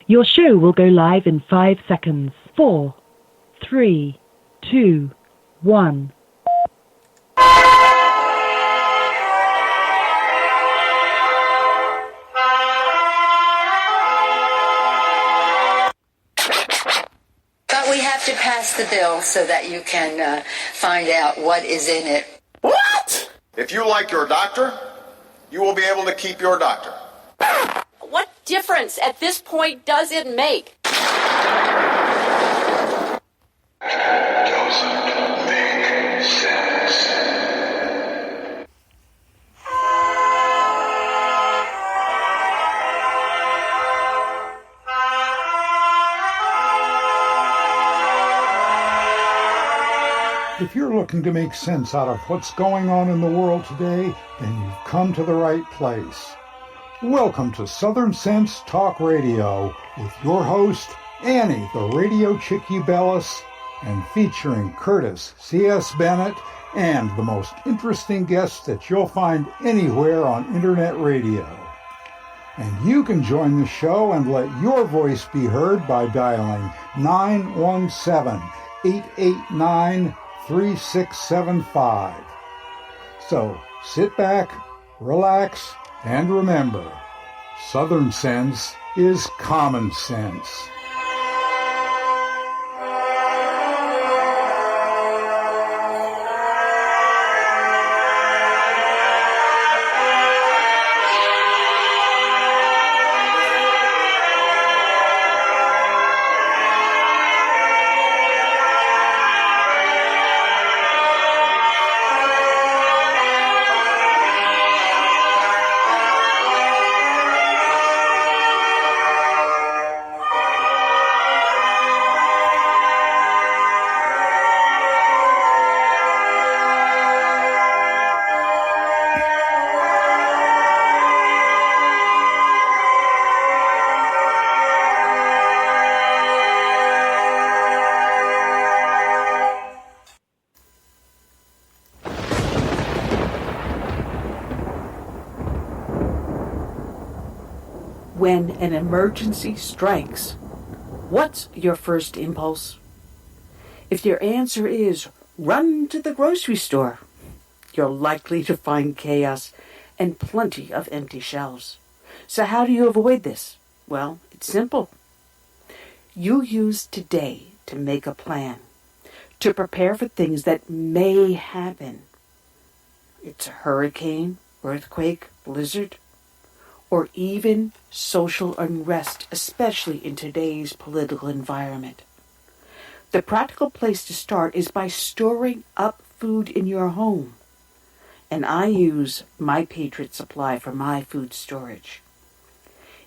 Your show will go live in 5 seconds. 4, 3, 2, 1. But we have to pass the bill so that you can find out what is in it. What? If you like your doctor, you will be able to keep your doctor. What difference at this point does it make? Doesn't make sense. If you're looking to make sense out of what's going on in the world today, then you've come to the right place. Welcome to Southern Sense Talk Radio with your host, Annie, the radio chick Ubelis, and featuring Curtis C.S. Bennett and the most interesting guests that you'll find anywhere on internet radio. And you can join the show and let your voice be heard by dialing 917-889-3675. So sit back, relax, and remember, Southern Sense is common sense. When an emergency strikes, what's your first impulse? If your answer is run to the grocery store, you're likely to find chaos and plenty of empty shelves. So how do you avoid this? Well, it's simple. You use today to make a plan, to prepare for things that may happen. It's a hurricane, earthquake, blizzard, or even social unrest, especially in today's political environment. The practical place to start is by storing up food in your home. And I use My Patriot Supply for my food storage.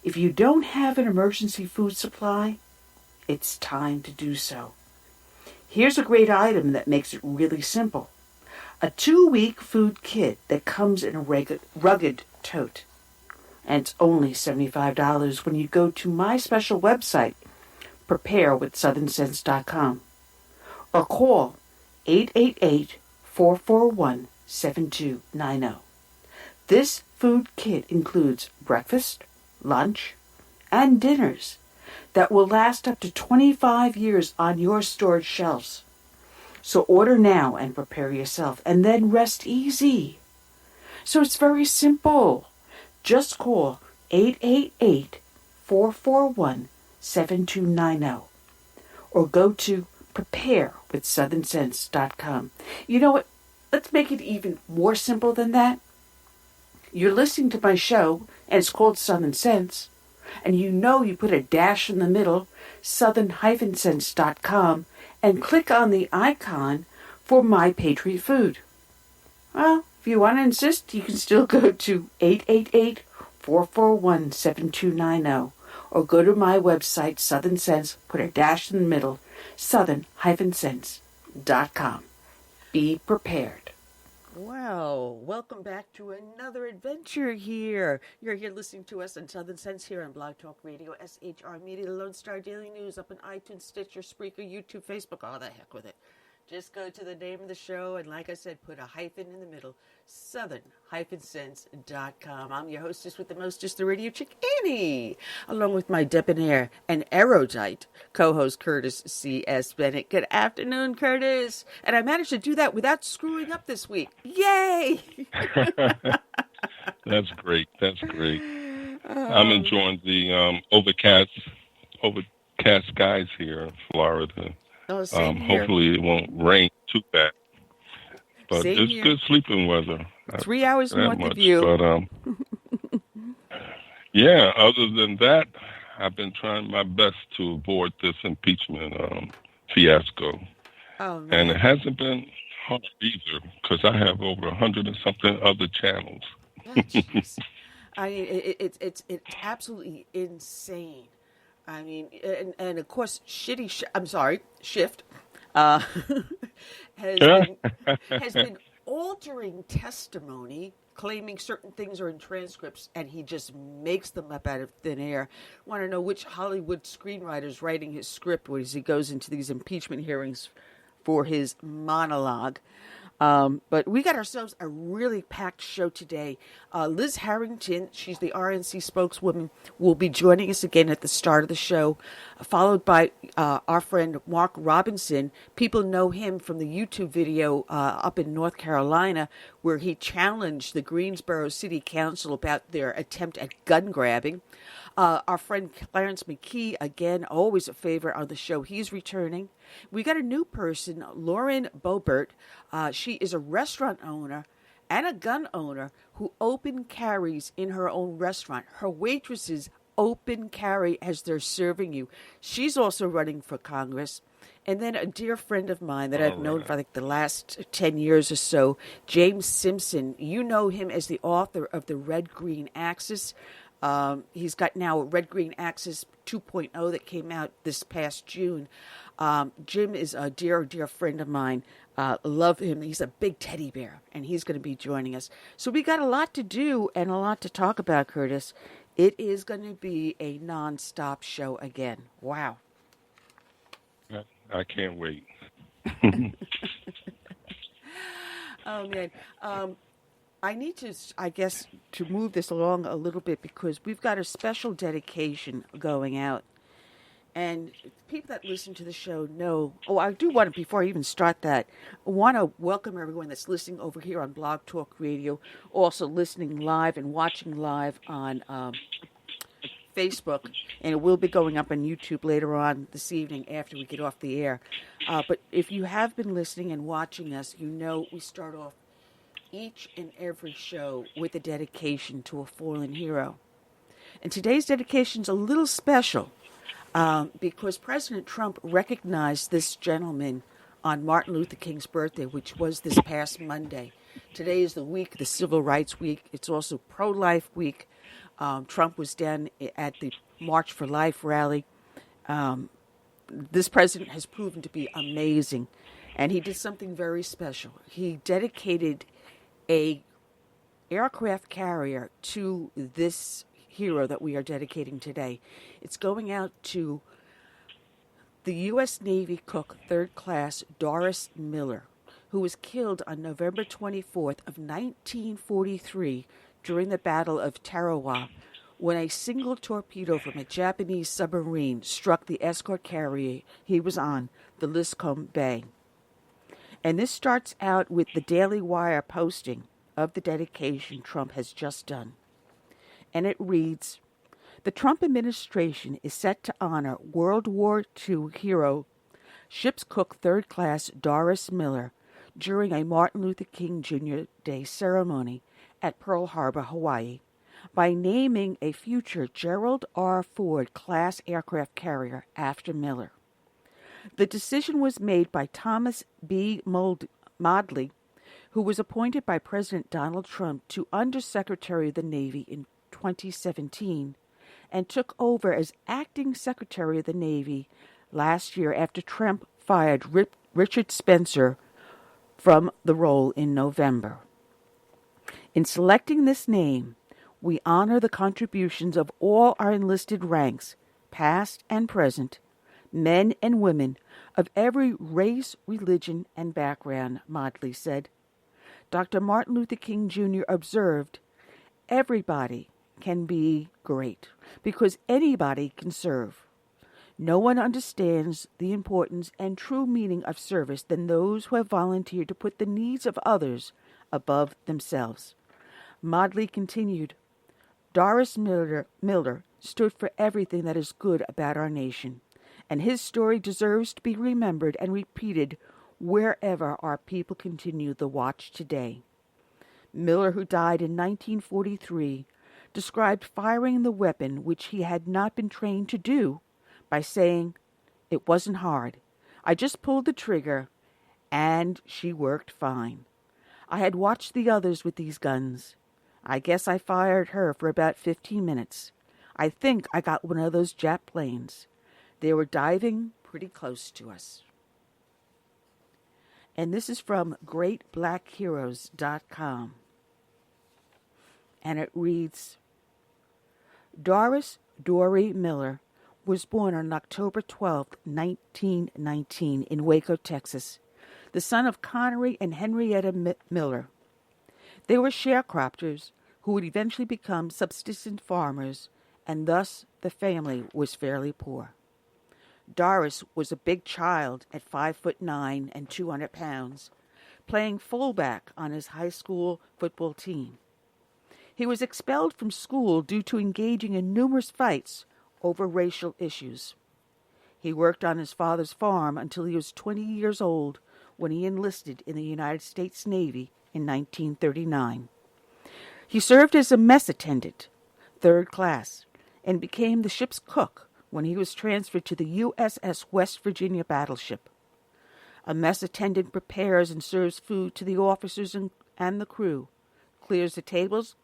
If you don't have an emergency food supply, it's time to do so. Here's a great item that makes it really simple. A 2-week food kit that comes in a rugged tote. And it's only $75 when you go to my special website, preparewithsouthernsense.com, or call 888-441-7290. This food kit includes breakfast, lunch, and dinners that will last up to 25 years on your storage shelves. So order now and prepare yourself, and then rest easy. So it's very simple. Just call 888-441-7290 or go to preparewithsouthernsense.com. You know what? Let's make it even more simple than that. You're listening to my show, and it's called Southern Sense, and you know you put a dash in the middle, southern-sense.com, and click on the icon for My Patriot Food. Well, if you want to insist, you can still go to 888-441-7290 or go to my website, Southern Sense, put a dash in the middle, southern-sense.com. Be prepared. Well, welcome back to another adventure here. You're here listening to us on Southern Sense here on Blog Talk Radio, SHR Media, Lone Star Daily News, up on iTunes, Stitcher, Spreaker, YouTube, Facebook, all the heck with it. Just go to the name of the show, and like I said, put a hyphen in the middle, southern-sense.com. I'm your hostess with the mostest, the radio chick, Annie, along with my debonair and erudite co-host, Curtis C.S. Bennett. Good afternoon, Curtis. And I managed to do that without screwing up this week. Yay! That's great. That's great. I'm enjoying the overcast skies here in Florida. Same here. Hopefully it won't rain too bad. But Same it's here. good sleeping weather. 3 hours north much, of you. But yeah, other than that, I've been trying my best to avoid this impeachment fiasco. Oh, man. And it hasn't been hard either, because I have over 100 and something other channels. Oh, jeez. I mean, it's absolutely insane. I mean, and of course, Shift has been altering testimony, claiming certain things are in transcripts, and he just makes them up out of thin air. Want to know which Hollywood screenwriter's writing his script as he goes into these impeachment hearings for his monologue. But we got ourselves a really packed show today. Liz Harrington, she's the RNC spokeswoman, will be joining us again at the start of the show, followed by our friend Mark Robinson. People know him from the YouTube video up in North Carolina, where he challenged the Greensboro City Council about their attempt at gun grabbing. Our friend Clarence McKee, again, always a favorite on the show. He's returning. We got a new person, Lauren Bobert. She is a restaurant owner and a gun owner who open carries in her own restaurant. Her waitresses open carry as they're serving you. She's also running for Congress. And then a dear friend of mine that I've known for like the last 10 years or so, James Simpson. You know him as the author of the Red Green Axis. He's got now a Red Green Axis 2.0 that came out this past June. Jim is a dear friend of mine. Love him. He's a big teddy bear, and he's going to be joining us. So we got a lot to do and a lot to talk about, Curtis. It is going to be a nonstop show again. Wow. I can't wait. Oh, man. I need to, I guess, to move this along a little bit because we've got a special dedication going out. And people that listen to the show know, I do want to, before I even start that, I want to welcome everyone that's listening over here on Blog Talk Radio, also listening live and watching live on Facebook, and it will be going up on YouTube later on this evening after we get off the air. But if you have been listening and watching us, you know we start off each and every show with a dedication to a fallen hero. And today's dedication is a little special because President Trump recognized this gentleman on Martin Luther King's birthday, which was this past Monday. Today is the week, the Civil Rights Week. It's also Pro-Life Week. Trump was down at the March for Life rally. This president has proven to be amazing, and he did something very special. He dedicated a aircraft carrier to this hero that we are dedicating today. It's going out to the U.S. Navy cook, 3rd class Doris Miller, who was killed on November 24th of 1943 during the Battle of Tarawa, when a single torpedo from a Japanese submarine struck the escort carrier he was on, the Liscombe Bay. And this starts out with the Daily Wire posting of the dedication Trump has just done. And it reads, "The Trump administration is set to honor World War II hero, ship's cook 3rd class Doris Miller during a Martin Luther King Jr. Day ceremony at Pearl Harbor, Hawaii, by naming a future Gerald R. Ford class aircraft carrier after Miller. The decision was made by Thomas B. Modly, who was appointed by President Donald Trump to Undersecretary of the Navy in 2017 and took over as acting Secretary of the Navy last year after Trump fired Richard Spencer from the role in November. In selecting this name, we honor the contributions of all our enlisted ranks, past and present, Men and women of every race, religion, and background, Modley said. Dr. Martin Luther King Jr. observed, everybody can be great because anybody can serve. No one understands the importance and true meaning of service than those who have volunteered to put the needs of others above themselves. Modley continued, Doris Miller stood for everything that is good about our nation, and his story deserves to be remembered and repeated wherever our people continue the watch today. Miller, who died in 1943, described firing the weapon which he had not been trained to do by saying, it wasn't hard. I just pulled the trigger, and she worked fine. I had watched the others with these guns. I guess I fired her for about 15 minutes. I think I got one of those Jap planes. They were diving pretty close to us. And this is from GreatBlackHeroes.com. And it reads, Doris Dory Miller was born on October 12, 1919, in Waco, Texas, the son of Connery and Henrietta Miller. They were sharecroppers who would eventually become subsistence farmers, and thus the family was fairly poor. Doris was a big child at 5'9" and 200 pounds, playing fullback on his high school football team. He was expelled from school due to engaging in numerous fights over racial issues. He worked on his father's farm until he was 20 years old when he enlisted in the United States Navy in 1939. He served as a mess attendant, 3rd class, and became the ship's cook when he was transferred to the USS West Virginia battleship. A mess attendant prepares and serves food to the officers and the crew, clears the tables,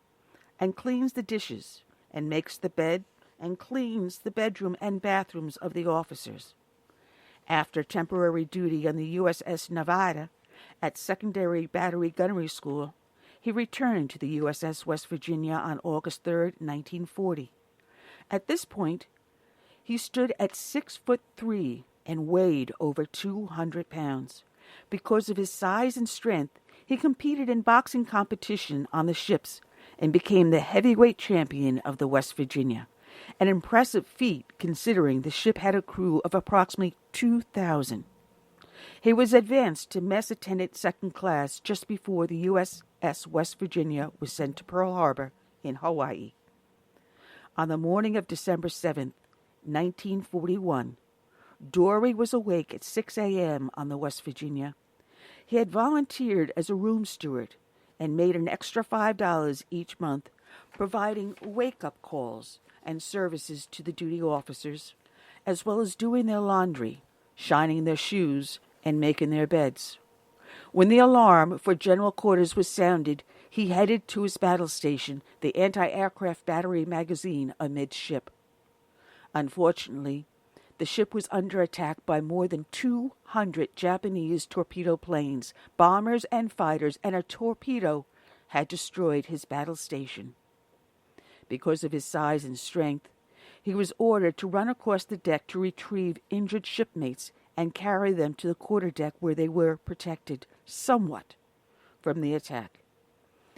and cleans the dishes, and makes the bed, and cleans the bedroom and bathrooms of the officers. After temporary duty on the USS Nevada at Secondary Battery Gunnery School, he returned to the USS West Virginia on August 3, 1940. At this point, he stood at 6'3" and weighed over 200 pounds. Because of his size and strength, he competed in boxing competition on the ships and became the heavyweight champion of the West Virginia, an impressive feat considering the ship had a crew of approximately 2,000. He was advanced to mess attendant 2nd class just before the USS West Virginia was sent to Pearl Harbor in Hawaii. On the morning of December 7, 1941, Dory was awake at 6 a.m. on the West Virginia. He had volunteered as a room steward and made an extra $5 each month, providing wake-up calls and services to the duty officers, as well as doing their laundry, shining their shoes, and making their beds. When the alarm for general quarters was sounded, he headed to his battle station, the anti-aircraft battery magazine amidship. Unfortunately, the ship was under attack by more than 200 Japanese torpedo planes, bombers, and fighters, and a torpedo had destroyed his battle station. Because of his size and strength, he was ordered to run across the deck to retrieve injured shipmates and carry them to the quarterdeck where they were protected somewhat from the attack.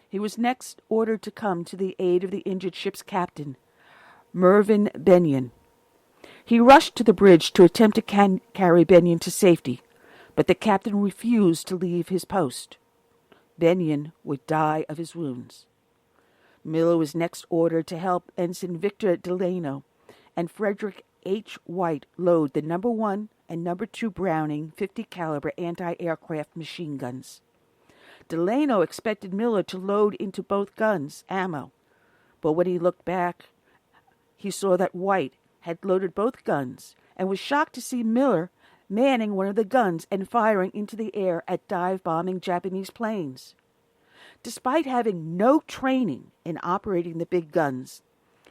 He was next ordered to come to the aid of the injured ship's captain, Mervyn Benyon. He rushed to the bridge to attempt to carry Benyon to safety, but the captain refused to leave his post. Benyon would die of his wounds. Miller was next ordered to help Ensign Victor Delano and Frederick H. White load the No. 1 and No. 2 Browning 50 caliber anti-aircraft machine guns. Delano expected Miller to load into both guns ammo, but when he looked back, he saw that White had loaded both guns and was shocked to see Miller manning one of the guns and firing into the air at dive-bombing Japanese planes. Despite having no training in operating the big guns,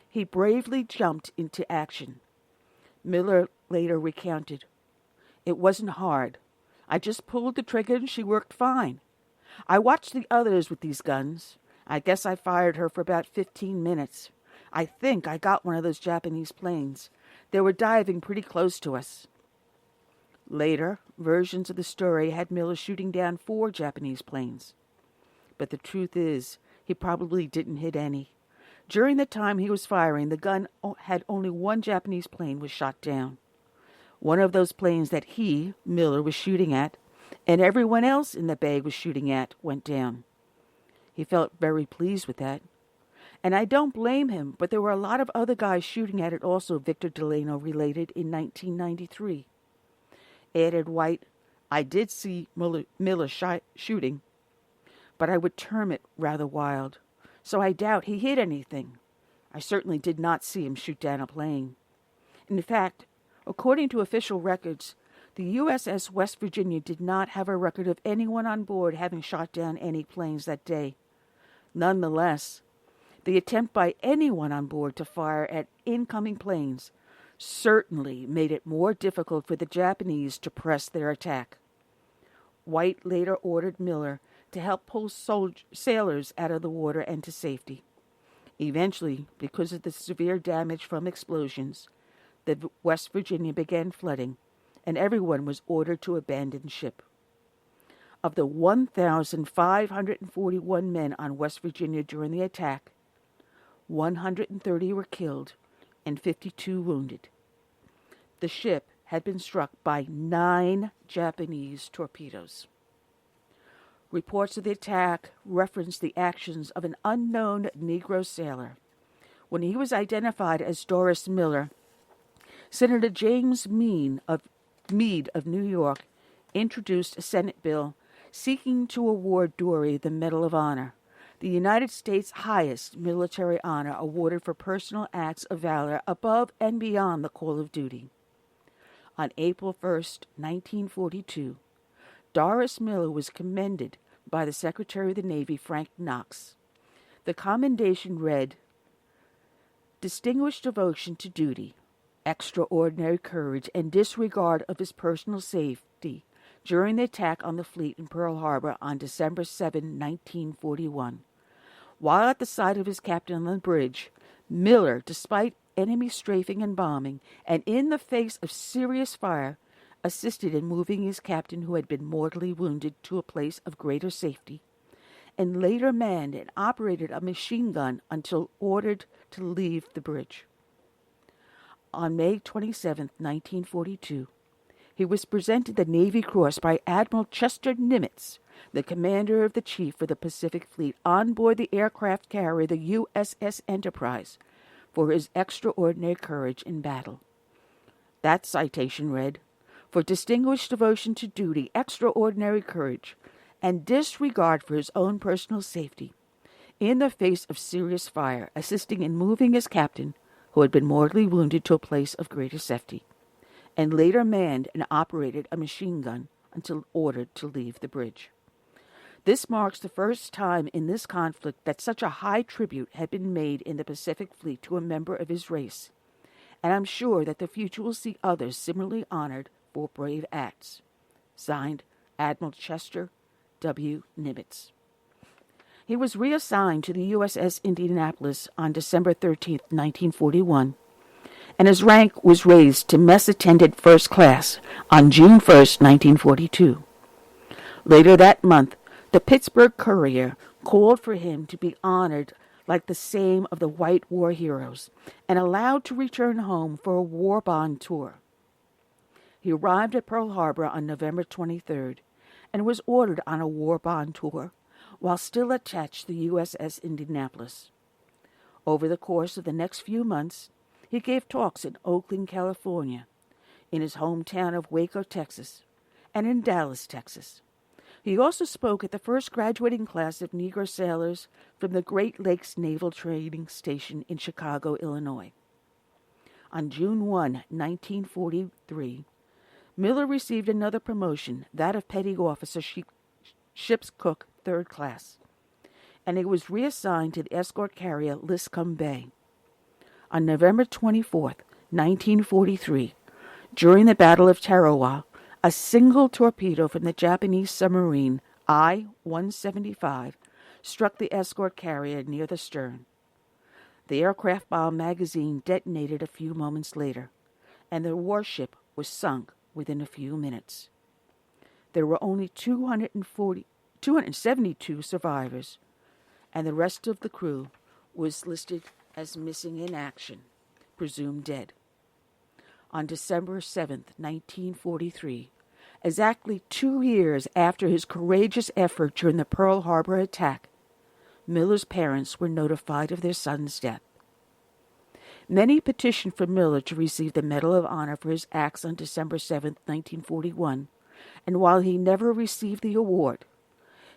he bravely jumped into action. Miller later recounted, "It wasn't hard. I just pulled the trigger and she worked fine. I watched the others with these guns. I guess I fired her for about 15 minutes. I think I got one of those Japanese planes. They were diving pretty close to us. Later, versions of the story had Miller shooting down 4 Japanese planes. But the truth is, he probably didn't hit any. During the time he was firing, the gun had only 1 Japanese plane was shot down. One of those planes that he, Miller, was shooting at, and everyone else in the bay was shooting at, went down. He felt very pleased with that. And I don't blame him, but there were a lot of other guys shooting at it also, Victor Delano related in 1993. Added White, I did see Miller shooting, but I would term it rather wild. So I doubt he hit anything. I certainly did not see him shoot down a plane. In fact, according to official records, the USS West Virginia did not have a record of anyone on board having shot down any planes that day. Nonetheless, the attempt by anyone on board to fire at incoming planes certainly made it more difficult for the Japanese to press their attack. White later ordered Miller to help pull sailors out of the water and to safety. Eventually, because of the severe damage from explosions, the West Virginia began flooding, and everyone was ordered to abandon ship. Of the 1,541 men on West Virginia during the attack, 130 were killed and 52 wounded. The ship had been struck by 9 Japanese torpedoes. Reports of the attack referenced the actions of an unknown Negro sailor. When he was identified as Doris Miller, Senator James Meade of New York introduced a Senate bill seeking to award Dory the Medal of Honor, the United States' highest military honor awarded for personal acts of valor above and beyond the call of duty. On April 1st, 1942, Doris Miller was commended by the Secretary of the Navy, Frank Knox. The commendation read, "Distinguished devotion to duty, extraordinary courage, and disregard of his personal safety during the attack on the fleet in Pearl Harbor on December 7, 1941. While at the side of his captain on the bridge, Miller, despite enemy strafing and bombing, and in the face of serious fire, assisted in moving his captain who had been mortally wounded to a place of greater safety, and later manned and operated a machine gun until ordered to leave the bridge." On May 27, 1942, he was presented the Navy Cross by Admiral Chester Nimitz, the commander of the Chief for the Pacific Fleet, on board the aircraft carrier the USS Enterprise, for his extraordinary courage in battle. That citation read, "For distinguished devotion to duty, extraordinary courage, and disregard for his own personal safety, in the face of serious fire, assisting in moving his captain, who had been mortally wounded, to a place of greater safety, and later manned and operated a machine gun until ordered to leave the bridge." This marks the first time in this conflict that such a high tribute had been made in the Pacific Fleet to a member of his race, and I'm sure that the future will see others similarly honored for brave acts. Signed, Admiral Chester W. Nimitz. He was reassigned to the USS Indianapolis on December 13, 1941, and his rank was raised to Mess Attendant First Class on June 1, 1942. Later that month, the Pittsburgh Courier called for him to be honored like the same of the white war heroes and allowed to return home for a war bond tour. He arrived at Pearl Harbor on November 23rd and was ordered on a war bond tour while still attached to the USS Indianapolis. Over the course of the next few months, he gave talks in Oakland, California, in his hometown of Waco, Texas, and in Dallas, Texas. He also spoke at the first graduating class of Negro sailors from the Great Lakes Naval Training Station in Chicago, Illinois. On June 1, 1943, Miller received another promotion, that of Petty Officer Ship's Cook, 3rd Class, and he was reassigned to the escort carrier Liscombe Bay. On November 24, 1943, during the Battle of Tarawa, a single torpedo from the Japanese submarine I-175 struck the escort carrier near the stern. The aircraft bomb magazine detonated a few moments later, and the warship was sunk within a few minutes. There were only 272 survivors, and the rest of the crew was listed as missing in action, presumed dead. On December 7th, 1943, exactly 2 years after his courageous effort during the Pearl Harbor attack, Miller's parents were notified of their son's death. Many petitioned for Miller to receive the Medal of Honor for his acts on December 7, 1941, and while he never received the award,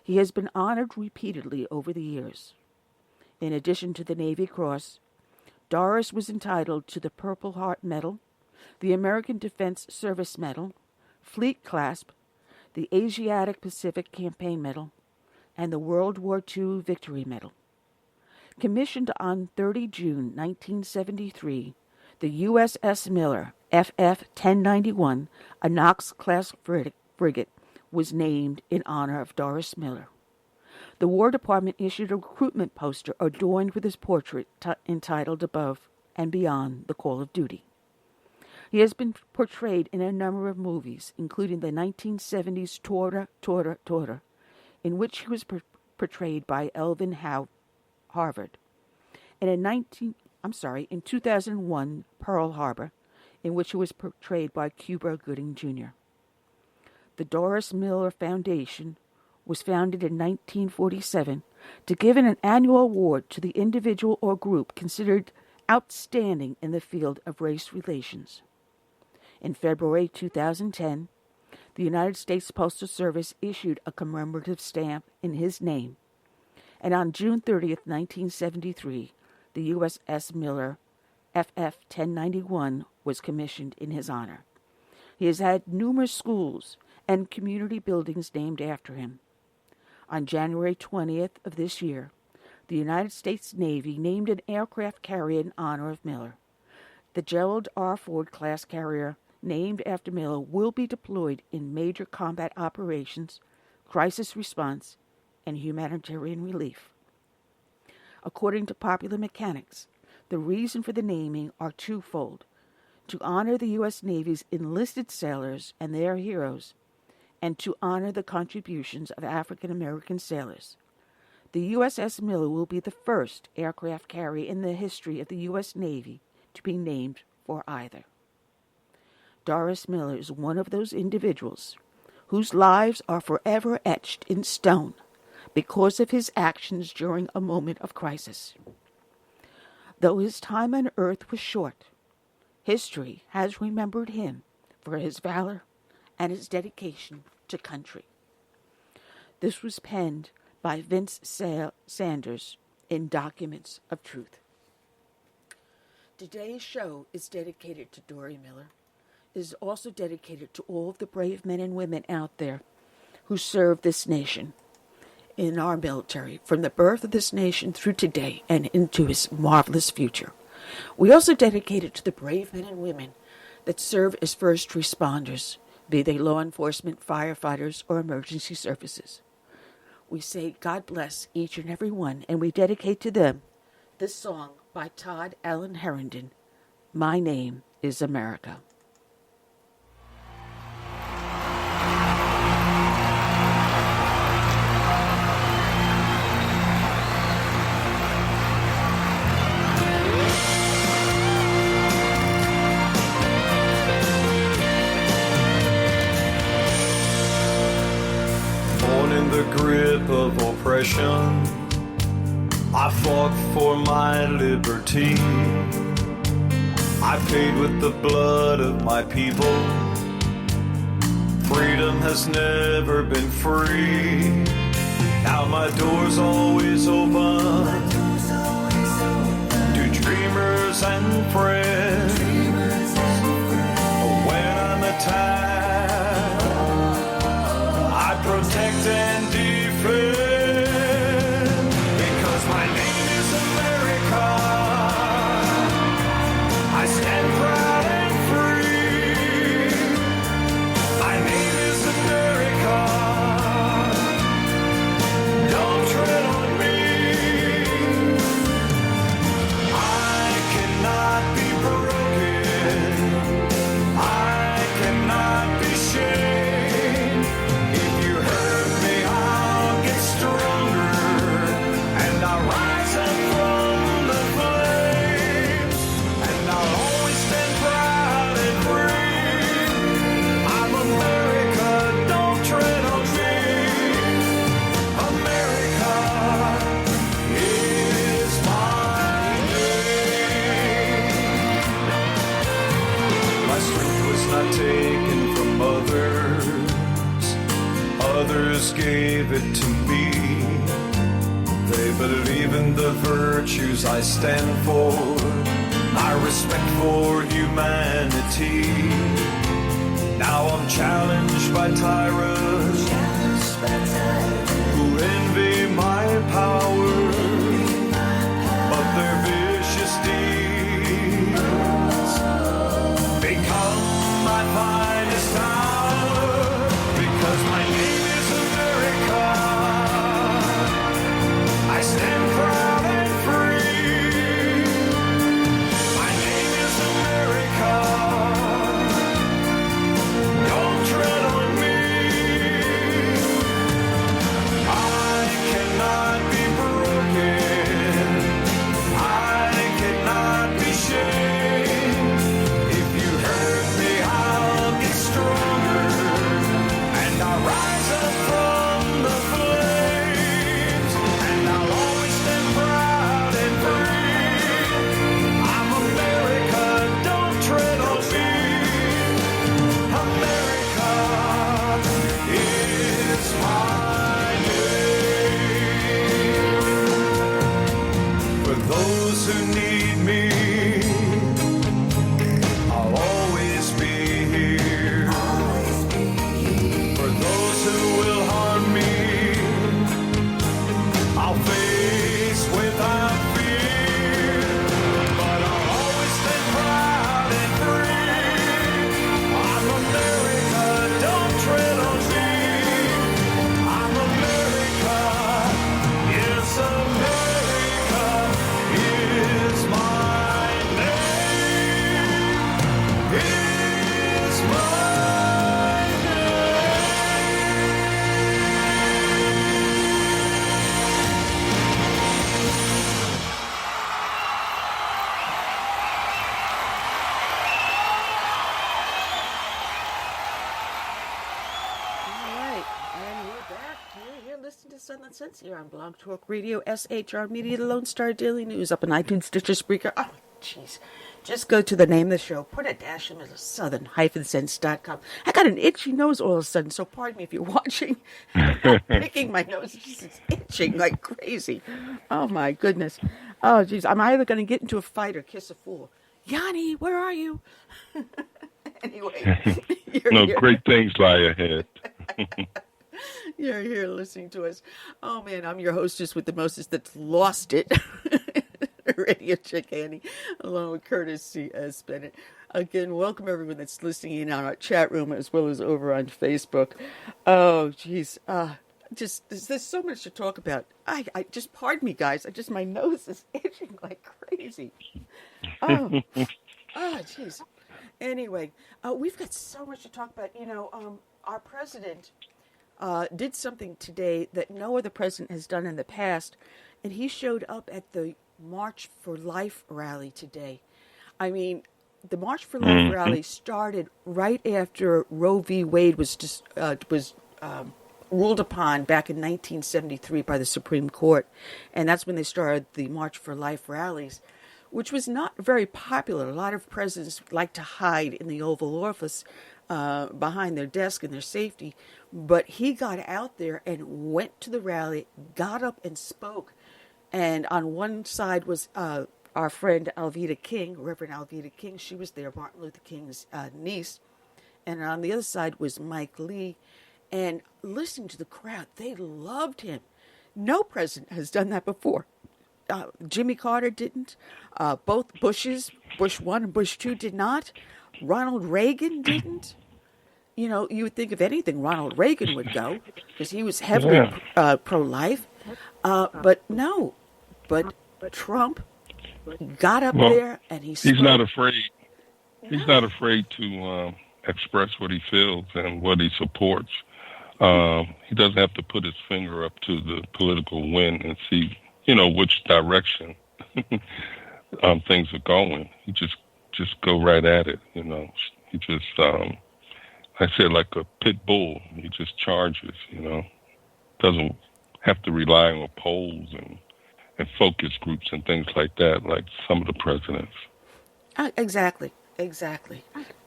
he has been honored repeatedly over the years. In addition to the Navy Cross, Doris was entitled to the Purple Heart Medal, the American Defense Service Medal, Fleet Clasp, the Asiatic Pacific Campaign Medal, and the World War II Victory Medal. Commissioned on 30 June 1973, the USS Miller, FF 1091, a Knox-class frigate, was named in honor of Doris Miller. The War Department issued a recruitment poster adorned with his portrait entitled Above and Beyond the Call of Duty. He has been portrayed in a number of movies, including the 1970s Torta, in which he was portrayed by Elvin Harvard, and in 2001 Pearl Harbor, in which he was portrayed by Cuba Gooding Jr. The Doris Miller Foundation was founded in 1947 to give an annual award to the individual or group considered outstanding in the field of race relations. In February 2010, the United States Postal Service issued a commemorative stamp in his name, and on June 30th, 1973, the USS Miller FF 1091 was commissioned in his honor. He has had numerous schools and community buildings named after him. On January 20th of this year, the United States Navy named an aircraft carrier in honor of Miller. The Gerald R. Ford class carrier, named after Miller, will be deployed in major combat operations, crisis response, and humanitarian relief. According to Popular Mechanics, the reason for the naming are twofold: to honor the U.S. Navy's enlisted sailors and their heroes, and to honor the contributions of African American sailors. The USS Miller will be the first aircraft carrier in the history of the U.S. Navy to be named for either. Doris Miller is one of those individuals whose lives are forever etched in stone because of his actions during a moment of crisis. Though his time on Earth was short, history has remembered him for his valor and his dedication to country. This was penned by Vince Sanders in Documents of Truth. Today's show is dedicated to Doris Miller. It is also dedicated to all of the brave men and women out there who serve this nation in our military, from the birth of this nation through today and into its marvelous future. We also dedicate it to the brave men and women that serve as first responders, be they law enforcement, firefighters, or emergency services. We say God bless each and every one, and we dedicate to them this song by Todd Allen Harrington, My Name is America. The grip of oppression, I fought for my liberty. I paid with the blood of my people. Freedom has never been free. Now my door's always open to dreamers and friends. When I'm attacked, I protect and defend, because my name is America. I stand proud and free. My name is America. Don't tread on me. gave it to me. They believe in the virtues I stand for, my respect for humanity. Now I'm challenged by tyrants who envy my power, but their vicious deeds become my finest hour, because my name is America. I stand proud and free. My name is America. Don't tread on me. I cannot be broken. I cannot be shamed. If you hurt me, I'll get stronger, and I'll rise up from the flames, and I'll always stand proud and free. I'm America, don't tread on me. America is my name. For those who need me, I'll always be here. For those who will harm me, I'll face without fear. But I'll always stand proud and free. I'm America, don't tread on me. I'm America, yes, America is my name. Is my All right, and we're back. You're listening to Southern Sense here on Blog Talk Radio, SHR Media, the Lone Star Daily News, up on iTunes, Stitcher, Spreaker. Oh, jeez. Just go to the name of the show, put a dash in the southern-sense.com. I got an itchy nose all of a sudden, so pardon me if you're watching. I'm picking my nose. It's itching like crazy. Oh, my goodness. Oh, jeez. I'm either going to get into a fight or kiss a fool. Yanni, where are you? Anyway. No, great things lie ahead. You're here listening to us. Oh, man, I'm your hostess with the mostest that's lost it. Radio Chick Annie, along with Curtis C.S. Bennett. Again, welcome everyone that's listening in on our chat room as well as over on Facebook. Oh, geez. There's so much to talk about. I just, pardon me, guys. My nose is itching like crazy. Oh, jeez. Anyway, we've got so much to talk about. You know, our president did something today that no other president has done in the past, and he showed up at the March for Life rally today. I mean, the March for Life rally started right after Roe v. Wade was ruled upon back in 1973 by the Supreme Court, and that's when they started the March for Life rallies, which was not very popular. A lot of presidents like to hide in the Oval Office behind their desk and their safety, but he got out there and went to the rally, got up and spoke. And on one side was our friend Alveda King, Reverend Alveda King. She was there, Martin Luther King's niece. And on the other side was Mike Lee. And listening to the crowd, they loved him. No president has done that before. Jimmy Carter didn't. Both Bushes, Bush 1 and Bush 2 did not. Ronald Reagan didn't. You know, you would think if anything, Ronald Reagan would go because he was heavily pro-life. But no. But Trump got up there and he spoke. He's not afraid. He's not afraid to express what he feels and what he supports. He doesn't have to put his finger up to the political wind and see, you know, which direction things are going. He just go right at it, you know. He just, I said, like a pit bull. He just charges, you know. Doesn't have to rely on polls and focus groups and things like that, like some of the presidents. Exactly.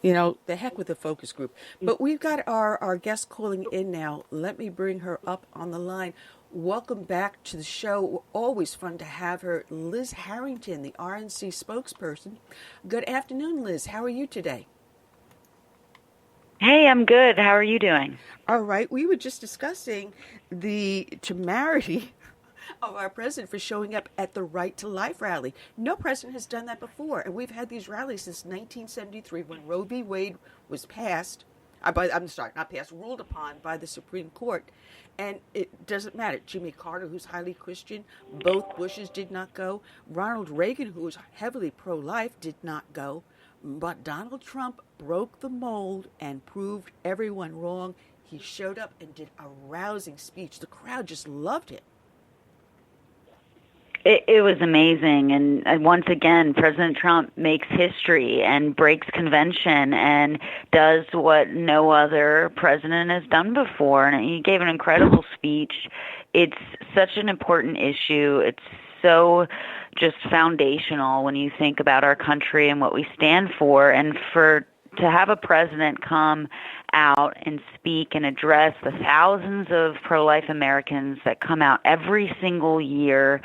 The heck with the focus group. But we've got our guest calling in now. Let me bring her up on the line. Welcome back to the show. Always fun to have her. Liz Harrington, the RNC spokesperson. Good afternoon, Liz. How are you today? Hey, I'm good. How are you doing? All right. We were just discussing the temerity of our president for showing up at the Right to Life rally. No president has done that before, and we've had these rallies since 1973 when Roe v. Wade was passed. Ruled upon by the Supreme Court. And it doesn't matter. Jimmy Carter, who's highly Christian, both Bushes did not go. Ronald Reagan, who was heavily pro-life, did not go. But Donald Trump broke the mold and proved everyone wrong. He showed up and did a rousing speech. The crowd just loved it. It was amazing. And once again, President Trump makes history and breaks convention and does what no other president has done before. And he gave an incredible speech. It's such an important issue. It's so just foundational when you think about our country and what we stand for. And to have a president come out and speak and address the thousands of pro-life Americans that come out every single year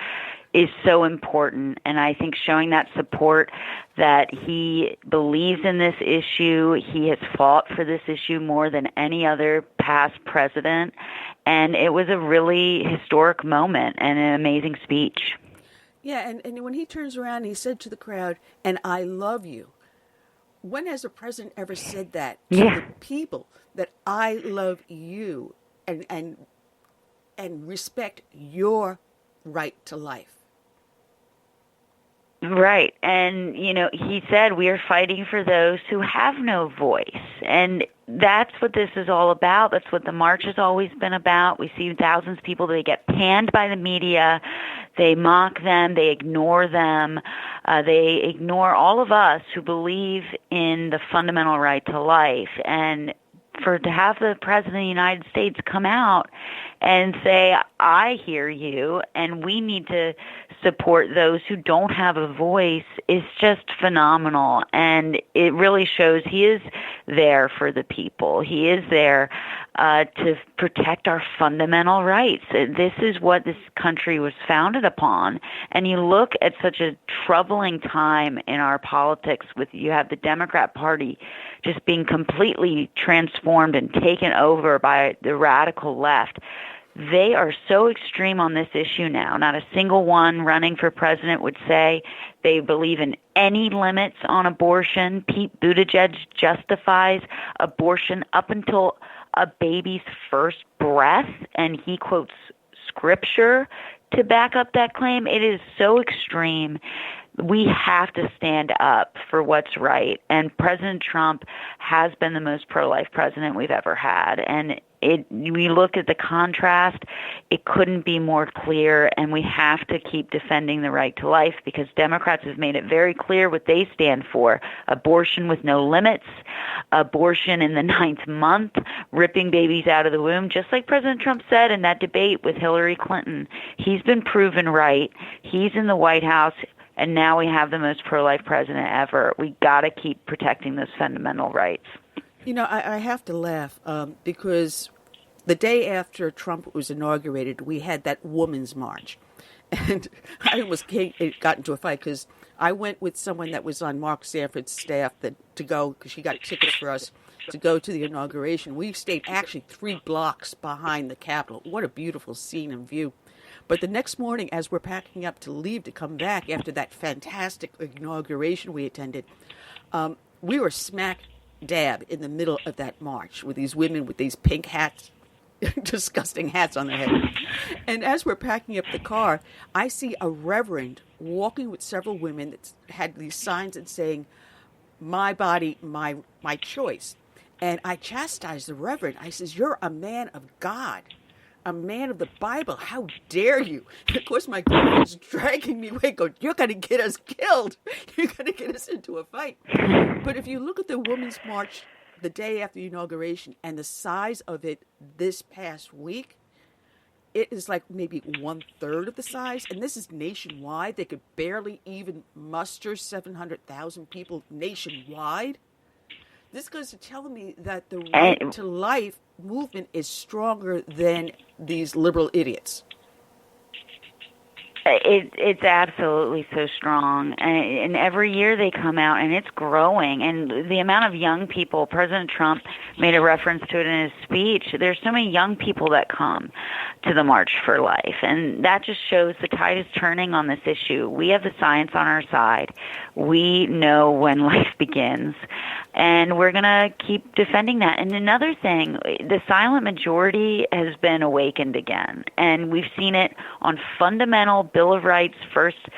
is so important. And I think showing that support, that he believes in this issue, he has fought for this issue more than any other past president. And it was a really historic moment and an amazing speech. Yeah, and when he turns around, he said to the crowd, "And I love you." When has a president ever said that to the people, that I love you and respect your right to life? Right. And, he said we are fighting for those who have no voice. And that's what this is all about. That's what the march has always been about. We see thousands of people, they get panned by the media. They mock them. They ignore them. They ignore all of us who believe in the fundamental right to life. And to have the President of the United States come out and say, I hear you, and we need to support those who don't have a voice is just phenomenal. And it really shows he is there for the people. He is there to protect our fundamental rights. This is what this country was founded upon. And you look at such a troubling time in our politics you have the Democrat Party just being completely transformed and taken over by the radical left. They are so extreme on this issue now. Not a single one running for president would say they believe in any limits on abortion. Pete Buttigieg justifies abortion up until a baby's first breath, and he quotes scripture to back up that claim. It is so extreme. We have to stand up for what's right. And President Trump has been the most pro-life president we've ever had. And we look at the contrast, it couldn't be more clear, and we have to keep defending the right to life because Democrats have made it very clear what they stand for. Abortion with no limits, abortion in the 9th month, ripping babies out of the womb, just like President Trump said in that debate with Hillary Clinton. He's been proven right. He's in the White House. And now we have the most pro-life president ever. We got to keep protecting those fundamental rights. I have to laugh because the day after Trump was inaugurated, we had that women's march. And I almost got into a fight because I went with someone that was on Mark Sanford's staff to go, because she got a ticket for us to go to the inauguration. We stayed actually 3 blocks behind the Capitol. What a beautiful scene and view. But the next morning, as we're packing up to leave to come back after that fantastic inauguration we attended, we were smack dab in the middle of that march with these women with these pink hats, disgusting hats on their head. And as we're packing up the car, I see a reverend walking with several women that had these signs and saying, "My body, my choice." And I chastised the reverend. I says, "You're a man of God, a man of the Bible. How dare you?" And of course, my girlfriend's dragging me away, going, "You're going to get us killed. You're going to get us into a fight." But if you look at the Women's March the day after the inauguration and the size of it this past week, it is like maybe 1/3 of the size. And this is nationwide. They could barely even muster 700,000 people nationwide. This goes to tell me that the right to life movement is stronger than these liberal idiots. It's absolutely so strong, and every year they come out, and it's growing. And the amount of young people, President Trump made a reference to it in his speech. There's so many young people that come to the March for Life, and that just shows the tide is turning on this issue. We have the science on our side. We know when life begins, and we're going to keep defending that. And another thing, the silent majority has been awakened again, and we've seen it on fundamental Bill of Rights, First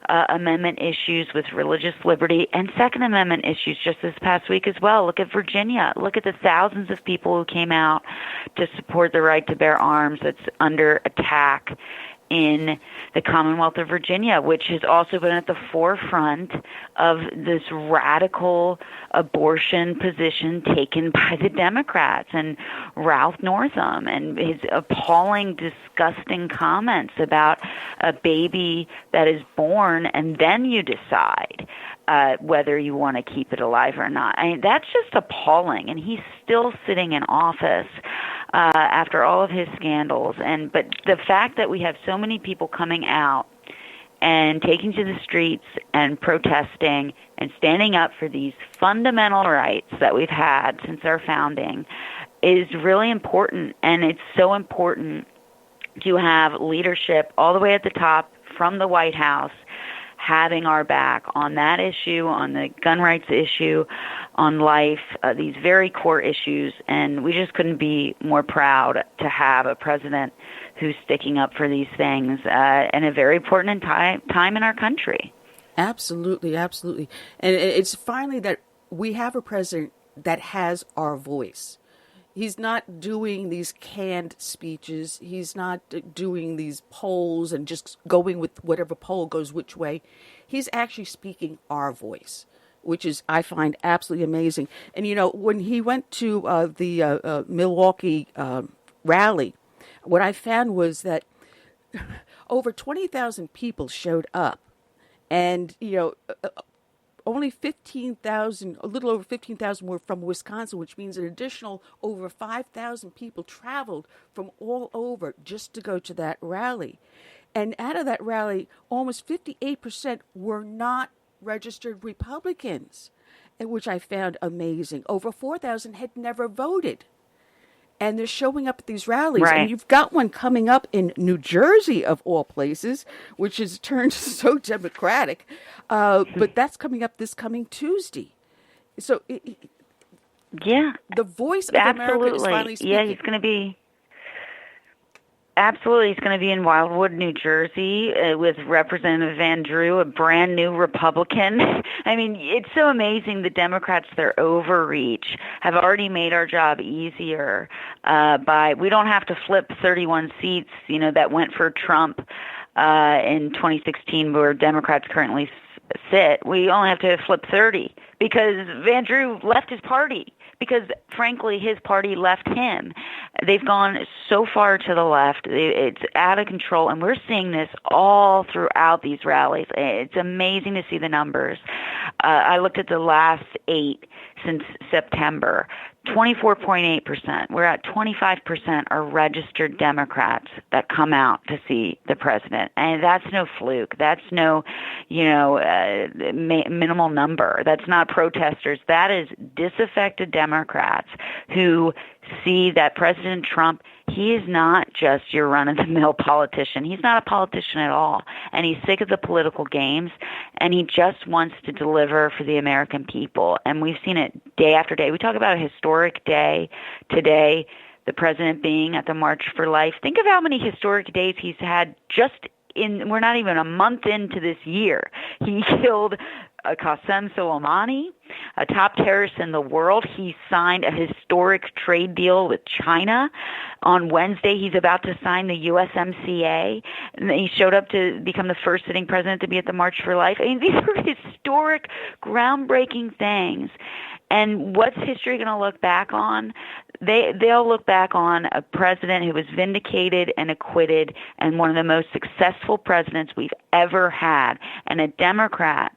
Amendment issues with religious liberty, and Second Amendment issues just this past week as well. Look at Virginia. Look at the thousands of people who came out to support the right to bear arms that's under attack in the Commonwealth of Virginia, which has also been at the forefront of this radical abortion position taken by the Democrats and Ralph Northam and his appalling, disgusting comments about a baby that is born and then you decide whether you want to keep it alive or not. I mean, that's just appalling, and he's still sitting in office after all of his scandals. But the fact that we have so many people coming out and taking to the streets and protesting and standing up for these fundamental rights that we've had since our founding is really important. And it's so important to have leadership all the way at the top from the White House having our back on that issue, on the gun rights issue, on life, these very core issues. And we just couldn't be more proud to have a president who's sticking up for these things in a very important time in our country. Absolutely, absolutely. And it's finally that we have a president that has our voice. He's not doing these canned speeches. He's not doing these polls and just going with whatever poll goes which way. He's actually speaking our voice, which is, I find, absolutely amazing. And, you know, when he went to the Milwaukee rally, what I found was that over 20,000 people showed up. And, you know, only 15,000, a little over 15,000 were from Wisconsin, which means an additional over 5,000 people traveled from all over just to go to that rally. And out of that rally, almost 58% were not registered Republicans, which I found amazing. Over 4,000 had never voted. And they're showing up at these rallies. Right. And you've got one coming up in New Jersey, of all places, which has turned so Democratic. But that's coming up this coming Tuesday. So, yeah, the voice of absolutely. America is finally speaking. Yeah, he's going to be. Absolutely. He's going to be in Wildwood, New Jersey, with Representative Van Drew, a brand new Republican. I mean, it's so amazing. The Democrats, their overreach, have already made our job easier we don't have to flip 31 seats, you know, that went for Trump in 2016 where Democrats currently sit. We only have to flip 30 because Van Drew left his party. Because, frankly, his party left him. They've gone so far to the left. It's out of control, and we're seeing this all throughout these rallies. It's amazing to see the numbers. I looked at the last 8 since September. 24.8%. We're at 25% are registered Democrats that come out to see the president. And that's no fluke. That's no, minimal number. That's not protesters. That is disaffected Democrats who see that President Trump, he is not just your run-of-the-mill politician. He's not a politician at all. And he's sick of the political games, and he just wants to deliver for the American people. And we've seen it day after day. We talk about a historic day today, the president being at the March for Life. Think of how many historic days he's had we're not even a month into this year. He killed Qasem Soleimani, a top terrorist in the world. He signed a historic trade deal with China. On Wednesday, he's about to sign the USMCA. And he showed up to become the first sitting president to be at the March for Life. I mean, these are historic, groundbreaking things. And what's history going to look back on? They'll look back on a president who was vindicated and acquitted and one of the most successful presidents we've ever had, and a Democrat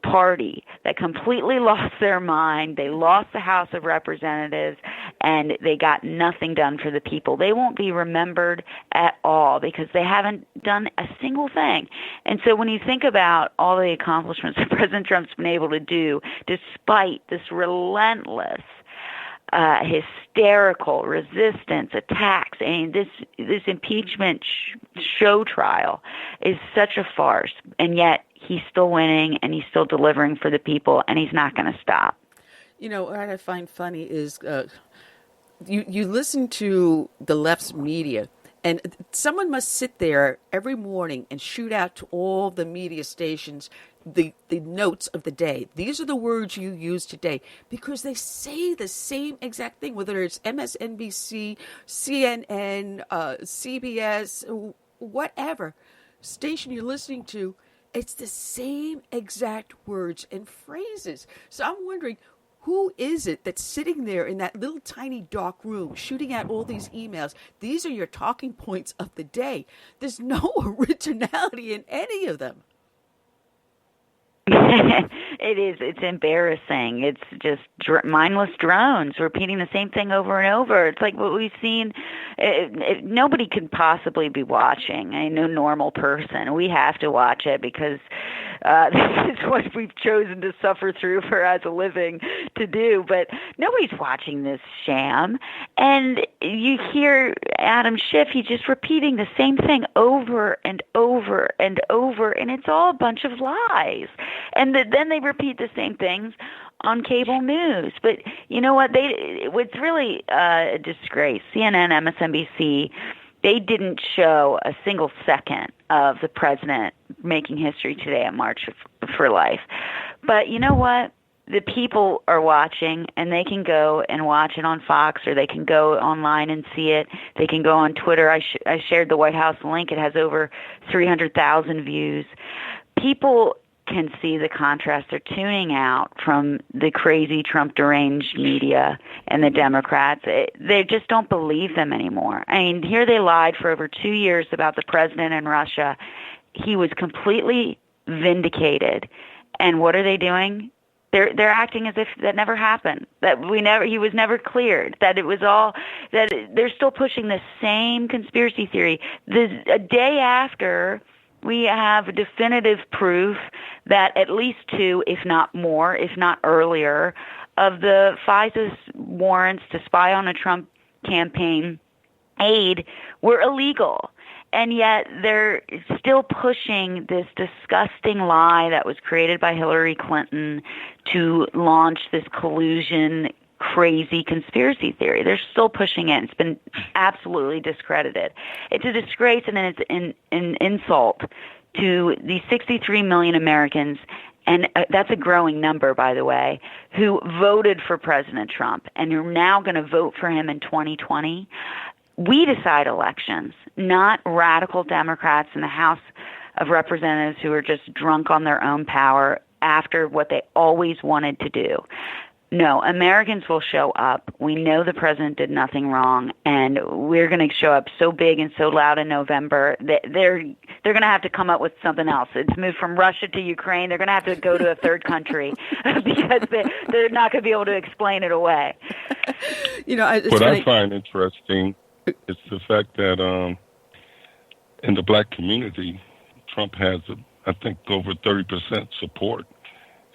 Party that completely lost their mind. They lost the House of Representatives, and they got nothing done for the people. They won't be remembered at all because they haven't done a single thing. And so when you think about all the accomplishments that President Trump's been able to do, despite this relentless hysterical resistance, attacks. I mean, this impeachment show trial is such a farce, and yet he's still winning, and he's still delivering for the people, and he's not going to stop. You know, what I find funny is you listen to the left's media, and someone must sit there every morning and shoot out to all the media stations the notes of the day. These are the words you use today, because they say the same exact thing, whether it's MSNBC, CNN, CBS, whatever station you're listening to, it's the same exact words and phrases. So I'm wondering, who is it that's sitting there in that little tiny dark room shooting out all these emails? These are your talking points of the day. There's no originality in any of them. It is. It's embarrassing. It's just mindless drones repeating the same thing over and over. It's like what we've seen. Nobody could possibly be watching. No normal person. We have to watch it because this is what we've chosen to suffer through for as a living to do. But nobody's watching this sham. And you hear Adam Schiff, he's just repeating the same thing over and over and over, and it's all a bunch of lies. And then they repeat the same things on cable news. But you know what? It's really a disgrace. CNN, MSNBC, they didn't show a single second of the president making history today at March for Life. But you know what? The people are watching, and they can go and watch it on Fox, or they can go online and see it. They can go on Twitter. I shared the White House link. It has over 300,000 views. People can see the contrast. They're tuning out from the crazy Trump deranged media and the Democrats. They just don't believe them anymore. I mean, here they lied for over 2 years about the president in Russia. He was completely vindicated. And what are they doing? They're acting as if that never happened, that he was never cleared, that it was all, that they're still pushing the same conspiracy theory. A day after we have definitive proof that at least 2, if not more, if not earlier, of the FISA warrants to spy on a Trump campaign aid were illegal. And yet they're still pushing this disgusting lie that was created by Hillary Clinton to launch this collusion, crazy conspiracy theory. They're still pushing it. It's been absolutely discredited. It's a disgrace, and it's an insult to the 63 million Americans, and that's a growing number, by the way, who voted for President Trump and are now going to vote for him in 2020. We decide elections, not radical Democrats in the House of Representatives who are just drunk on their own power after what they always wanted to do. No, Americans will show up. We know the president did nothing wrong, and we're going to show up so big and so loud in November that they're going to have to come up with something else. It's moved from Russia to Ukraine. They're going to have to go to a third country because they're not going to be able to explain it away. You know, what I find interesting is the fact that in the black community, Trump has, I think, over 30% support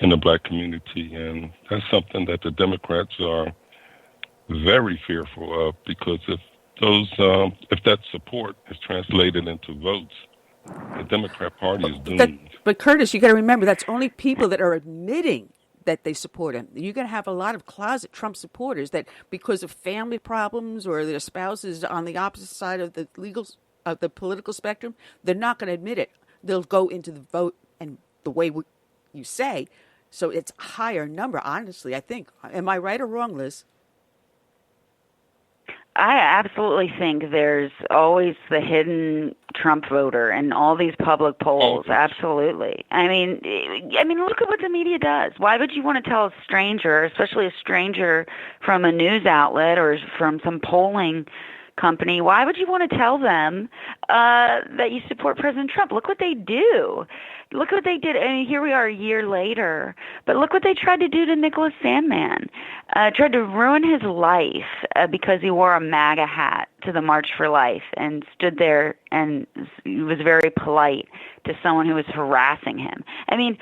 in the black community, and that's something that the Democrats are very fearful of, because if that support is translated into votes, the Democrat Party is doomed. But Curtis, you got to remember, that's only people that are admitting that they support him. You're going to have a lot of closet Trump supporters that, because of family problems or their spouses on the opposite side of the political spectrum, they're not going to admit it. They'll go into the vote, and the way you say. So it's a higher number, honestly, I think. Am I right or wrong, Liz? I absolutely think there's always the hidden Trump voter in all these public polls. Oh. Absolutely. I mean, look at what the media does. Why would you want to tell a stranger, especially a stranger from a news outlet or from some polling company, why would you want to tell them that you support President Trump? Look what they do. Look what they did. I mean, here we are a year later, but look what they tried to do to Nicholas Sandmann. Tried to ruin his life because he wore a MAGA hat to the March for Life and stood there and was very polite to someone who was harassing him. I mean,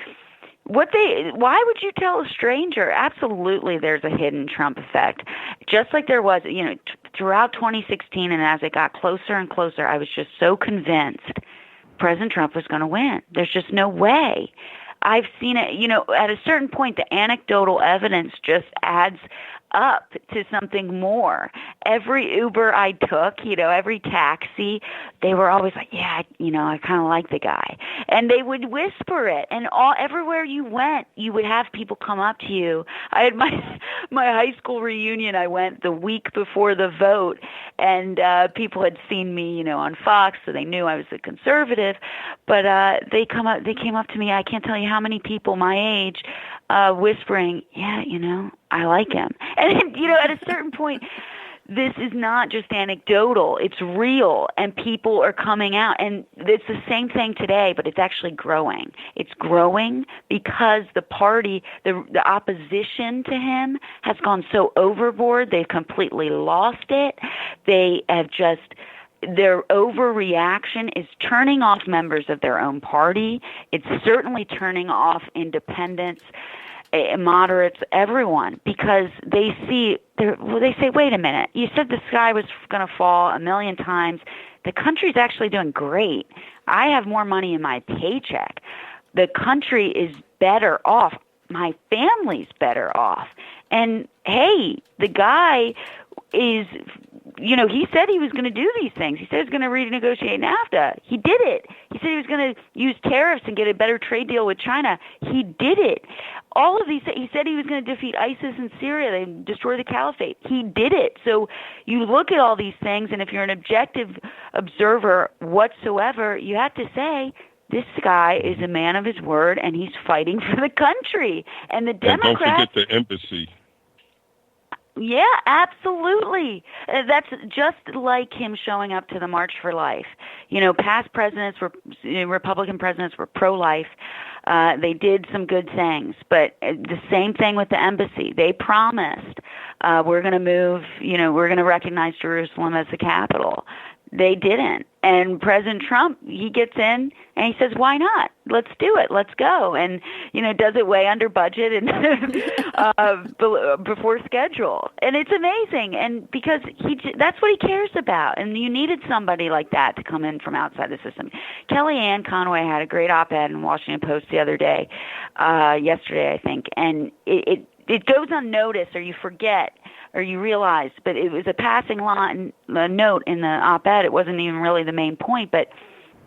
why would you tell a stranger? Absolutely, there's a hidden Trump effect. Just like there was, throughout 2016, and as it got closer and closer, I was just so convinced President Trump was going to win. There's just no way. I've seen it, at a certain point, the anecdotal evidence just adds up to something more. Every Uber I took, every taxi, they were always like, yeah, I kind of like the guy. And they would whisper it. And everywhere you went, you would have people come up to you. I had my high school reunion. I went the week before the vote, and people had seen me, on Fox, so they knew I was a conservative. But they came up to me. I can't tell you how many people my age, whispering, yeah, I like him. And, at a certain point, this is not just anecdotal. It's real, and people are coming out. And it's the same thing today, but it's actually growing. It's growing because the party, the opposition to him has gone so overboard. They've completely lost it. They have just... Their overreaction is turning off members of their own party. It's certainly turning off independents, moderates, everyone, because they say, wait a minute, you said the sky was going to fall a million times. The country's actually doing great. I have more money in my paycheck. The country is better off. My family's better off. And, hey, the guy is... he said he was going to do these things. He said he was going to renegotiate NAFTA. He did it. He said he was going to use tariffs and get a better trade deal with China. He did it. All of these, he said he was going to defeat ISIS in Syria and destroy the caliphate. He did it. So you look at all these things, and if you're an objective observer whatsoever, you have to say, this guy is a man of his word, and he's fighting for the country. And the Democrats... And don't forget the embassy. Yeah, absolutely. That's just like him showing up to the March for Life. Past presidents Republican presidents were pro-life. They did some good things, but the same thing with the embassy. They promised, we're going to move, we're going to recognize Jerusalem as the capital. They didn't. And President Trump, he gets in and he says, why not? Let's do it. Let's go. And, does it way under budget and before schedule. And it's amazing. And because that's what he cares about. And you needed somebody like that to come in from outside the system. Kellyanne Conway had a great op-ed in Washington Post the other day, yesterday, I think. And it goes unnoticed, or you forget, or you realize, but it was a passing note in the op-ed. It wasn't even really the main point. But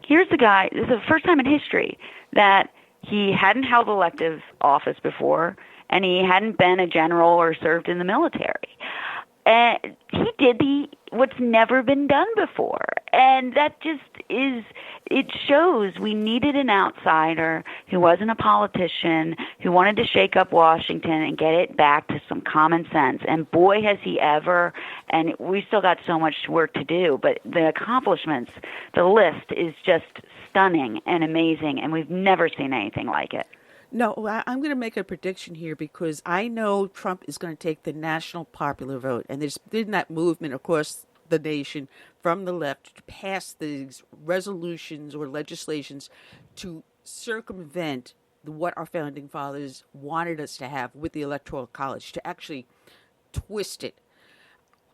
here's the guy. This is the first time in history that he hadn't held elective office before, and he hadn't been a general or served in the military. And he did what's never been done before. And that just it shows we needed an outsider who wasn't a politician, who wanted to shake up Washington and get it back to some common sense. And boy, has he ever. And we still got so much work to do. But the accomplishments, the list is just stunning and amazing. And we've never seen anything like it. No, I'm going to make a prediction here because I know Trump is going to take the national popular vote. And there's been that movement across the nation from the left to pass these resolutions or legislations to circumvent what our founding fathers wanted us to have with the Electoral College, to actually twist it.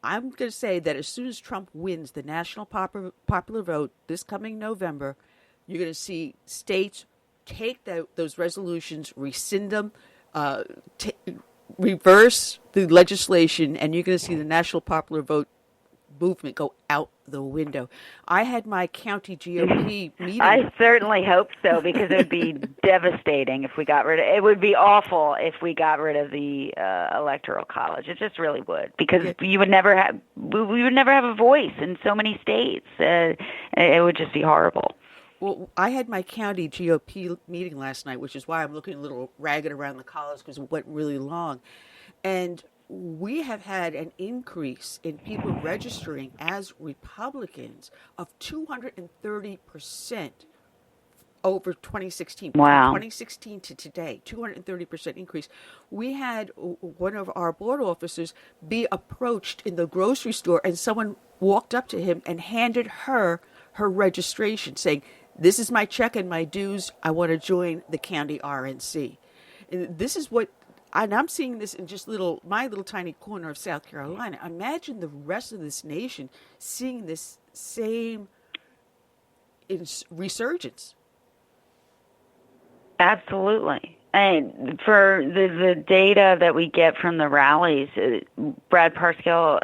I'm going to say that as soon as Trump wins the national popular vote this coming November, you're going to see states take those resolutions, rescind them, reverse the legislation, and you're going to see the national popular vote movement go out the window. I had my county GOP meeting. I certainly hope so, because it would be devastating if we got rid of it. It would be awful if we got rid of the Electoral College. It just really would, because we would never have a voice in so many states. It would just be horrible. Well, I had my county GOP meeting last night, which is why I'm looking a little ragged around the collars because it went really long. And we have had an increase in people registering as Republicans of 230% over 2016. Wow. From 2016 to today, 230% increase. We had one of our board officers be approached in the grocery store, and someone walked up to him and handed her registration, saying, "This is my check and my dues. I want to join the county RNC." And this is what, and I'm seeing this in just my little tiny corner of South Carolina. Imagine the rest of this nation seeing this same resurgence. Absolutely. And for the data that we get from the rallies, Brad Parscale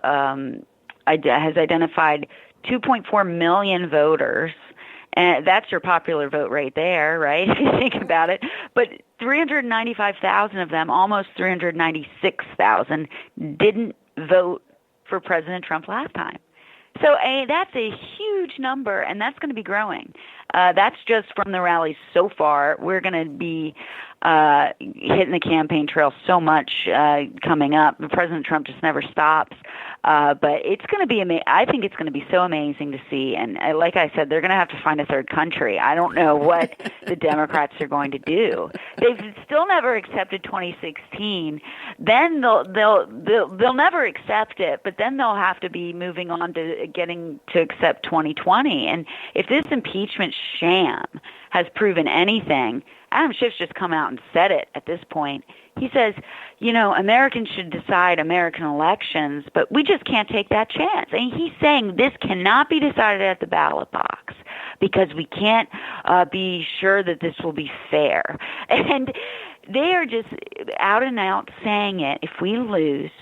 has identified 2.4 million voters. And that's your popular vote right there, right? If you think about it. But 395,000 of them, almost 396,000, didn't vote for President Trump last time. So that's a huge number, and that's going to be growing. That's just from the rallies so far. We're going to be hitting the campaign trail so much coming up. President Trump just never stops. But it's going to be I think it's going to be so amazing to see. And like I said, they're going to have to find a third country. I don't know what the Democrats are going to do. They've still never accepted 2016. Then they'll never accept it. But then they'll have to be moving on to getting to accept 2020. And if this impeachment sham has proven anything, Adam Schiff's just come out and said it at this point. He says, Americans should decide American elections, but we just can't take that chance. And he's saying this cannot be decided at the ballot box because we can't be sure that this will be fair. And they are just out and out saying it. If we lose,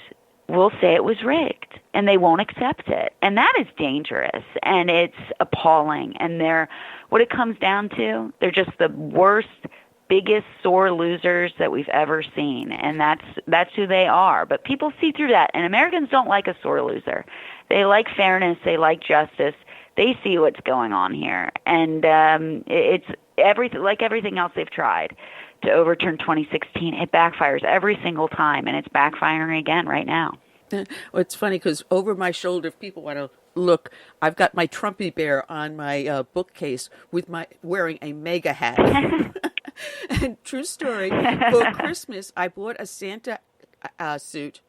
we'll say it was rigged, and they won't accept it. And that is dangerous, and it's appalling. And what it comes down to, they're just the worst, biggest sore losers that we've ever seen, and that's who they are. But people see through that, and Americans don't like a sore loser. They like fairness. They like justice. They see what's going on here, and it's everything else they've tried to overturn 2016. It backfires every single time, and it's backfiring again right now. Well, it's funny because over my shoulder, if people want to look, I've got my Trumpy bear on my bookcase wearing a mega hat. And true story, for Christmas, I bought a Santa suit,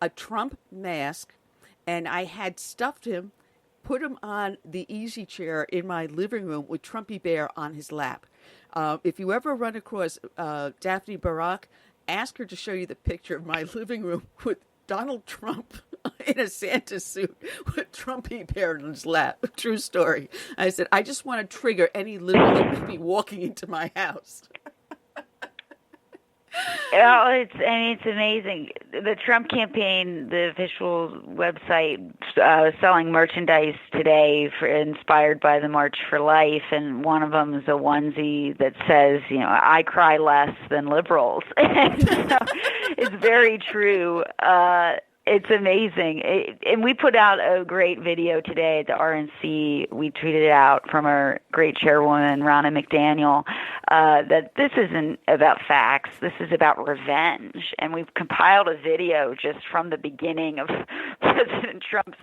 a Trump mask, and I had stuffed him, put him on the easy chair in my living room with Trumpy Bear on his lap. If you ever run across Daphne Barak, ask her to show you the picture of my living room with Donald Trump in a Santa suit with Trumpy Bear on his lap. True story. I said, I just want to trigger any liberal that would be walking into my house. It's amazing. The Trump campaign, the official website, selling merchandise today inspired by the March for Life, and one of them is a onesie that says, I cry less than liberals. And so it's very true. It's amazing. And we put out a great video today at the RNC. We tweeted it out from our great chairwoman, Ronna McDaniel, that this isn't about facts. This is about revenge. And we've compiled a video just from the beginning of President Trump's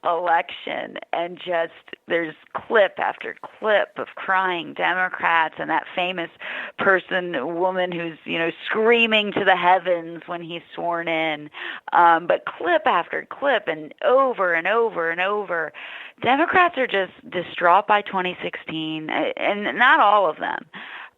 election. And just there's clip after clip of crying Democrats and that famous woman who's, screaming to the heavens when he's sworn in. But clip after clip and over and over and over. Democrats are just distraught by 2016, and not all of them,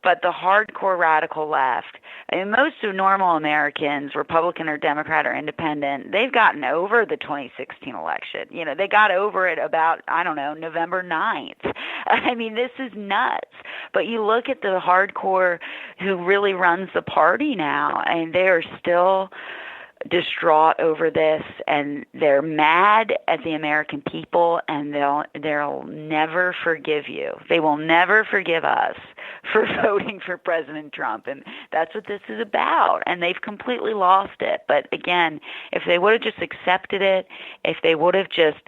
but the hardcore radical left. And most of normal Americans, Republican or Democrat or independent, they've gotten over the 2016 election. They got over it about, November 9th. I mean, this is nuts. But you look at the hardcore who really runs the party now, and they are still distraught over this, and they're mad at the American people, and they'll never forgive you. They will never forgive us for voting for President Trump, and that's what this is about, and they've completely lost it. But again, if they would have just accepted it, if they would have just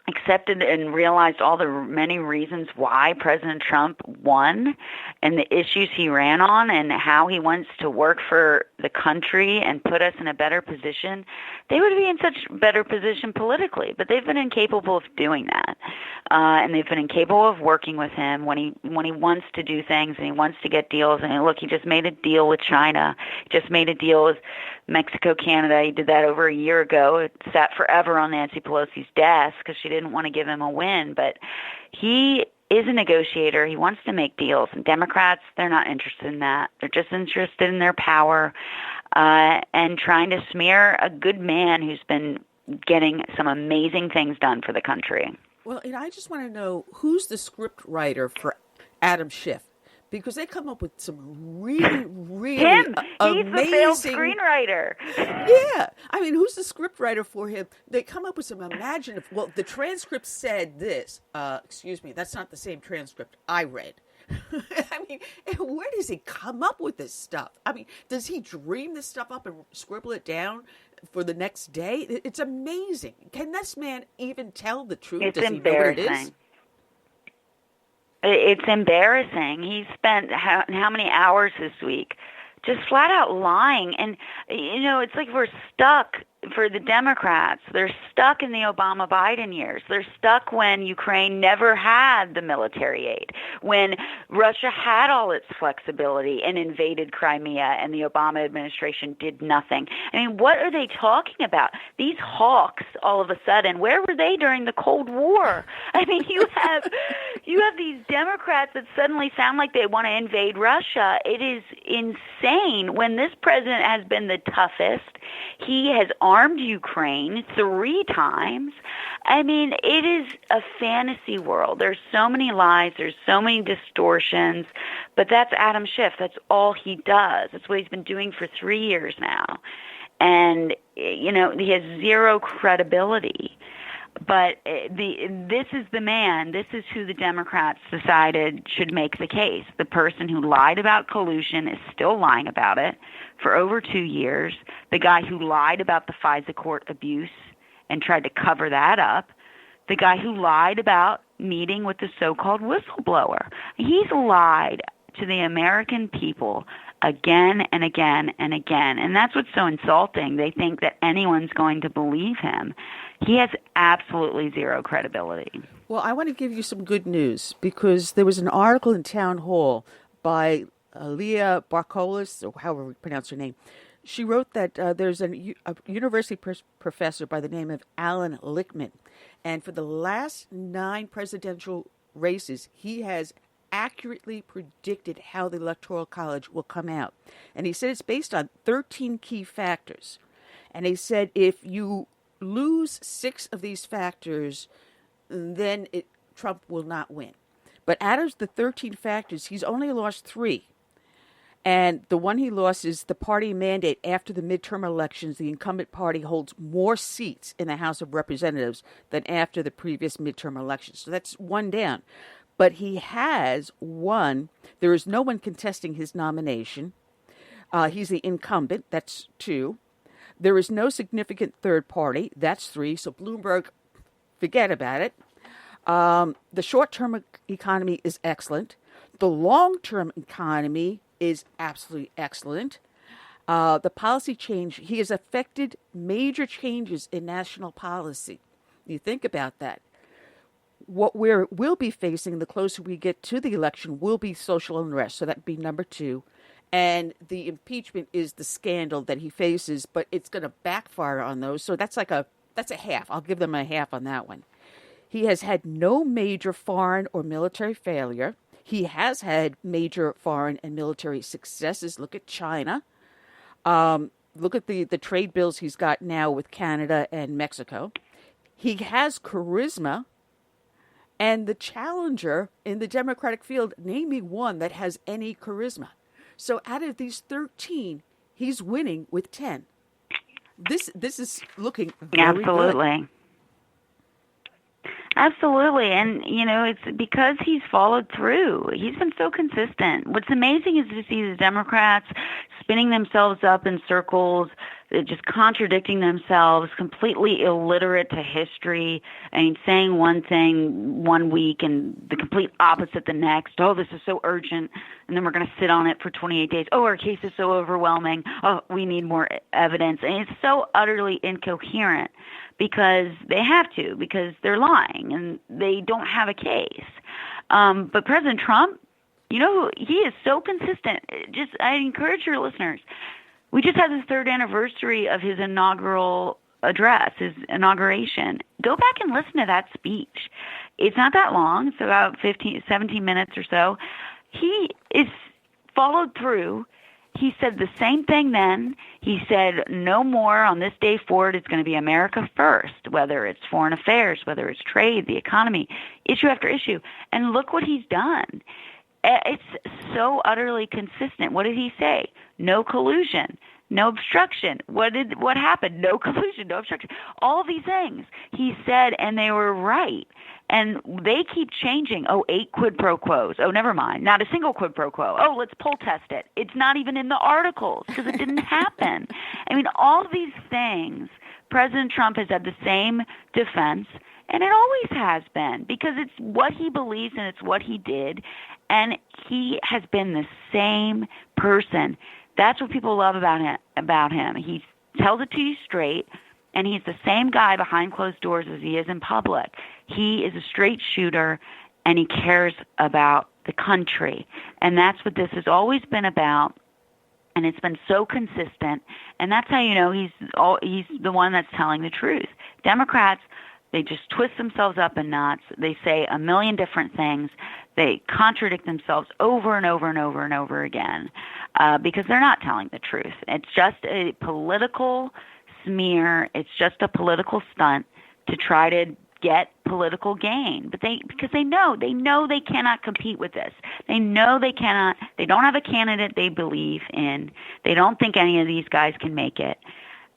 accepted and realized all the many reasons why President Trump won and the issues he ran on and how he wants to work for the country and put us in a better position, they would be in such better position politically. But they've been incapable of doing that. And they've been incapable of working with him when he wants to do things and he wants to get deals. And look, he just made a deal with China. He just made a deal with Mexico, Canada. He did that over a year ago. It sat forever on Nancy Pelosi's desk because she didn't want to give him a win. But he is a negotiator. He wants to make deals. And Democrats, they're not interested in that. They're just interested in their power and trying to smear a good man who's been getting some amazing things done for the country. Well, and I just want to know who's the script writer for Adam Schiff. Because they come up with some really, really Him. amazing... He's the failed screenwriter. Yeah. I mean, who's the scriptwriter for him? They come up with some imaginative... Well, the transcript said this. Excuse me, that's not the same transcript I read. I mean, where does he come up with this stuff? I mean, does he dream this stuff up and scribble it down for the next day? It's amazing. Can this man even tell the truth? It's does he know what it is? It's embarrassing. He spent how many hours this week just flat out lying. And, you know, it's like we're stuck for the Democrats. They're stuck in the Obama-Biden years. They're stuck when Ukraine never had the military aid, when Russia had all its flexibility and invaded Crimea and the Obama administration did nothing. I mean, what are they talking about? These hawks, all of a sudden, where were they during the Cold War? I mean, you have these Democrats that suddenly sound like they want to invade Russia. It is insane when this president has been the toughest. He has armed Ukraine 3 times. I mean, it is a fantasy world. There's so many lies. There's so many distortions. But that's Adam Schiff. That's all he does. That's what he's been doing for 3 years now. And, you know, he has zero credibility. But this is the man, this is who the Democrats decided should make the case. The person who lied about collusion is still lying about it for over 2 years. The guy who lied about the FISA court abuse and tried to cover that up. The guy who lied about meeting with the so-called whistleblower. He's lied to the American people again and again and again. And that's what's so insulting. They think that anyone's going to believe him. He has absolutely zero credibility. Well, I want to give you some good news because there was an article in Town Hall by Leah Barkolis, or however we pronounce her name. She wrote that there's a university professor by the name of Alan Lichtman, and for the last 9 presidential races, he has accurately predicted how the Electoral College will come out. And he said it's based on 13 key factors. And he said if you lose 6 of these factors, then Trump will not win. But out of the 13 factors, he's only lost 3. And the one he lost is the party mandate. After the midterm elections, the incumbent party holds more seats in the House of Representatives than after the previous midterm elections. So that's 1 down. But he has won. There is no one contesting his nomination. He's the incumbent. That's 2. There is no significant third party. That's 3. So Bloomberg, forget about it. The short-term economy is excellent. The long-term economy is absolutely excellent. The policy change, he has effected major changes in national policy. You think about that. What we'll be facing the closer we get to the election will be social unrest. So that'd be number 2. And the impeachment is the scandal that he faces, but it's going to backfire on those. So that's a half. I'll give them a half on that one. He has had no major foreign or military failure. He has had major foreign and military successes. Look at China. Look at the trade bills he's got now with Canada and Mexico. He has charisma. And the challenger in the Democratic field, name me one that has any charisma. So out of these 13, he's winning with 10. This is looking very good. Absolutely. And, you know, it's because he's followed through. He's been so consistent. What's amazing is to see the Democrats spinning themselves up in circles, just contradicting themselves, completely illiterate to history. I mean, saying one thing one week and the complete opposite the next. Oh, this is so urgent, and then we're going to sit on it for 28 days. Oh, our case is so overwhelming. Oh, we need more evidence. And it's so utterly incoherent because they have to, because they're lying and they don't have a case. But President Trump, he is so consistent. I encourage your listeners. We just had the 3rd anniversary of his inaugural address, his inauguration. Go back and listen to that speech. It's not that long. It's about 17 minutes or so. He is followed through. He said the same thing then. He said no more on this day forward. It's going to be America first, whether it's foreign affairs, whether it's trade, the economy, issue after issue. And look what he's done. It's so utterly consistent. What did he say? No collusion, no obstruction. What happened? No collusion, no obstruction. All these things he said, and they were right. And they keep changing. Oh, 8 quid pro quos. Oh, never mind. Not a single quid pro quo. Oh, let's poll test it. It's not even in the articles because it didn't happen. I mean, all these things, President Trump has had the same defense, and it always has been because it's what he believes and it's what he did. And he has been the same person. That's what people love about him. He tells it to you straight, and he's the same guy behind closed doors as he is in public. He is a straight shooter, and he cares about the country. And that's what this has always been about, and it's been so consistent. And that's how you know he's the one that's telling the truth. Democrats, they just twist themselves up in knots. They say a million different things. They contradict themselves over and over and over and over again because they're not telling the truth. It's just a political smear. It's just a political stunt to try to get political gain. But because they know they cannot compete with this. They know they cannot. They don't have a candidate they believe in. They don't think any of these guys can make it.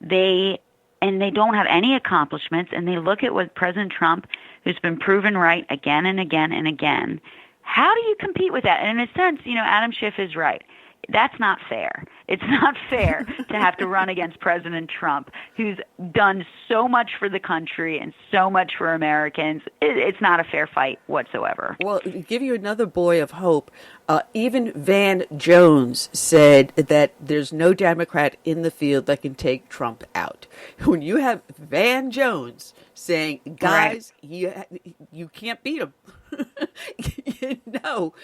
They don't have any accomplishments, and they look at what President Trump, who's been proven right again and again and again. How do you compete with that? And in a sense, Adam Schiff is right. That's not fair. It's not fair to have to run against President Trump, who's done so much for the country and so much for Americans. It's not a fair fight whatsoever. Well, to give you another boy of hope, even Van Jones said that there's no Democrat in the field that can take Trump out. When you have Van Jones saying, guys, right, you can't beat him.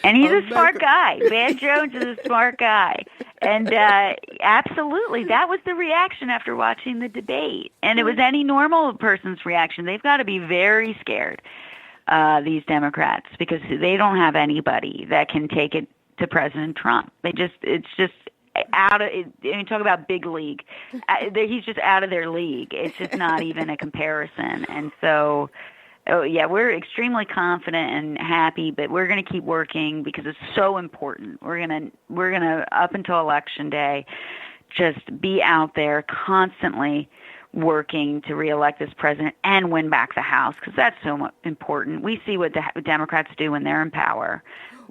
And he's a smart guy. Van Jones is a smart guy. And absolutely, that was the reaction after watching the debate. And it was any normal person's reaction. They've got to be very scared, these Democrats, because they don't have anybody that can take it to President Trump. It's just out of, talk about big league. He's just out of their league. It's just not even a comparison. And so, we're extremely confident and happy, but we're going to keep working because it's so important. We're gonna up until Election Day, just be out there constantly working to reelect this president and win back the House, because that's so important. We see what the Democrats do when they're in power.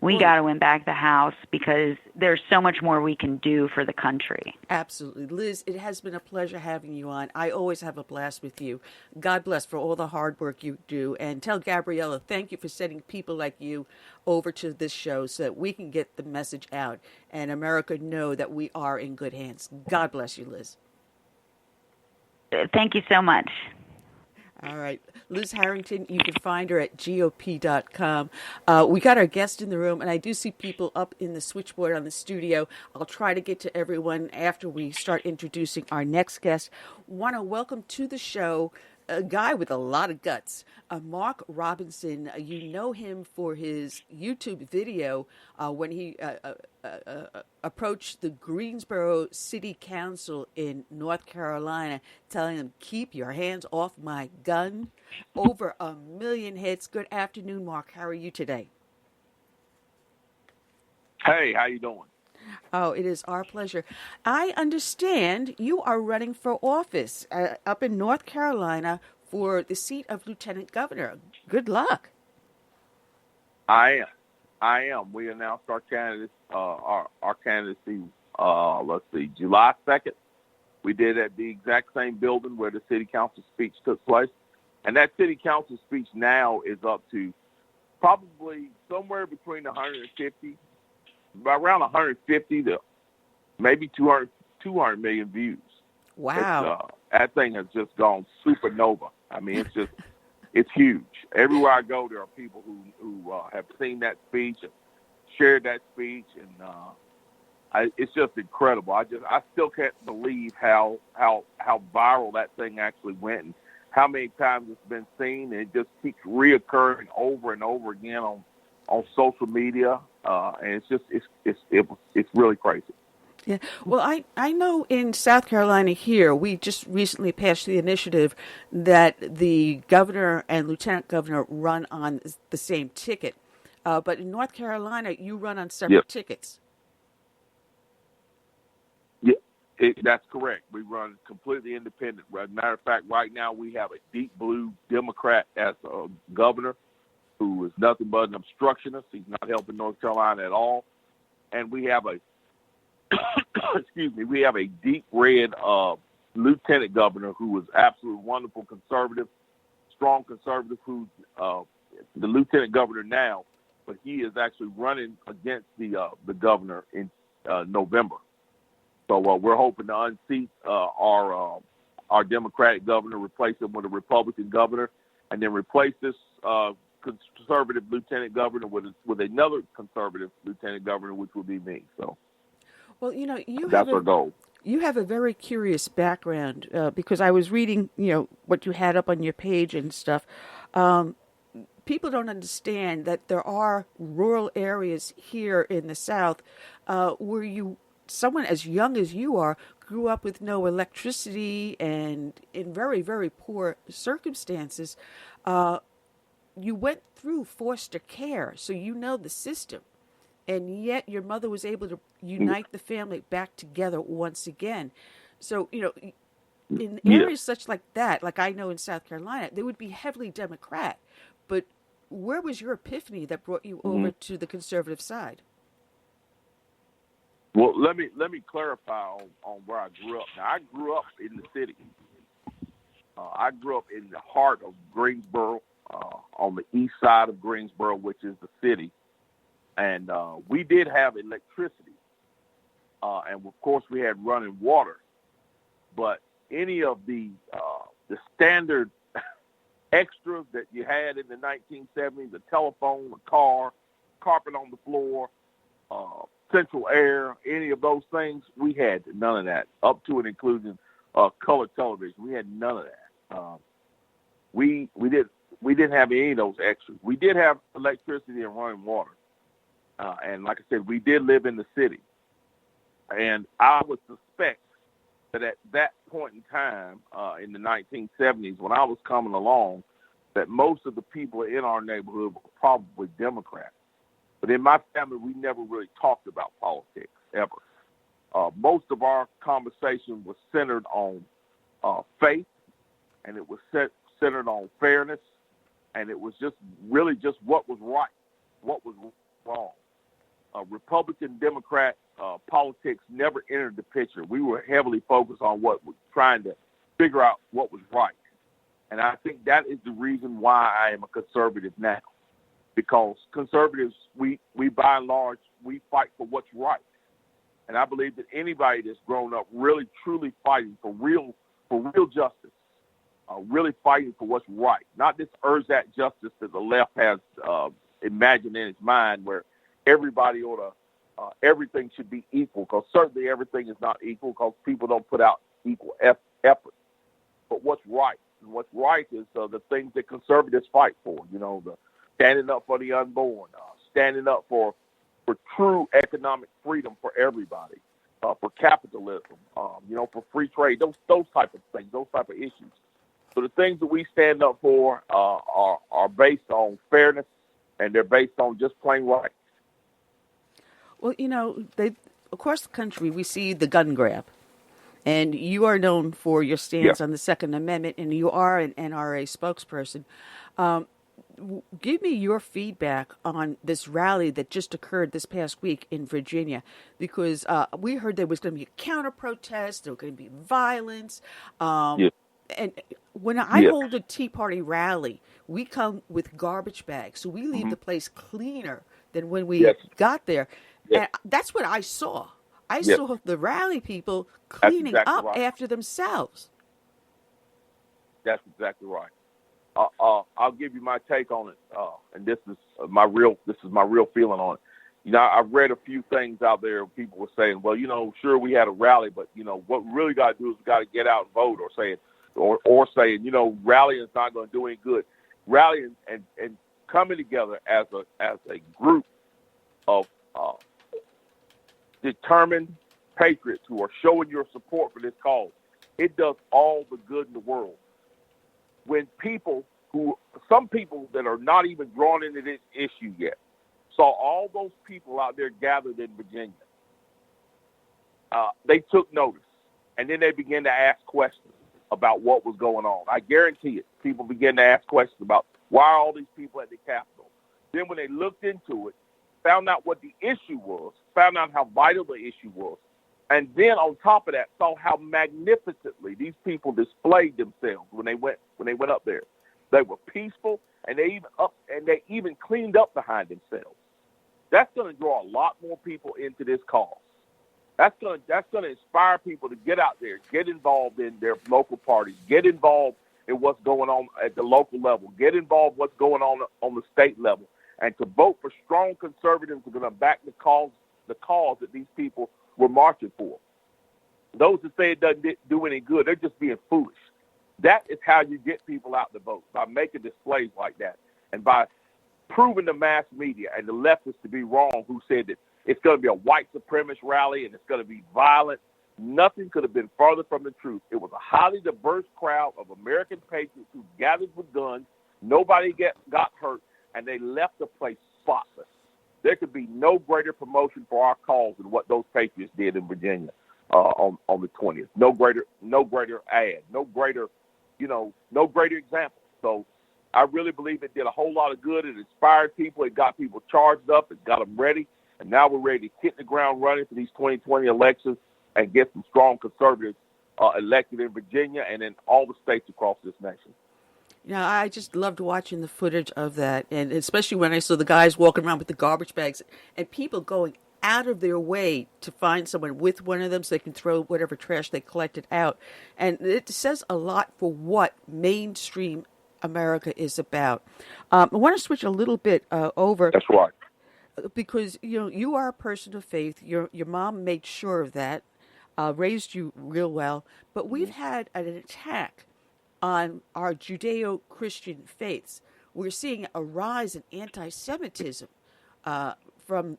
We got to win back the House because there's so much more we can do for the country. Absolutely. Liz, it has been a pleasure having you on. I always have a blast with you. God bless for all the hard work you do. And tell Gabriella, thank you for sending people like you over to this show so that we can get the message out and America know that we are in good hands. God bless you, Liz. Thank you so much. All right. Liz Harrington, you can find her at GOP.com. We got our guest in the room, and I do see people up in the switchboard on the studio. I'll try to get to everyone after we start introducing our next guest. Want to welcome to the show a guy with a lot of guts, Mark Robinson. You know him for his YouTube video when he approached the Greensboro City Council in North Carolina, telling them, keep your hands off my gun. Over 1 million hits. Good afternoon, Mark. How are you today? Hey, how you doing? Oh, it is our pleasure. I understand you are running for office up in North Carolina for the seat of Lieutenant Governor. Good luck. I am. We announced our candidacy, let's see, July 2nd. We did it at the exact same building where the city council speech took place. And that city council speech now is up to probably somewhere between 150, around 150 to maybe 200 million views. Wow. That thing has just gone supernova. I mean, it's huge. Everywhere I go, there are people who have seen that speech and shared that speech, and it's just incredible. I still can't believe how viral that thing actually went, and how many times it's been seen, and it just keeps reoccurring over and over again on social media, and it's really crazy. Yeah. Well, I know in South Carolina here, we just recently passed the initiative that the governor and lieutenant governor run on the same ticket. But in North Carolina, you run on separate tickets. Yeah, that's correct. We run completely independent. As a matter of fact, right now we have a deep blue Democrat as a governor who is nothing but an obstructionist. He's not helping North Carolina at all. And we have a we have a deep red lieutenant governor who is absolutely wonderful conservative, strong conservative, who's the lieutenant governor now, but he is actually running against the governor in November. So we're hoping to unseat our Democratic governor, replace him with a Republican governor, and then replace this conservative lieutenant governor with another conservative lieutenant governor, which will be me. So. Well, that's our goal. You have a very curious background because I was reading, what you had up on your page and stuff. People don't understand that there are rural areas here in the South where someone as young as you are grew up with no electricity and in very, very poor circumstances. You went through foster care, so you know the system. And yet your mother was able to unite the family back together once again. So, in areas such like that, like I know in South Carolina, they would be heavily Democrat. But where was your epiphany that brought you over to the conservative side? Well, let me clarify on where I grew up. Now, I grew up in the city. I grew up in the heart of Greensboro, on the east side of Greensboro, which is the city. And we did have electricity, and of course we had running water. But any of the standard extras that you had in the 1970s, the telephone, the car, carpet on the floor, central air, any of those things, we had none of that, up to and including color television. We had none of that. We didn't have any of those extras. We did have electricity and running water. And like I said, we did live in the city. And I would suspect that at that point in time, in the 1970s, when I was coming along, that most of the people in our neighborhood were probably Democrats. But in my family, we never really talked about politics, ever. Most of our conversation was centered on faith, and it was centered on fairness, and it was just really just what was right, what was wrong. Republican, Democrat politics never entered the picture. We were heavily focused on what was trying to figure out what was right. And I think that is the reason why I am a conservative now. Because conservatives, we by and large, we fight for what's right. And I believe that anybody that's grown up really, truly fighting for real justice, really fighting for what's right, not this ersatz justice that the left has imagined in its mind where everybody everything should be equal, because certainly everything is not equal because people don't put out equal effort. But what's right? And what's right is the things that conservatives fight for, the standing up for the unborn, standing up for true economic freedom for everybody, for capitalism, for free trade, those type of things, those type of issues. So the things that we stand up for are based on fairness, and they're based on just plain right. Well, across the country, we see the gun grab, and you are known for your stance on the Second Amendment, and you are an NRA spokesperson. give me your feedback on this rally that just occurred this past week in Virginia, because we heard there was going to be a counter-protest, there was going to be violence. And when I hold a Tea Party rally, we come with garbage bags, so we leave the place cleaner than when we got there. And that's what I saw. I saw the rally people cleaning up after themselves. That's exactly right. I'll give you my take on it, and this is my real feeling on it. You know, I read a few things out there. People were saying, well, you know, sure we had a rally, but you know what we really got to do is we got to get out and vote, or saying, you know, rallying is not going to do any good. Rallying and coming together as a group of determined patriots who are showing your support for this cause, it does all the good in the world. When some people that are not even drawn into this issue yet, saw all those people out there gathered in Virginia, they took notice, and then they began to ask questions about what was going on. I guarantee it. People began to ask questions about why are all these people at the Capitol. Then when they looked into it, found out what the issue was, found out how vital the issue was, and then on top of that, saw how magnificently these people displayed themselves when they went up there. They were peaceful, and they even cleaned up behind themselves. That's going to draw a lot more people into this cause. That's going to inspire people to get out there, get involved in their local parties, get involved in what's going on at the local level, get involved in what's going on the state level, and to vote for strong conservatives who are going to back the cause that these people were marching for. Those that say it doesn't do any good, they're just being foolish. That is how you get people out to vote, by making displays like that, and by proving the mass media and the leftists to be wrong, who said that it's going to be a white supremacist rally and it's going to be violent. Nothing could have been further from the truth. It was a highly diverse crowd of American patriots who gathered with guns. Nobody got hurt, and they left the place spotless. There could be no greater promotion for our cause than what those patriots did in Virginia on the 20th. No greater ad, no greater example. So I really believe it did a whole lot of good. It inspired people. It got people charged up. It got them ready. And now we're ready to hit the ground running for these 2020 elections and get some strong conservatives elected in Virginia and in all the states across this nation. Yeah, I just loved watching the footage of that, and especially when I saw the guys walking around with the garbage bags and people going out of their way to find someone with one of them so they can throw whatever trash they collected out. And it says a lot for what mainstream America is about. I want to switch a little bit over. That's right. Because, you know, you are a person of faith. Your mom made sure of that, raised you real well. But we've had an attack on our Judeo-Christian faiths. We're seeing a rise in anti-Semitism from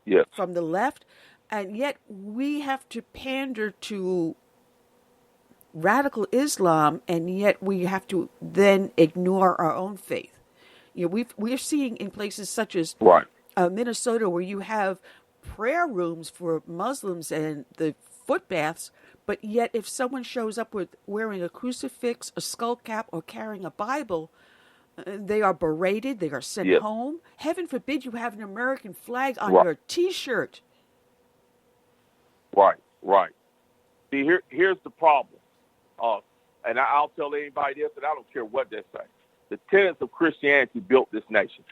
the left, and yet we have to pander to radical Islam, and yet we have to then ignore our own faith. You know, we're seeing in places such as Minnesota, where you have prayer rooms for Muslims and the foot baths, but yet if someone shows up with wearing a crucifix, a skull cap, or carrying a Bible, they are berated, they are sent home. Heaven forbid you have an American flag on your T-shirt. Right. See, here's the problem. And I'll tell anybody this, and I don't care what they say. The tenets of Christianity built this nation.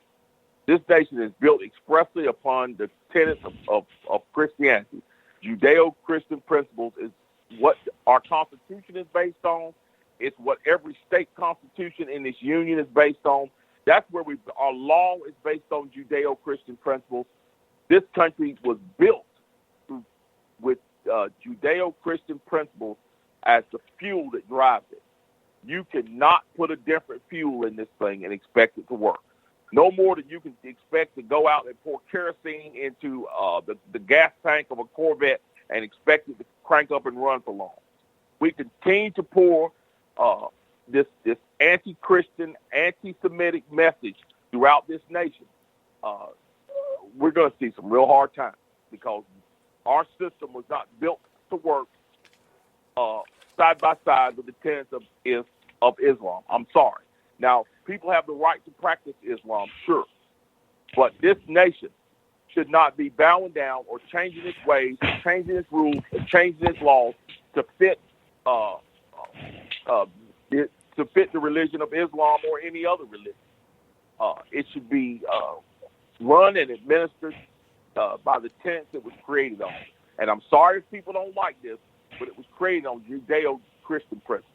This nation is built expressly upon the tenets of Christianity. Judeo-Christian principles is what our Constitution is based on. It's what every state constitution in this union is based on. That's where our law is based on Judeo-Christian principles. This country was built with Judeo-Christian principles as the fuel that drives it. You cannot put a different fuel in this thing and expect it to work. No more than you can expect to go out and pour kerosene into the gas tank of a Corvette and expect it to crank up and run for long. We continue to pour this anti-Christian, anti-Semitic message throughout this nation. We're going to see some real hard times because our system was not built to work side by side with the tenets of Islam. I'm sorry. Now, people have the right to practice Islam, sure, but this nation should not be bowing down or changing its ways, changing its rules, or changing its laws to fit the religion of Islam or any other religion. It should be run and administered by the tenets it was created on. And I'm sorry if people don't like this, but it was created on Judeo-Christian principles.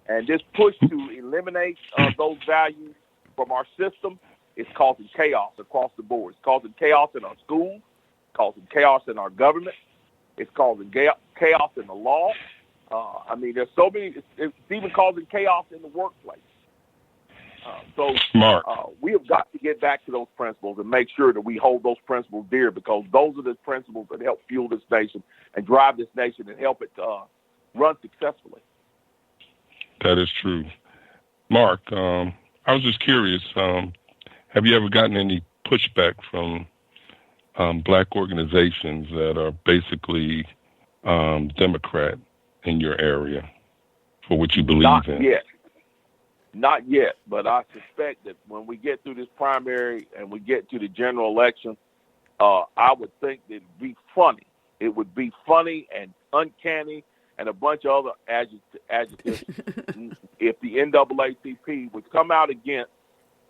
And this push to eliminate those values from our system is causing chaos across the board. It's causing chaos in our schools, causing chaos in our government. It's causing chaos in the law. There's so many. It's even causing chaos in the workplace. Smart. We have got to get back to those principles and make sure that we hold those principles dear, because those are the principles that help fuel this nation and drive this nation and help it run successfully. That is true. Mark, I was just curious, have you ever gotten any pushback from black organizations that are basically Democrat in your area for what you believe in? Not yet, but I suspect that when we get through this primary and we get to the general election, I would think that it'd be funny. It would be funny and uncanny and a bunch of other adjectives if the NAACP would come out against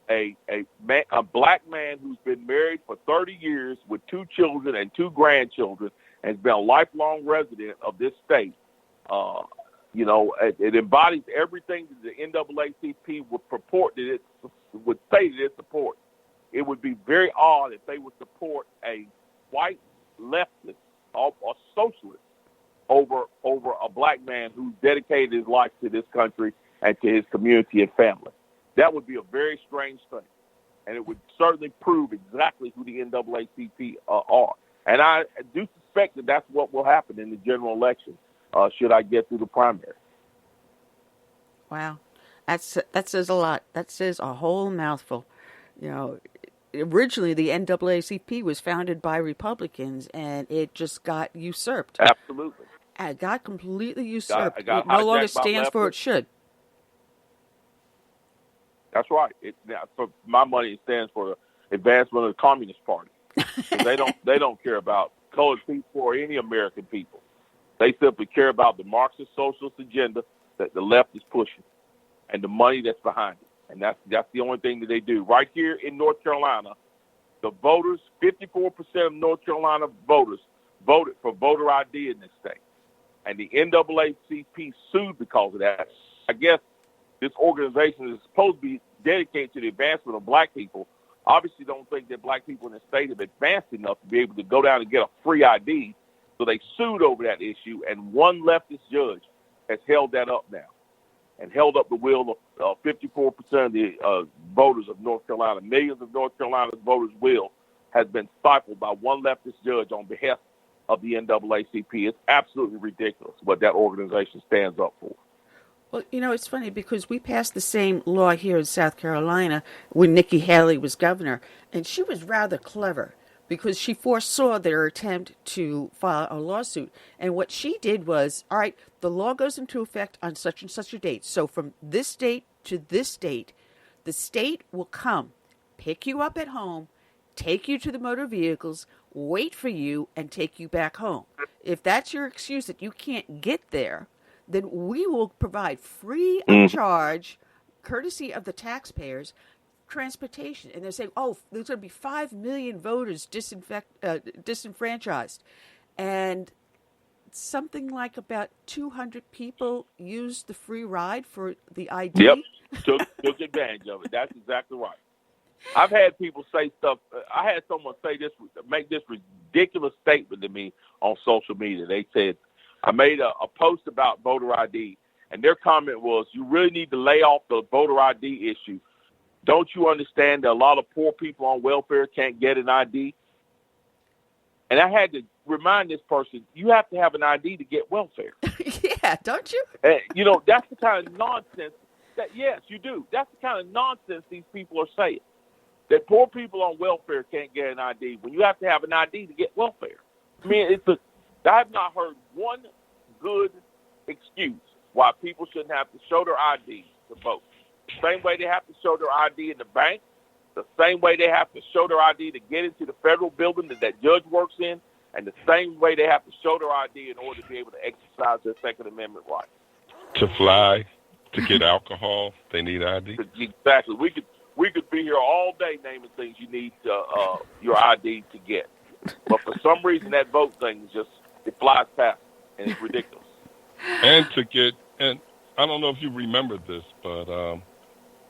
a black man who's been married for 30 years with 2 children and 2 grandchildren and has been a lifelong resident of this state. It embodies everything that the NAACP would purport that it would say that it supports. It would be very odd if they would support a white leftist or socialist over a black man who's dedicated his life to this country and to his community and family. That would be a very strange thing, and it would certainly prove exactly who the NAACP are. And I do suspect that that's what will happen in the general election, should I get through the primary. Wow. That says a lot. That says a whole mouthful. Originally the NAACP was founded by Republicans, and it just got usurped. Absolutely. It got completely usurped. It no longer stands for what it should. That's right. For my money, it stands for the advancement of the Communist Party. They don't care about colored people or any American people. They simply care about the Marxist socialist agenda that the left is pushing and the money that's behind it. And that's the only thing that they do. Right here in North Carolina, the voters, 54% of North Carolina voters voted for voter ID in this state. And the NAACP sued because of that. I guess this organization is supposed to be dedicated to the advancement of black people. Obviously don't think that black people in the state have advanced enough to be able to go down and get a free ID. So they sued over that issue, and one leftist judge has held that up now and held up the will of 54% of the voters of North Carolina. Millions of North Carolina's voters' will has been stifled by one leftist judge on behalf of the NAACP. It's absolutely ridiculous what that organization stands up for. Well, it's funny because we passed the same law here in South Carolina when Nikki Haley was governor, and she was rather clever because she foresaw their attempt to file a lawsuit. And what she did was, all right, the law goes into effect on such and such a date. So from this date to this date, the state will come, pick you up at home, take you to the motor vehicles, wait for you, and take you back home. If that's your excuse that you can't get there, then we will provide free of charge, courtesy of the taxpayers, transportation. And they're saying, there's going to be 5 million voters disenfranchised. And something like about 200 people used the free ride for the ID. Yep, took advantage of it. That's exactly right. I've had people say stuff. I had someone make this ridiculous statement to me on social media. They said, I made a post about voter ID, and their comment was, you really need to lay off the voter ID issue. Don't you understand that a lot of poor people on welfare can't get an ID? And I had to remind this person, you have to have an ID to get welfare. Yeah, don't you? And, that's the kind of nonsense that, yes, you do. That's the kind of nonsense these people are saying, that poor people on welfare can't get an ID when you have to have an ID to get welfare. I mean, I have not heard one good excuse why people shouldn't have to show their ID to vote. the same way they have to show their ID in the bank, the same way they have to show their ID to get into the federal building that judge works in, and the same way they have to show their ID in order to be able to exercise their Second Amendment right. To fly, to get alcohol, they need ID. Exactly. We could be here all day naming things you need your ID to get, but for some reason that vote thing is just it flies past and it's ridiculous. And I don't know if you remember this, but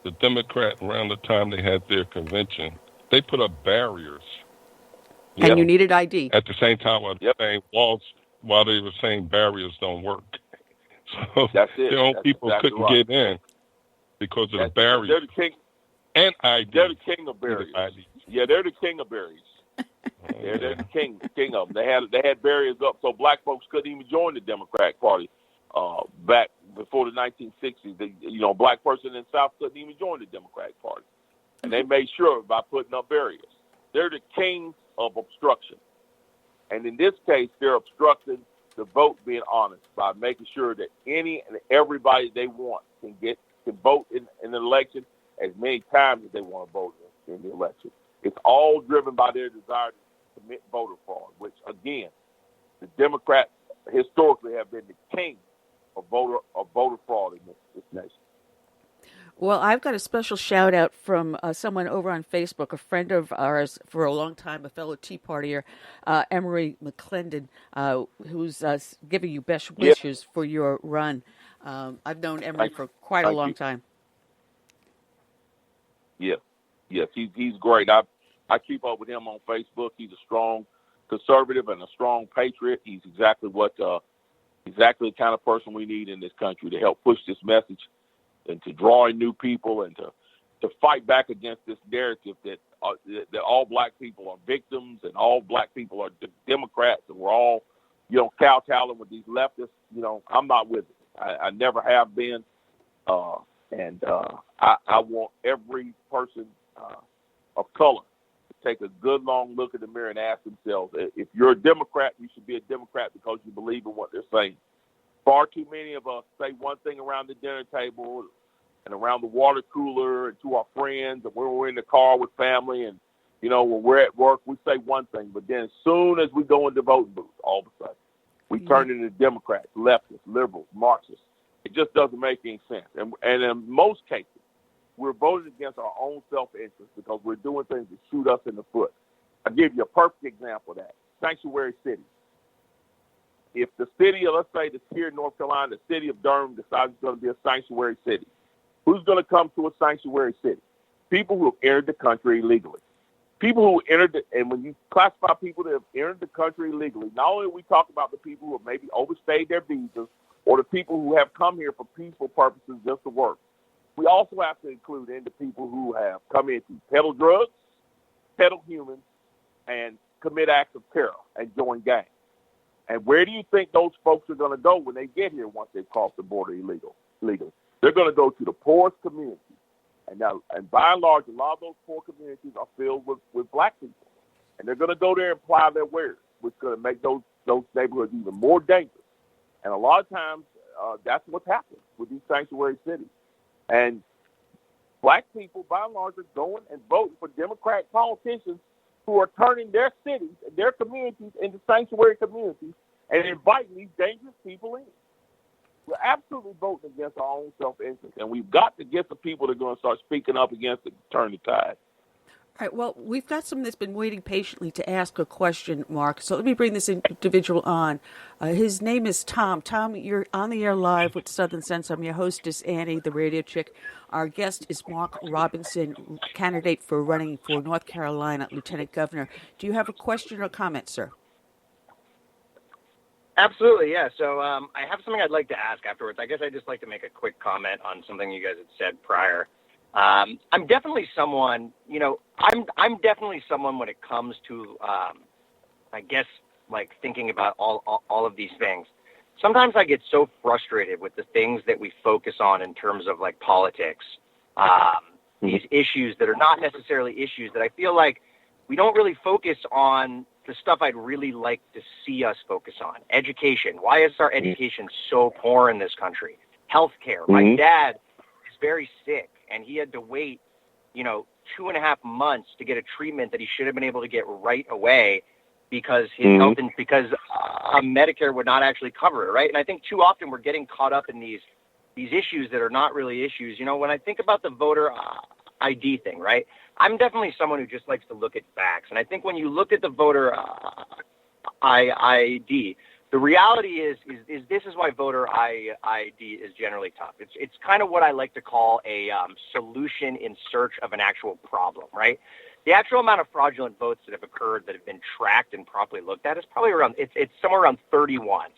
the Democrat, around the time they had their convention, they put up barriers. And you needed ID. At the same time, while they were saying barriers don't work. So that's it. their own people exactly couldn't right. get in because of the barriers. They're the king. And ID. They're the king of barriers. Yeah, they're the king of barriers. They're the king of them. They had barriers up so black folks couldn't even join the Democratic Party back before the 1960s. Black person in the South couldn't even join the Democratic Party, and they made sure by putting up barriers. They're the kings of obstruction, and in this case, they're obstructing the vote being honest by making sure that any and everybody they want can vote in an election as many times as they want to vote in the election. It's all driven by their desire to commit voter fraud, which, again, the Democrats historically have been the king of voter fraud in this nation. Well, I've got a special shout out from someone over on Facebook, a friend of ours for a long time, a fellow Tea Partier, Emery McClendon, who's giving you best wishes for your run. I've known Emery for quite a long time. Yes, he's great. I keep up with him on Facebook. He's a strong conservative and a strong patriot. He's exactly the kind of person we need in this country to help push this message and to draw in new people and to fight back against this narrative that all black people are victims and all black people are Democrats and we're all, kowtowing with these leftists. I'm not with it. I never have been. And I want every person of color to take a good long look at the mirror and ask themselves, if you're a Democrat, you should be a Democrat because you believe in what they're saying. Far too many of us say one thing around the dinner table and around the water cooler and to our friends and when we're in the car with family and, when we're at work, we say one thing. But then as soon as we go into voting booths, all of a sudden, we turn into Democrats, leftists, liberals, Marxists. It just doesn't make any sense. And in most cases, we're voting against our own self-interest because we're doing things that shoot us in the foot. I'll give you a perfect example of that. Sanctuary cities. If the city, let's say that's here in North Carolina, the city of Durham decides it's going to be a sanctuary city, who's going to come to a sanctuary city? People who have entered the country illegally. People who entered, and when you classify people that have entered the country illegally, not only do we talk about the people who have maybe overstayed their visas or the people who have come here for peaceful purposes just to work, we also have to include in the people who have come in to peddle drugs, peddle humans, and commit acts of terror and join gangs. And where do you think those folks are going to go when they get here once they cross the border illegally? They're going to go to the poorest communities. And by and large, a lot of those poor communities are filled with black people. And they're going to go there and ply their wares, which is going to make those neighborhoods even more dangerous. And a lot of times, that's what's happening with these sanctuary cities. And black people, by and large, are going and voting for Democratic politicians who are turning their cities and their communities into sanctuary communities and inviting these dangerous people in. We're absolutely voting against our own self-interest, and we've got to get the people that are going to start speaking up against it to turn the tide. All right, well, we've got someone that's been waiting patiently to ask a question, Mark. So let me bring this individual on. His name is Tom. Tom, you're on the air live with Southern Sense. I'm your hostess, Annie, the radio chick. Our guest is Mark Robinson, candidate for running for North Carolina Lieutenant Governor. Do you have a question or comment, sir? Absolutely, yeah. So I have something I'd like to ask afterwards. I guess I'd just like to make a quick comment on something you guys had said prior. I'm definitely someone, I'm definitely someone when it comes to, I guess, like thinking about all of these things. Sometimes I get so frustrated with the things that we focus on in terms of like politics, these issues that are not necessarily issues that I feel like we don't really focus on the stuff I'd really like to see us focus on. Education. Why is our education so poor in this country? Healthcare. My dad is very sick. and he had to wait, 2.5 months to get a treatment that he should have been able to get right away because his health and because Medicare would not actually cover it, right? And I think too often we're getting caught up in these issues that are not really issues. When I think about the voter ID thing, right? I'm definitely someone who just likes to look at facts. And I think when you look at the voter ID, the reality is this is why voter ID is generally tough. It's kind of what I like to call a solution in search of an actual problem, right? The actual amount of fraudulent votes that have occurred that have been tracked and properly looked at is probably around it's somewhere around 31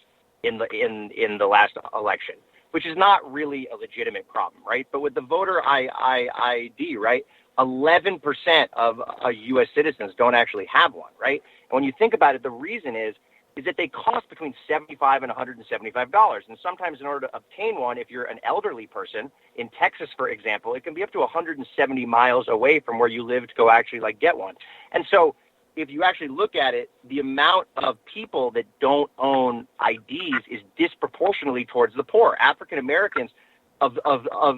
in the last election, which is not really a legitimate problem, right? But with the voter ID, right, 11% of U.S. citizens don't actually have one, right? And when you think about it, the reason is that they cost between $75 and $175. And sometimes in order to obtain one, if you're an elderly person, in Texas, for example, it can be up to 170 miles away from where you live to go actually get one. And so if you actually look at it, the amount of people that don't own IDs is disproportionately towards the poor. African Americans, of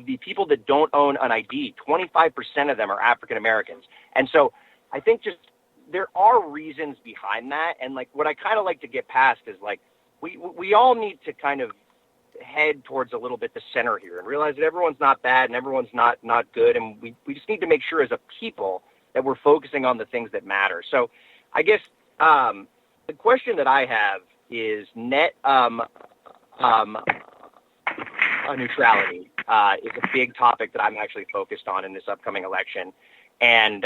the people that don't own an ID, 25% of them are African Americans. And so I think just there are reasons behind that. And what I kind of like to get past is we all need to kind of head towards a little bit the center here and realize that everyone's not bad and everyone's not good. And we just need to make sure as a people that we're focusing on the things that matter. So I guess the question that I have is net neutrality is a big topic that I'm actually focused on in this upcoming election. And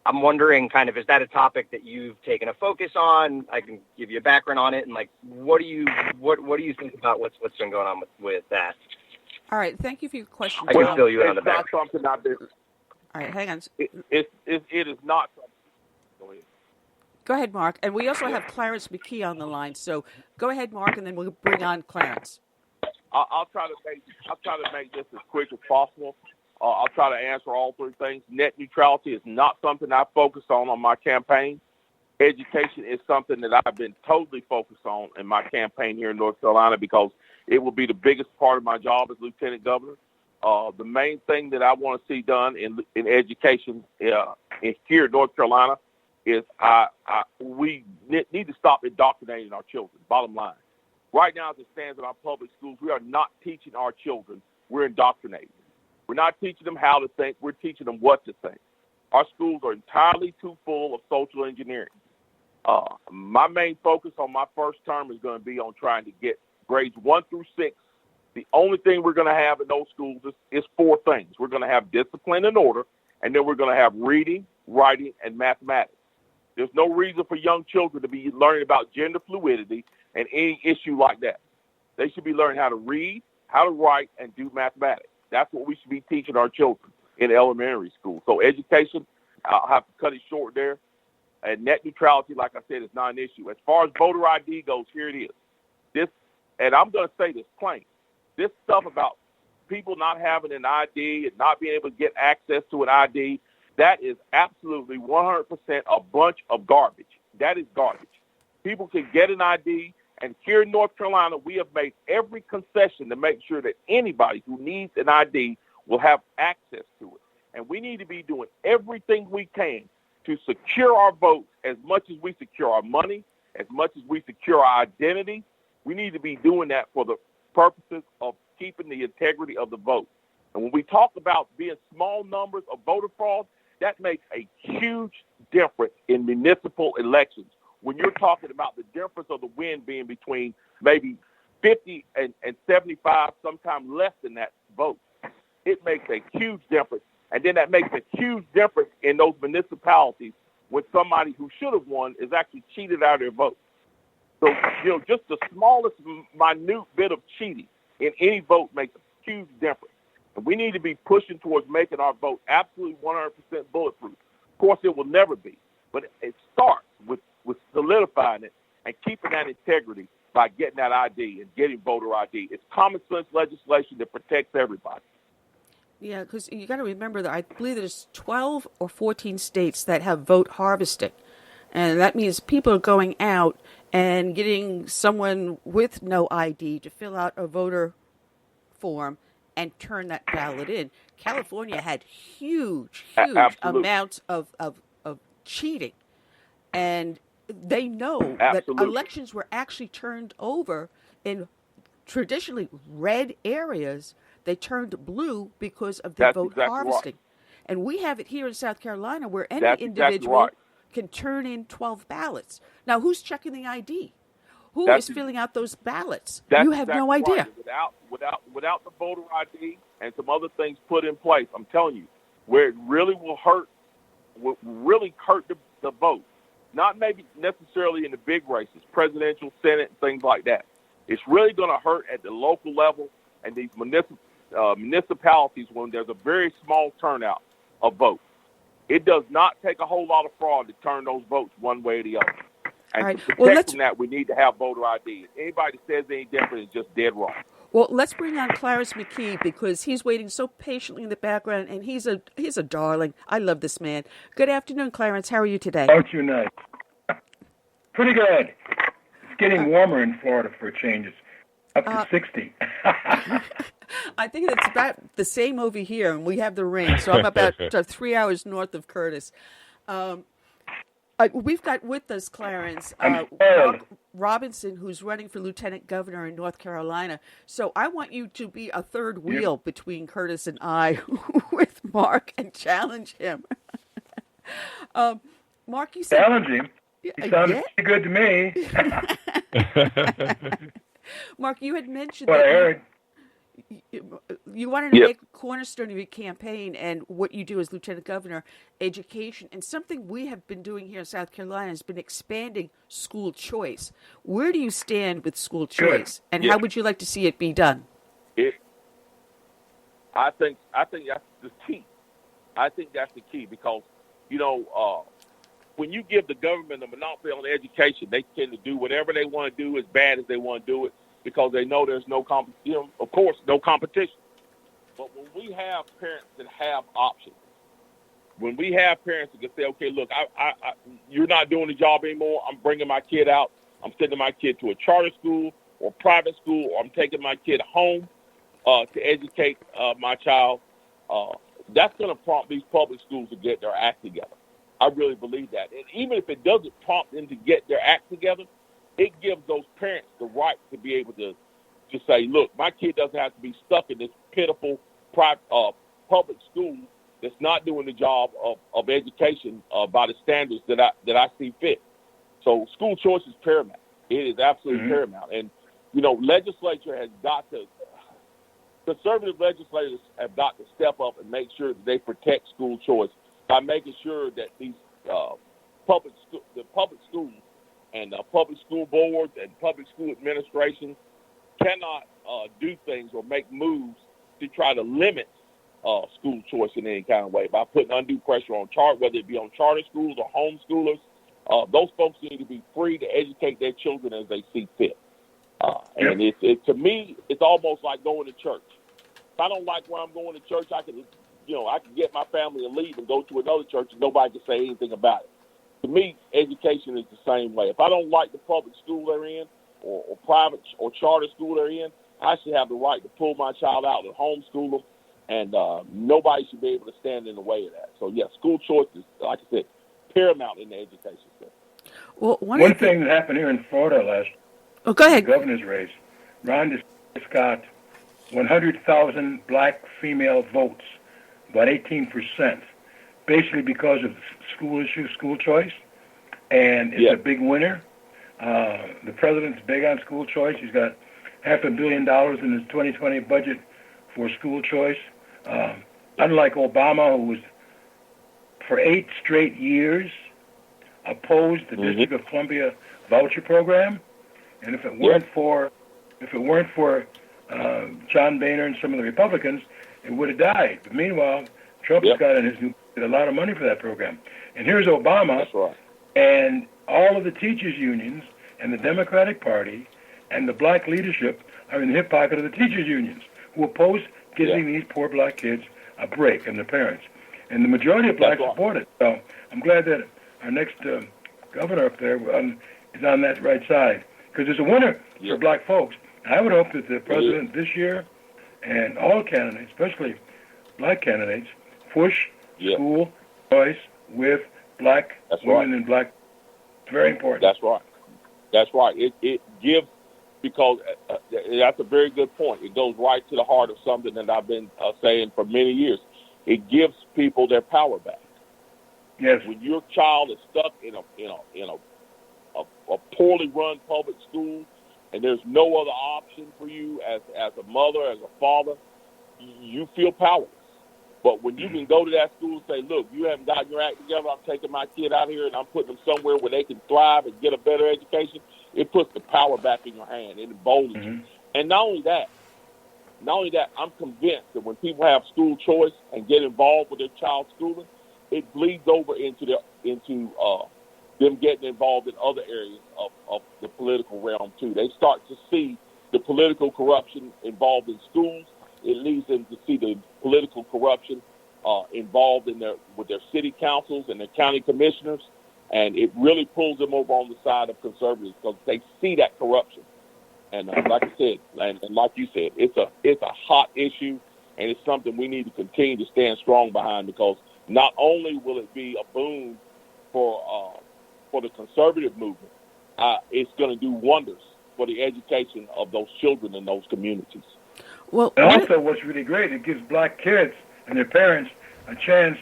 I'm wondering is that a topic that you've taken a focus on? I can give you a background on it. And what do you think about what's been going on with that? All right. Thank you for your question. I can fill you in on the back. It's not something I've been. All right, hang on. It is not something. Go ahead. Go ahead, Mark. And we also have Clarence McKee on the line. So go ahead, Mark, and then we'll bring on Clarence. I'll try to make this as quick as possible. I'll try to answer all three things. Net neutrality is not something I focused on my campaign. Education is something that I've been totally focused on in my campaign here in North Carolina because it will be the biggest part of my job as lieutenant governor. The main thing that I want to see done in education here in North Carolina is we need to stop indoctrinating our children, bottom line. Right now, as it stands in our public schools, we are not teaching our children. We're indoctrinating. We're not teaching them how to think. We're teaching them what to think. Our schools are entirely too full of social engineering. My main focus on my first term is going to be on trying to get grades 1 through 6. The only thing we're going to have in those schools is 4 things. We're going to have discipline and order, and then we're going to have reading, writing, and mathematics. There's no reason for young children to be learning about gender fluidity and any issue like that. They should be learning how to read, how to write, and do mathematics. That's what we should be teaching our children in elementary school. So education, I'll have to cut it short there. And net neutrality, like I said, is not an issue. As far as voter ID goes, here it is. And I'm going to say this plain. This stuff about people not having an ID and not being able to get access to an ID, that is absolutely 100% a bunch of garbage. That is garbage. People can get an ID, and here in North Carolina, we have made every concession to make sure that anybody who needs an ID will have access to it. And we need to be doing everything we can to secure our votes as much as we secure our money, as much as we secure our identity. We need to be doing that for the purposes of keeping the integrity of the vote. And when we talk about being small numbers of voter fraud, that makes a huge difference in municipal elections. When you're talking about the difference of the win being between maybe 50 and 75, sometimes less than that vote, it makes a huge difference. And then that makes a huge difference in those municipalities when somebody who should have won is actually cheated out of their vote. So, just the smallest, minute bit of cheating in any vote makes a huge difference. And we need to be pushing towards making our vote absolutely 100% bulletproof. Of course, it will never be, but it starts with solidifying it and keeping that integrity by getting that ID and getting voter ID. It's common sense legislation that protects everybody. Yeah, because you got to remember that I believe there's 12 or 14 states that have vote harvesting. And that means people are going out and getting someone with no ID to fill out a voter form and turn that ballot in. California had huge Absolutely. amounts of cheating. And they know Absolutely. that elections were actually turned over in traditionally red areas. They turned blue because of the vote exactly harvesting. Right. And we have it here in South Carolina where any That's individual exactly right. can turn in 12 ballots. Now, who's checking the ID? Who is filling out those ballots? You have no idea. Right. Without the voter ID and some other things put in place, I'm telling you, where it really will really hurt the vote. Not maybe necessarily in the big races, presidential, Senate, and things like that. It's really going to hurt at the local level and these municipalities when there's a very small turnout of votes. It does not take a whole lot of fraud to turn those votes one way or the other. And right. to protect from that, we need to have voter ID. Anybody that says any different is just dead wrong. Well, let's bring on Clarence McKee because he's waiting so patiently in the background, and he's a darling. I love this man. Good afternoon, Clarence. How are you today? Aren't you nice? Pretty good. It's getting warmer in Florida for a change. It's up to 60. I think it's about the same over here, and we have the rain. So I'm about 3 hours north of Curtis. We've got with us, Clarence, Mark Robinson, who's running for lieutenant governor in North Carolina. So I want you to be a third wheel between Curtis and I with Mark and challenge him. Mark, you said... Challenge him? He sounded pretty good to me. Mark, you had mentioned what that I heard. You wanted to make a cornerstone of your campaign and what you do as lieutenant governor, education. And something we have been doing here in South Carolina has been expanding school choice. Where do you stand with school choice? And how would you like to see it be done? I think that's the key. I think that's the key because, when you give the government a monopoly on education, they tend to do whatever they want to do as bad as they want to do it because they know there's no competition. But when we have parents that have options, when we have parents that can say, okay, look, you're not doing the job anymore. I'm bringing my kid out. I'm sending my kid to a charter school or private school, or I'm taking my kid home to educate my child. That's going to prompt these public schools to get their act together. I really believe that. And even if it doesn't prompt them to get their act together, it gives those parents the right to be able to say, look, my kid doesn't have to be stuck in this pitiful private, public school that's not doing the job of education by the standards that I see fit. So school choice is paramount. It is absolutely paramount. And, legislature has got to, conservative legislators have got to step up and make sure that they protect school choice by making sure that these public schools and public school boards and public school administrations cannot do things or make moves to try to limit school choice in any kind of way by putting undue pressure on whether it be on charter schools or homeschoolers. Those folks need to be free to educate their children as they see fit. And to me, it's almost like going to church. If I don't like where I'm going to church, I can get my family to leave and go to another church and nobody can say anything about it. To me, education is the same way. If I don't like the public school they're in or private or charter school they're in, I should have the right to pull my child out and homeschool them, and nobody should be able to stand in the way of that. So, school choice is, like I said, paramount in the education system. Well, one thing that happened here in Florida go ahead. The governor's race, Ron DeSantis got 100,000 black female votes, about 18%, basically because of school issues, school choice, and it's a big winner. The president's big on school choice. He's got $500 million in his 2020 budget for school choice. Unlike Obama, who was for 8 straight years opposed the District of Columbia voucher program, and if it weren't for John Boehner and some of the Republicans, it would have died. But meanwhile, Trump has got in his new a lot of money for that program. And here's Obama and all of the teachers' unions and the Democratic Party and the black leadership are in the hip pocket of the teachers' unions who oppose giving these poor black kids a break and their parents. And the majority of blacks support it. So I'm glad that our next governor up there is on that right side. Because there's a winner for black folks. I would hope that the president this year and all candidates, especially black candidates push school choice with black women and black. It's very important. That's right. That's right. It gives, because that's a very good point. It goes right to the heart of something that I've been saying for many years. It gives people their power back. Yes. When your child is stuck in a poorly run public school, and there's no other option for you as a mother, as a father, you feel powerless. But when you can go to that school and say, look, you haven't gotten your act together, I'm taking my kid out here and I'm putting them somewhere where they can thrive and get a better education, it puts the power back in your hand. It emboldens you. And not only that, I'm convinced that when people have school choice and get involved with their child's schooling, it bleeds over into them getting involved in other areas of the political realm too. They start to see the political corruption involved in schools. It leads them to see the political corruption involved with their city councils and their county commissioners, and it really pulls them over on the side of conservatives because they see that corruption. And like I said, and like you said, it's a hot issue, and it's something we need to continue to stand strong behind, because not only will it be a boon for the conservative movement, it's going to do wonders for the education of those children in those communities. Well, and also, what's really great, it gives black kids and their parents a chance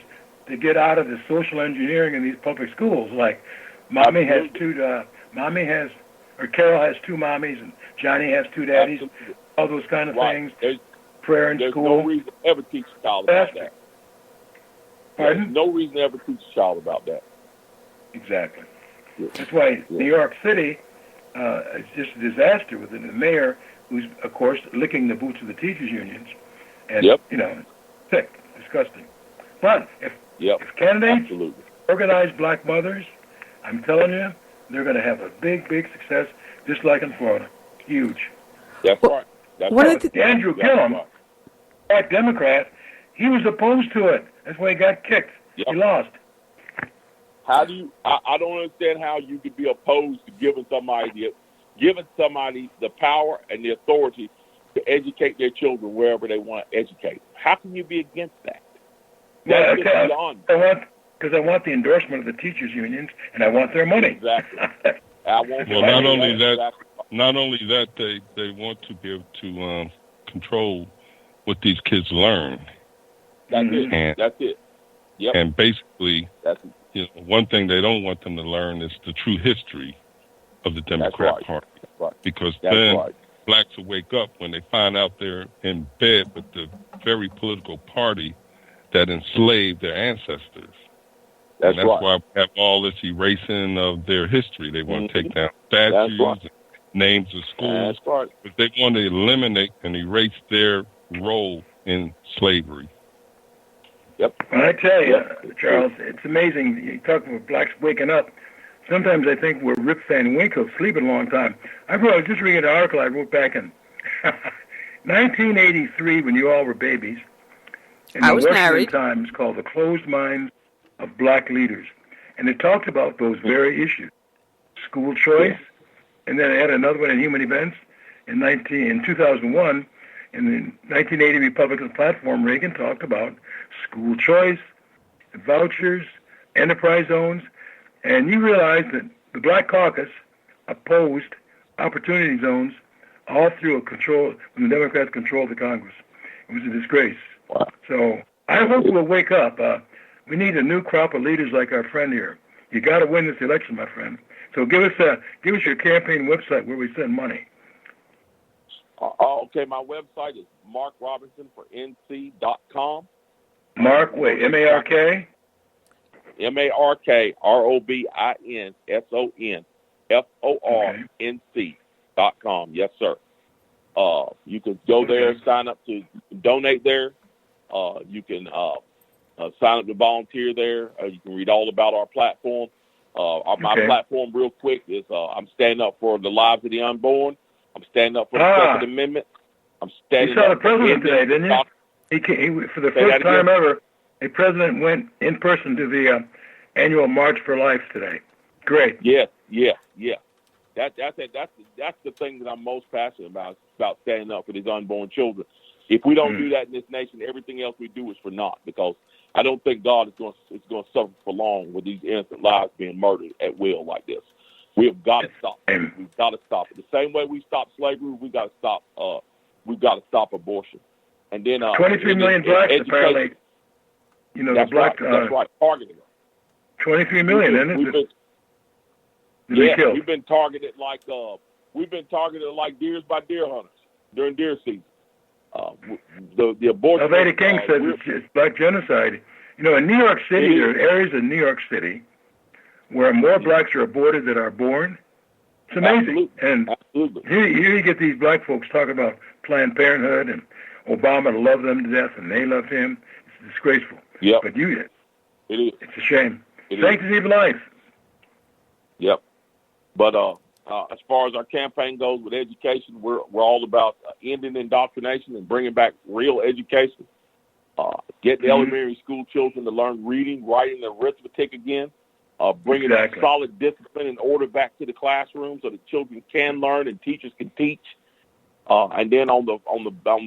to get out of the social engineering in these public schools. Like, Carol has 2 mommies, and Johnny has 2 daddies, all those kind of things. Prayer in school. There's no reason to ever teach a child about that. Pardon? There's no reason to ever teach a child about that. Exactly. That's why New York City is just a disaster with the mayor, who's, of course, licking the boots of the teachers' unions. And, sick, disgusting. But if candidates organize black mothers, I'm telling you, they're going to have a big, big success, just like in Florida. Huge. That's right. That's right. Andrew Gillum, black Democrat, he was opposed to it. That's why he got kicked. He lost. How do you? I don't understand how you could be opposed to giving somebody the power and the authority to educate their children wherever they want to educate. How can you be against that? Because I want the endorsement of the teachers' unions, and I want their money. Exactly. Not only that, they want to be able to control what these kids learn. That's it. Yep. And basically, one thing they don't want them to learn is the true history of the Democrat Party. Because blacks will wake up when they find out they're in bed with the very political party that enslaved their ancestors. That's why we have all this erasing of their history. They want to take down statues and names of schools. But they want to eliminate and erase their role in slavery. Yep. And I tell you, Charles, it's amazing. You talk about blacks waking up. Sometimes I think we're Rip Van Winkle, sleeping a long time. I was just reading an article I wrote back in 1983 when you all were babies. In the Western Times, called The Closed Minds of Black Leaders. And it talked about those very issues. School choice, and then I had another one in Human Events in 2001. In the 1980 Republican platform, Reagan talked about school choice, vouchers, enterprise zones, and you realize that the Black Caucus opposed opportunity zones all through when the Democrats controlled the Congress. It was a disgrace. Wow. So I hope we'll wake up. We need a new crop of leaders like our friend here. You got to win this election, my friend. So give us your campaign website where we send money. Okay, my website is markrobinsonfornc.com. Mark, wait, M-A-R-K? markrobinsonfornc.com. Yes, sir. You can go there, sign up to donate there. You can sign up to volunteer there. You can read all about our platform. My platform, real quick, is I'm standing up for the lives of the unborn. I'm standing up for the Second Amendment. I'm standing up. You saw the president today, didn't you? He for the first time ever, a president went in person to the annual March for Life today. Great. Yeah. That's the thing that I'm most passionate about standing up for these unborn children. If we don't do that in this nation, everything else we do is for naught, because I don't think God is going to suffer for long with these innocent lives being murdered at will like this. We have got to stop it. We've got to stop it. The same way we stopped slavery, we've got to stop. We've got to stop abortion. And then 23 million blacks apparently. You know, that's the black. Right. That's right. Targeting them. 23 million, isn't it? We've been targeted like deers by deer hunters during deer season. The abortion. Lady King says it's black genocide. You know, in New York City, there are areas in New York City where more blacks are aborted than are born. It's amazing. Absolutely. And here you get these black folks talking about Planned Parenthood and Obama loved them to death and they loved him. It's disgraceful. Yep. But it is. It's a shame. It Sanctity of life. Yep. But as far as our campaign goes with education, we're all about ending indoctrination and bringing back real education. Get the elementary school children to learn reading, writing, and arithmetic again. Bringing solid discipline and order back to the classroom so that children can learn and teachers can teach. And then on the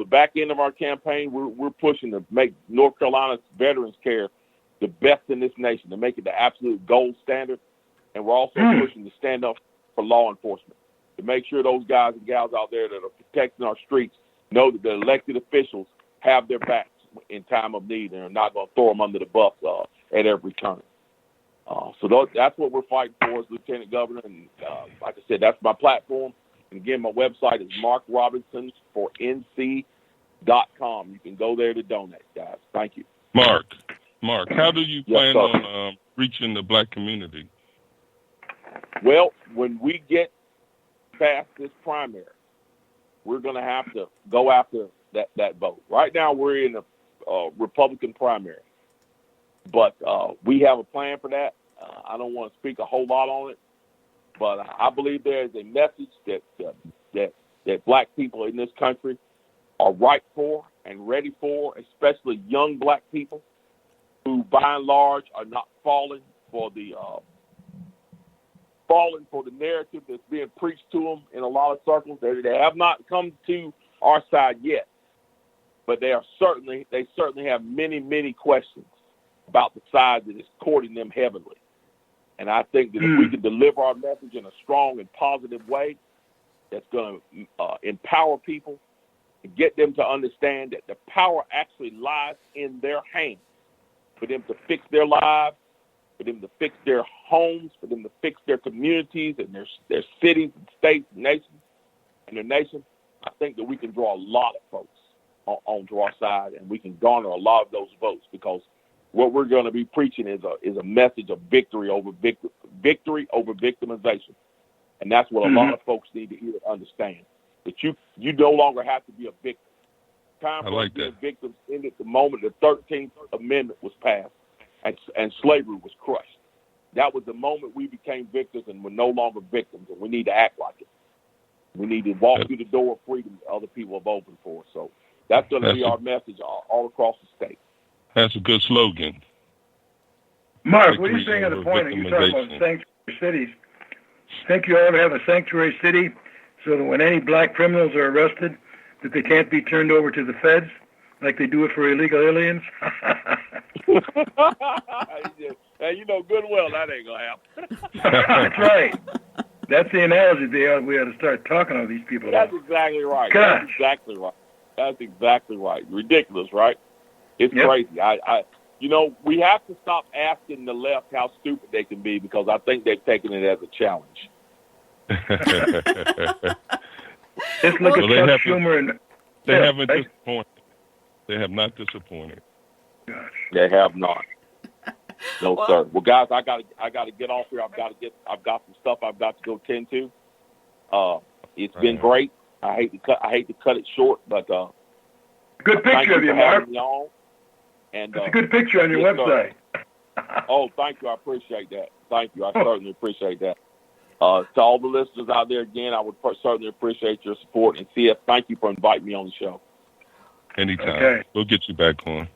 back end of our campaign, we're pushing to make North Carolina's veterans care the best in this nation, to make it the absolute gold standard. And we're also pushing to stand up for law enforcement, to make sure those guys and gals out there that are protecting our streets know that the elected officials have their backs in time of need and are not going to throw them under the bus at every turn. So that's what we're fighting for as Lieutenant Governor. And like I said, that's my platform. And again, my website is markrobinsonfornc.com. You can go there to donate, guys. Thank you. Mark, how do you plan on reaching the black community? Well, when we get past this primary, we're going to have to go after that vote. Right now, we're in a Republican primary. But we have a plan for that. I don't want to speak a whole lot on it, but I believe there is a message that black people in this country are ripe for and ready for, especially young black people who, by and large, are not falling for the narrative that's being preached to them in a lot of circles. They have not come to our side yet, but they certainly have many, many questions about the side that is courting them heavily. And I think that if we can deliver our message in a strong and positive way that's going to empower people and get them to understand that the power actually lies in their hands for them to fix their lives, for them to fix their homes, for them to fix their communities and their cities and states and nations and their nation, I think that we can draw a lot of folks onto our side, and we can garner a lot of those votes, because what we're going to be preaching is a message of victory over victimization. And that's what a lot of folks need to hear and understand, that you no longer have to be a victim. Time for being victims ended the moment the 13th Amendment was passed and slavery was crushed. That was the moment we became victims and we're no longer victims, and we need to act like it. We need to walk through the door of freedom that other people have opened for us. So that's going to be our message all across the state. That's a good slogan. Mark, what are you saying at the point that you're talking about sanctuary cities? Think you ought to have a sanctuary city so that when any black criminals are arrested, that they can't be turned over to the feds like they do it for illegal aliens? Hey, you know good and well that ain't going to happen. That's right. That's the analogy we ought to start talking to these people about. That's exactly right. Gosh. That's exactly right. That's exactly right. Ridiculous, right? It's crazy. We have to stop asking the left how stupid they can be, because I think they've taken it as a challenge. Just look at Chuck Schumer and they haven't disappointed. They have not disappointed. Gosh. They have not. No, sir. Well, guys, I gotta get off here. I've got some stuff I've got to go tend to. It's been great. I hate to cut it short, but good picture of you, Mark. And that's a good picture on your website. Oh, thank you. I appreciate that. Thank you. I certainly appreciate that. To all the listeners out there, again, I would certainly appreciate your support. And CS, thank you for inviting me on the show. Anytime. Okay. We'll get you back on.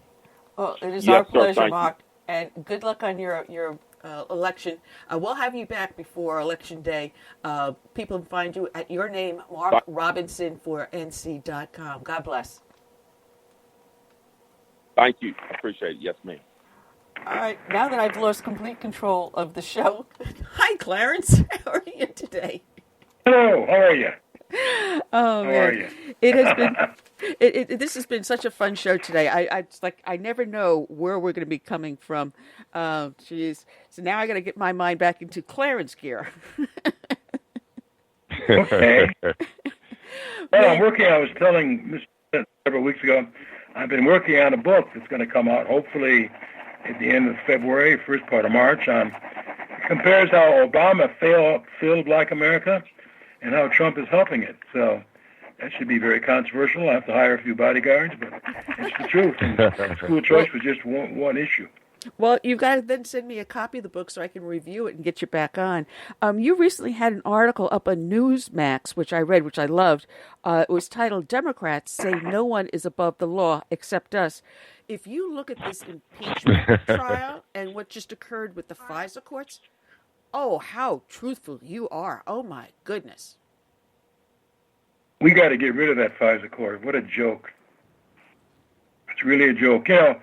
Well, it is our pleasure, Mark. And good luck on your election. We'll have you back before Election Day. People can find you at your name, markrobinsonfornc.com. God bless. Thank you. I appreciate it. Yes, ma'am. All right, now that I've lost complete control of the show, hi, Clarence. How are you today? Hello, how are you? Oh, man. How are you? It has been... This has been such a fun show today. I never know where we're going to be coming from. Geez. So now I got to get my mind back into Clarence gear. Okay. Well, I'm working. I was telling Mr. several weeks ago, I've been working on a book that's going to come out hopefully at the end of February, first part of March. It compares how Obama failed Black America and how Trump is helping it. So that should be very controversial. I have to hire a few bodyguards, but it's the truth. And school choice was just one issue. Well, you've got to then send me a copy of the book so I can review it and get you back on. You recently had an article up on Newsmax, which I read, which I loved. It was titled, "Democrats Say No One is Above the Law Except Us." If you look at this impeachment trial and what just occurred with the FISA courts, oh, how truthful you are. Oh, my goodness. We got to get rid of that FISA court. What a joke. It's really a joke. You know,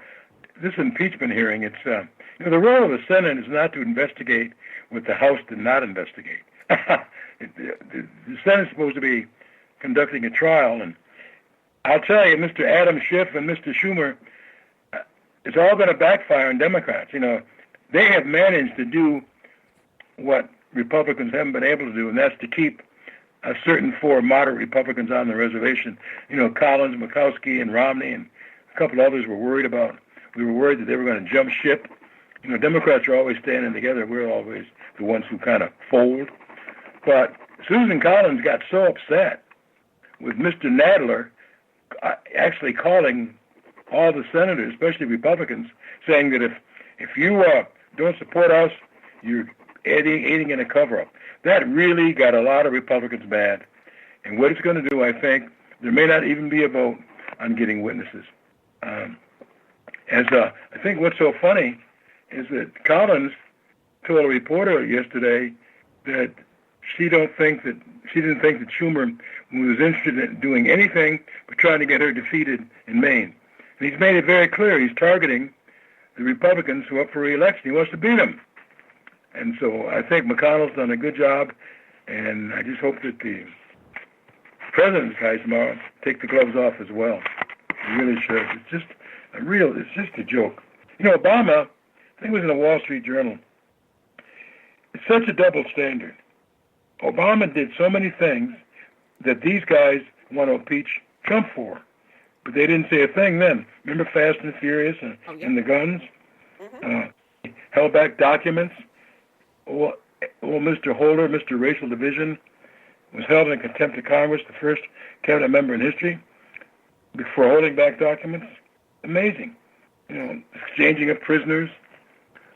this impeachment hearing, it's the role of the Senate is not to investigate what the House did not investigate. The Senate's supposed to be conducting a trial, and I'll tell you, Mr. Adam Schiff and Mr. Schumer, it's all going to backfire on Democrats. You know, they have managed to do what Republicans haven't been able to do, and that's to keep a certain four moderate Republicans on the reservation. You know, Collins, Murkowski, and Romney, and a couple others we were worried that they were going to jump ship. You know, Democrats are always standing together. We're always the ones who kind of fold. But Susan Collins got so upset with Mr. Nadler actually calling all the senators, especially Republicans, saying that if you don't support us, you're aiding in a cover-up. That really got a lot of Republicans mad. And what it's going to do, I think, there may not even be a vote on getting witnesses. I think what's so funny is that Collins told a reporter yesterday that she didn't think that Schumer was interested in doing anything but trying to get her defeated in Maine. And he's made it very clear he's targeting the Republicans who are up for re-election. He wants to beat them. And so I think McConnell's done a good job, and I just hope that the president's guys tomorrow take the gloves off as well. He really should. It's just a joke. You know, Obama, I think it was in the Wall Street Journal, it's such a double standard. Obama did so many things that these guys want to impeach Trump for, but they didn't say a thing then. Remember Fast and Furious and the guns? Mm-hmm. Held back documents. Well, Mr. Holder, Mr. Racial Division, was held in contempt of Congress, the first cabinet member in history, for holding back documents. Amazing. You know, exchanging of prisoners.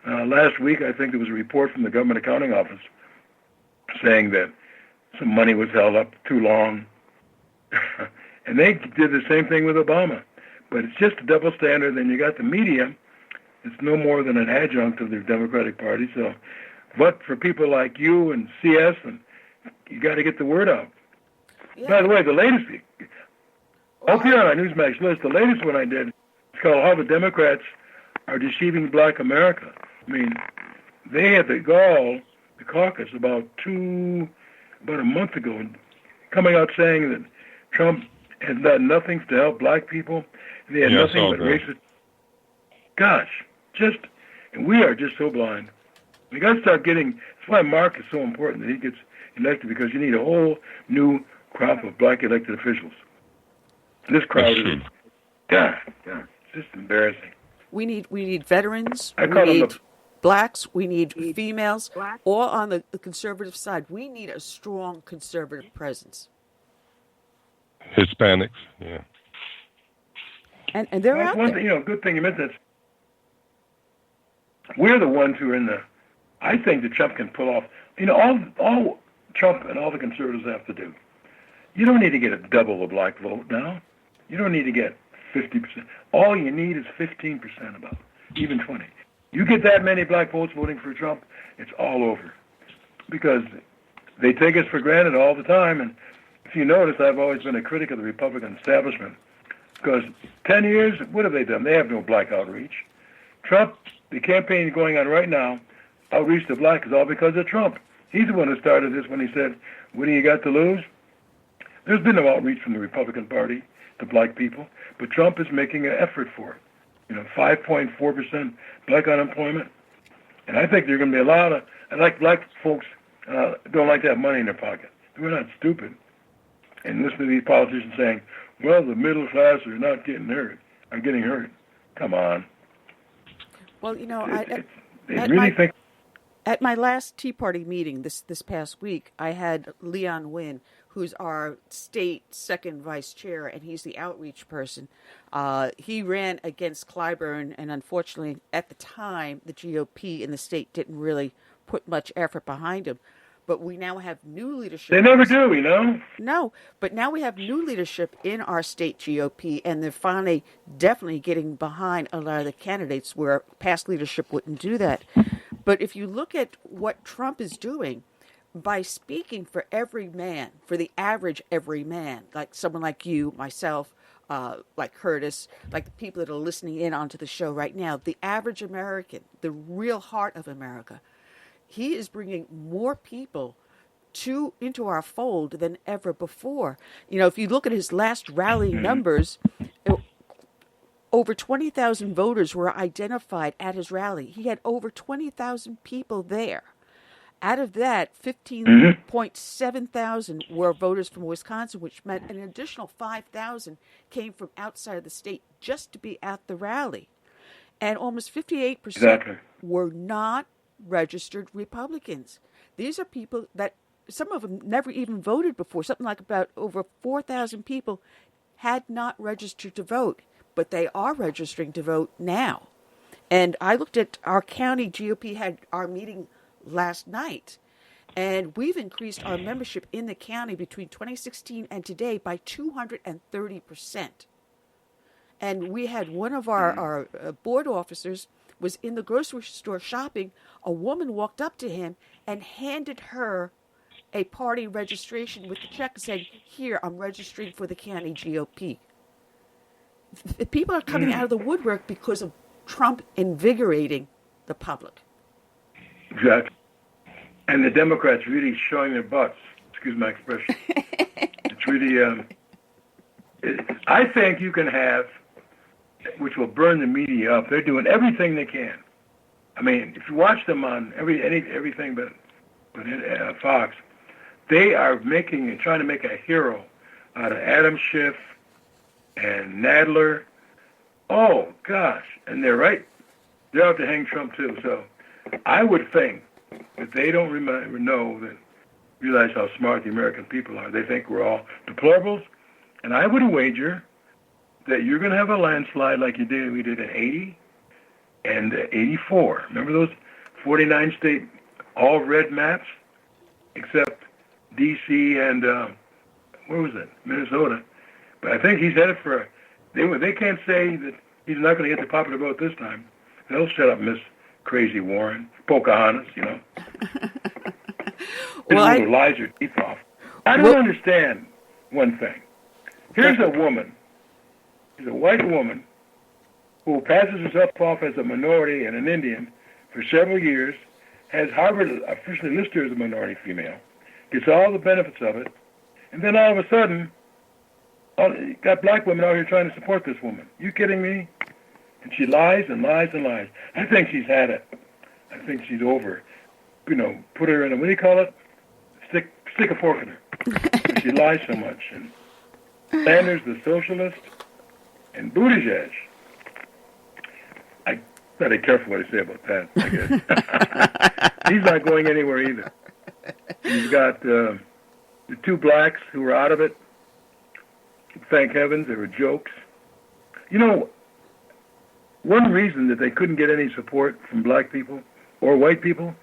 Last week, I think there was a report from the Government Accounting Office saying that some money was held up too long. And they did the same thing with Obama. But it's just a double standard. Then you got the media. It's no more than an adjunct of the Democratic Party. So, but for people like you and CS, and you got to get the word out. Yeah. By the way, the latest, up here on our Newsmax list, the latest one I did, it's called How the Democrats Are Deceiving Black America. I mean, they had the gall, the caucus, about a month ago, coming out saying that Trump has done nothing to help black people. They had nothing but racist. Gosh, and we are just so blind. We got to start getting. That's why Mark is so important that he gets elected, because you need a whole new crop of black elected officials. This crowd is, it's just embarrassing. We need veterans. We need blacks. We need females. All on the conservative side. We need a strong conservative presence. Hispanics, yeah. And they're out there. You know, good thing you mentioned that. We're the ones who are in the. I think that Trump can pull off. You know, all Trump and all the conservatives have to do. You don't need to get a double the black vote now. You don't need to get 50%. All you need is 15% about, even 20. You get that many black votes voting for Trump, it's all over. Because they take us for granted all the time. And if you notice, I've always been a critic of the Republican establishment. Because 10 years, what have they done? They have no black outreach. Trump, the campaign going on right now, outreach to black is all because of Trump. He's the one who started this when he said, what do you got to lose? There's been no outreach from the Republican Party to black people, but Trump is making an effort for it. 5.4% black unemployment. And I think there are going to be a lot of, black folks don't like to have money in their pocket. We're not stupid. And listen to these politicians saying, well, the middle class are not getting hurt. I'm getting hurt. Come on. Well, at my last Tea Party meeting this past week, I had Leon Wynn, who's our state second vice chair, and he's the outreach person. He ran against Clyburn, and unfortunately, at the time, the GOP in the state didn't really put much effort behind him. But we now have new leadership. They never do, No, but now we have new leadership in our state GOP, and they're finally definitely getting behind a lot of the candidates where past leadership wouldn't do that. But if you look at what Trump is doing, by speaking for every man, for the average every man, like someone like you, myself, like Curtis, like the people that are listening in onto the show right now, the average American, the real heart of America, he is bringing more people into our fold than ever before. If you look at his last rally numbers, over 20,000 voters were identified at his rally. He had over 20,000 people there. Out of that, 15.7 thousand were voters from Wisconsin, which meant an additional 5,000 came from outside of the state just to be at the rally. And almost 58% were not registered Republicans. These are people that some of them never even voted before. Something like about over 4,000 people had not registered to vote, but they are registering to vote now. And I looked at our county GOP had our meeting last night, and we've increased our membership in the county between 2016 and today by 230%. And we had one of our board officers was in the grocery store shopping. A woman walked up to him and handed her a party registration with the check and said, here, I'm registering for the county GOP. People are coming out of the woodwork because of Trump invigorating the public. Exactly. And the Democrats really showing their butts, excuse my expression. It's really, I think you can have, which will burn the media up. They're doing everything they can. I mean, if you watch them on everything but Fox, they are trying to make a hero out of Adam Schiff and Nadler. Oh gosh, and they're right. They're out to hang Trump too. So I would think that they don't realize how smart the American people are. They think we're all deplorables, and I would wager that you're going to have a landslide like we did in 80 and 84. Remember those 49 state all red maps, except D.C. and where was it? Minnesota. But I think he's headed for. They can't say that he's not going to get the popular vote this time. They'll shut up Miss Crazy Warren, Pocahontas, Well, lies your teeth off. I don't understand one thing. Here's a woman. She's a white woman who passes herself off as a minority and an Indian for several years, has Harvard officially listed her as a minority female, gets all the benefits of it, and then all of a sudden, got black women out here trying to support this woman. You kidding me? And she lies and lies and lies. I think she's had it. I think she's over. Put her in a, what do you call it? Stick a fork in her. She lies so much. And Sanders, the socialist, and Buttigieg. I gotta be careful what I say about that, I guess. He's not going anywhere either. He's got the two blacks who were out of it. Thank heavens, they were jokes. One reason that they couldn't get any support from black people or white people,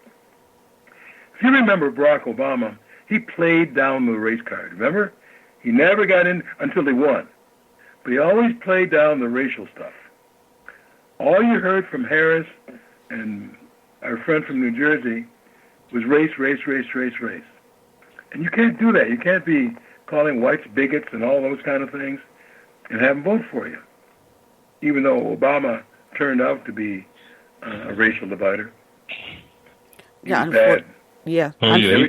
if you remember Barack Obama, he played down the race card. Remember? He never got in until he won. But he always played down the racial stuff. All you heard from Harris and our friend from New Jersey was race, race, race, race, race. And you can't do that. You can't be calling whites bigots and all those kind of things. and have them vote for you. Even though Obama turned out to be a racial divider. Yeah, bad. Yeah. Oh yeah,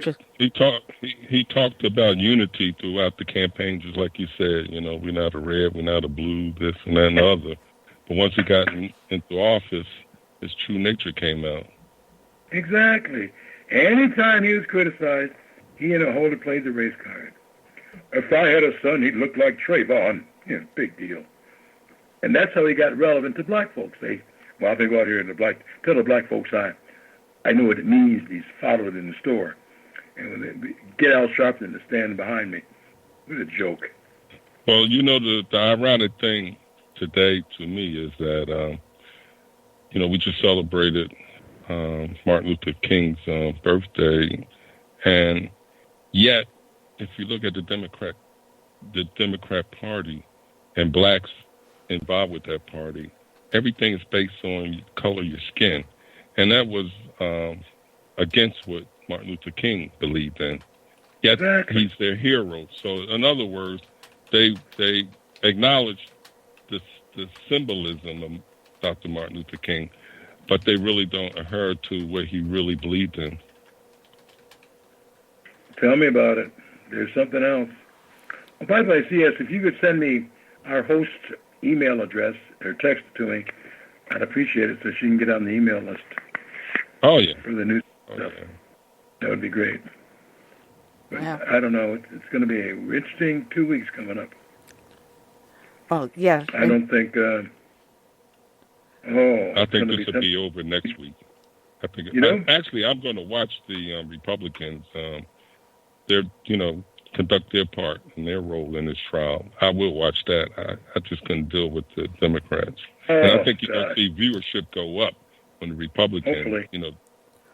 he talked about unity throughout the campaign, just like you said. You know, we're not a red, we're not a blue, this and that and the other. But once he got into office, his true nature came out. Exactly. Anytime he was criticized, he and a holder played the race card. If I had a son, he'd look like Trayvon. Yeah, big deal. And that's how he got relevant to black folks. They go out here and tell the black folks I know what it means. He's followed in the store. And when they get Al Sharpton to stand behind me, it was a joke. Well, you know, the ironic thing today to me is that, you know, we just celebrated Martin Luther King's birthday. And yet, if you look at the Democrat Party and blacks involved with that party, everything is based on color of your skin. And that was against what Martin Luther King believed in. Yet he's their hero. So in other words, they acknowledge the symbolism of Dr. Martin Luther King, but they really don't adhere to what he really believed in. Tell me about it. There's something else. Oh, by the way, CS, if you could send me our host's email address or text it to me, I'd appreciate it so she can get on the email list. Oh, yeah. For the news stuff. Yeah. That would be great. But yeah. I don't know. It's going to be an interesting 2 weeks coming up. Oh, yeah. I don't think... I think this will be over next week. I think. Actually, I'm going to watch the Republicans. They're, conduct their part and their role in this trial. I will watch that. I just couldn't deal with the Democrats. And I think you're going to see viewership go up when the Republicans,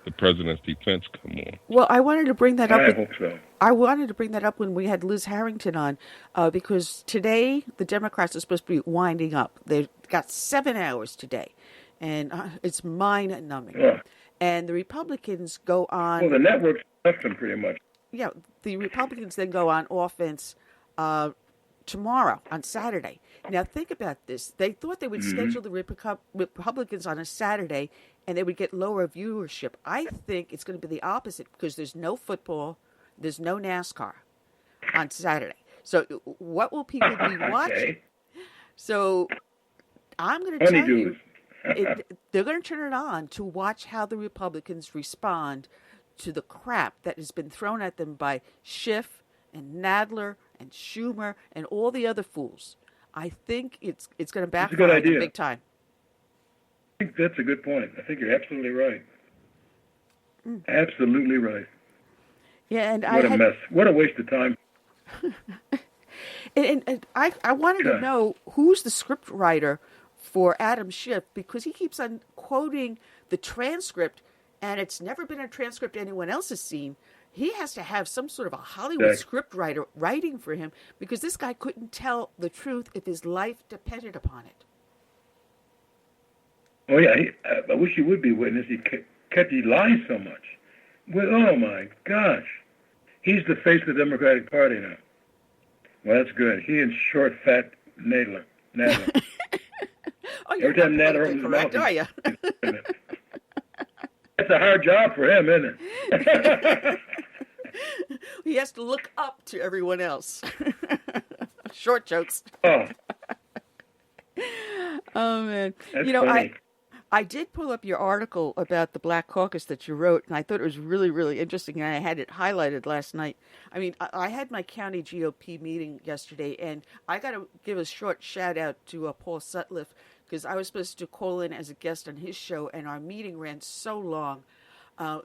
the president's defense come on. Well, I wanted to bring that up. I hope so. I wanted to bring that up when we had Liz Harrington on, because today the Democrats are supposed to be winding up. They've got 7 hours today, and it's mind-numbing. Yeah. And the Republicans go on... Well, the network's left them pretty much. Yeah, the Republicans then go on offense tomorrow, on Saturday. Now, think about this. They thought they would schedule the Republicans on a Saturday, and they would get lower viewership. I think it's going to be the opposite, because there's no football, there's no NASCAR on Saturday. So what will people be watching? So I'm going to tell you, they're going to turn it on to watch how the Republicans respond to the crap that has been thrown at them by Schiff and Nadler and Schumer and all the other fools. I think it's going to backfire on them big time. I think that's a good point. I think you're absolutely right. Absolutely right. Yeah, and what a mess. What a waste of time. and I wanted to know who's the script writer for Adam Schiff, because he keeps on quoting the transcript, and it's never been a transcript anyone else has seen. He has to have some sort of a Hollywood script writer writing for him, because this guy couldn't tell the truth if his life depended upon it. Oh, yeah. I wish he would be witness. He lies so much. Well, oh, my gosh. He's the face of the Democratic Party now. Well, that's good. He and short, fat Nadler. Oh, you're every time not Nadler correct, are you? That's a hard job for him, isn't it? He has to look up to everyone else. Short jokes. Oh. Oh, man. That's funny. I did pull up your article about the Black Caucus that you wrote, and I thought it was really, really interesting, and I had it highlighted last night. I mean, I had my county GOP meeting yesterday, and I got to give a short shout-out to Paul Sutliff, because I was supposed to call in as a guest on his show, and our meeting ran so long,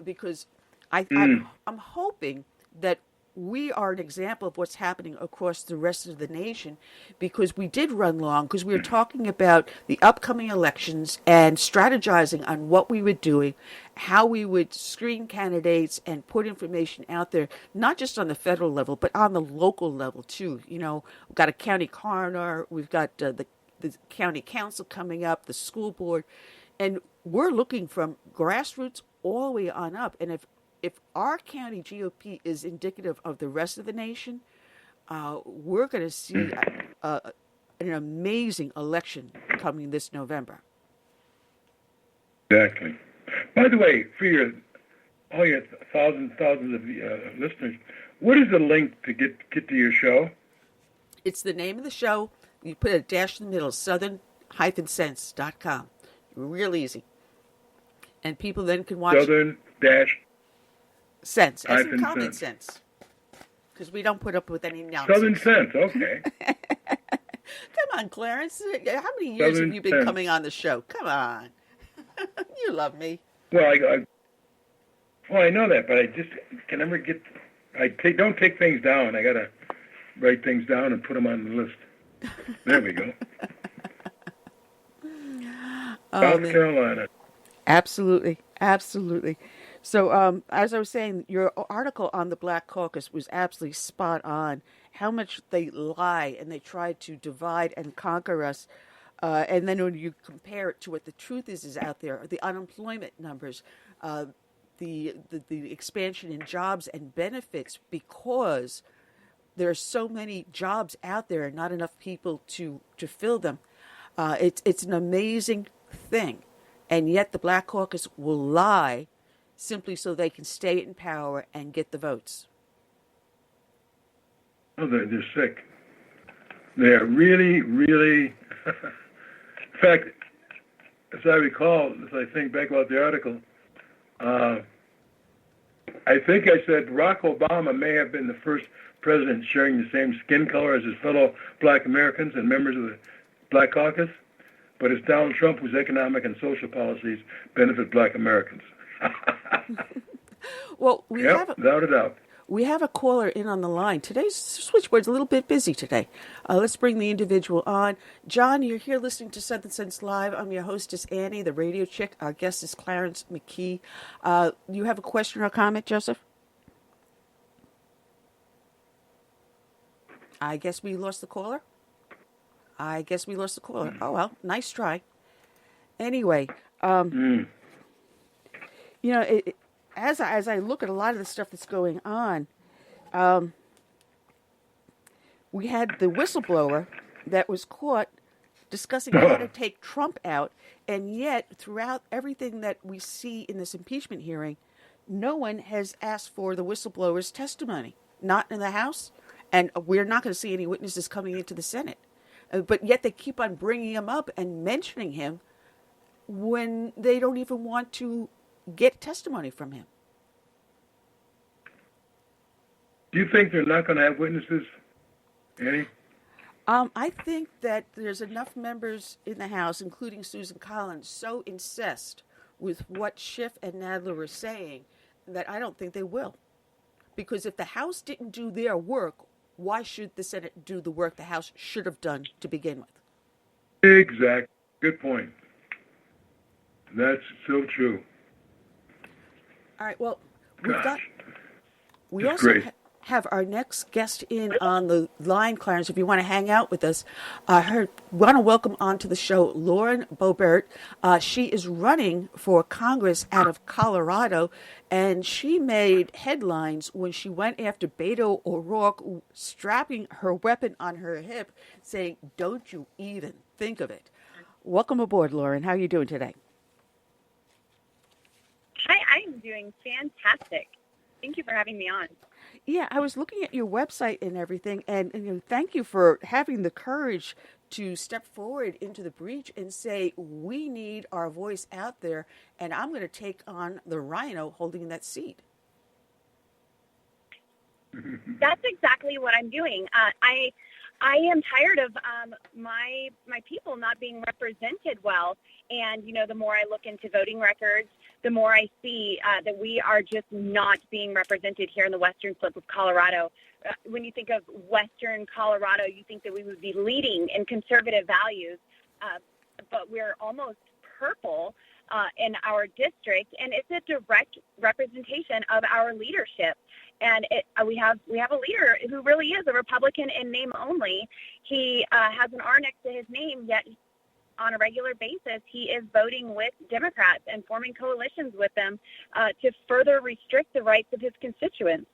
because I'm hoping that we are an example of what's happening across the rest of the nation, because we did run long, because we were talking about the upcoming elections and strategizing on what we were doing, how we would screen candidates and put information out there, not just on the federal level, but on the local level too. We've got a county coroner, we've got the county council coming up, the school board, and we're looking from grassroots all the way on up. And if our county GOP is indicative of the rest of the nation, we're going to see an amazing election coming this November. Exactly. By the way, for all your thousands of listeners, what is the link to get to your show? It's the name of the show. You put a dash in the middle, southern-sense.com. Real easy. And people then can watch Southern-sense. As in common sense. Because we don't put up with any nonsense. Southern Sense, okay. Come on, Clarence. How many years have you been coming on the show? Come on. You love me. Well, I know that, but I just can never get. Don't take things down. I gotta write things down and put them on the list. There we go. South Carolina. Absolutely. So, as I was saying, your article on the Black Caucus was absolutely spot on. How much they lie and they try to divide and conquer us. And then when you compare it to what the truth is out there, the unemployment numbers, the expansion in jobs and benefits, because there are so many jobs out there and not enough people to fill them. It's an amazing thing. And yet the Black Caucus will lie simply so they can stay in power and get the votes. Oh, they're sick. They're really, really... In fact, as I recall, as I think back about the article, I think I said Barack Obama may have been the first president sharing the same skin color as his fellow Black Americans and members of the Black Caucus, but it's Donald Trump whose economic and social policies benefit Black Americans. Well, without a doubt. We have a caller in on the line. Today's switchboard's a little bit busy today. Let's bring the individual on. John, you're here listening to Southern Sense Live. I'm your hostess, Annie, the radio chick. Our guest is Clarence McKee. You have a question or comment, Joseph? I guess we lost the caller. Oh, well, nice try. Anyway, you know, as I look at a lot of the stuff that's going on, we had the whistleblower that was caught discussing how to take Trump out, and yet throughout everything that we see in this impeachment hearing, no one has asked for the whistleblower's testimony, not in the House, and we're not going to see any witnesses coming into the Senate. But yet they keep on bringing him up and mentioning him when they don't even want to get testimony from him. Do you think they're not going to have witnesses, Annie? I think that there's enough members in the House, including Susan Collins, so incensed with what Schiff and Nadler were saying that I don't think they will. Because if the House didn't do their work, why should the Senate do the work the House should have done to begin with? Exactly. Good point. That's so true. All right, well, we also have our next guest in on the line, Clarence, if you want to hang out with us. I want to welcome onto the show Lauren Boebert. She is running for Congress out of Colorado, and she made headlines when she went after Beto O'Rourke, strapping her weapon on her hip, saying, "Don't you even think of it." Welcome aboard, Lauren. How are you doing today? Hi, I'm doing fantastic. Thank you for having me on. Yeah, I was looking at your website and everything, and thank you for having the courage to step forward into the breach and say, we need our voice out there, and I'm going to take on the rhino holding that seat. That's exactly what I'm doing. I am tired of my people not being represented well. And, you know, the more I look into voting records, the more I see that we are just not being represented here in the western slope of Colorado. When you think of western Colorado, you think that we would be leading in conservative values, but we're almost purple in our district, and it's a direct representation of our leadership. And we have a leader who really is a Republican in name only. He has an R next to his name, yet on a regular basis, he is voting with Democrats and forming coalitions with them to further restrict the rights of his constituents.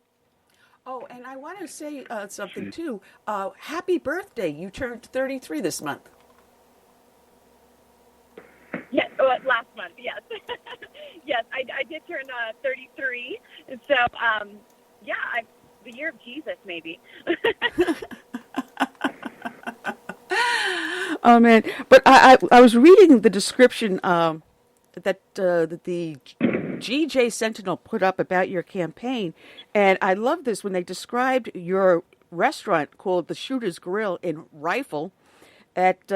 Oh, and I want to say something too. Happy birthday! You turned 33 this month. Yes, last month. Yes, yes, I did turn 33. So, the year of Jesus, maybe. Oh man! But I was reading the description that the GJ Sentinel put up about your campaign, and I love this when they described your restaurant called the Shooter's Grill in Rifle. At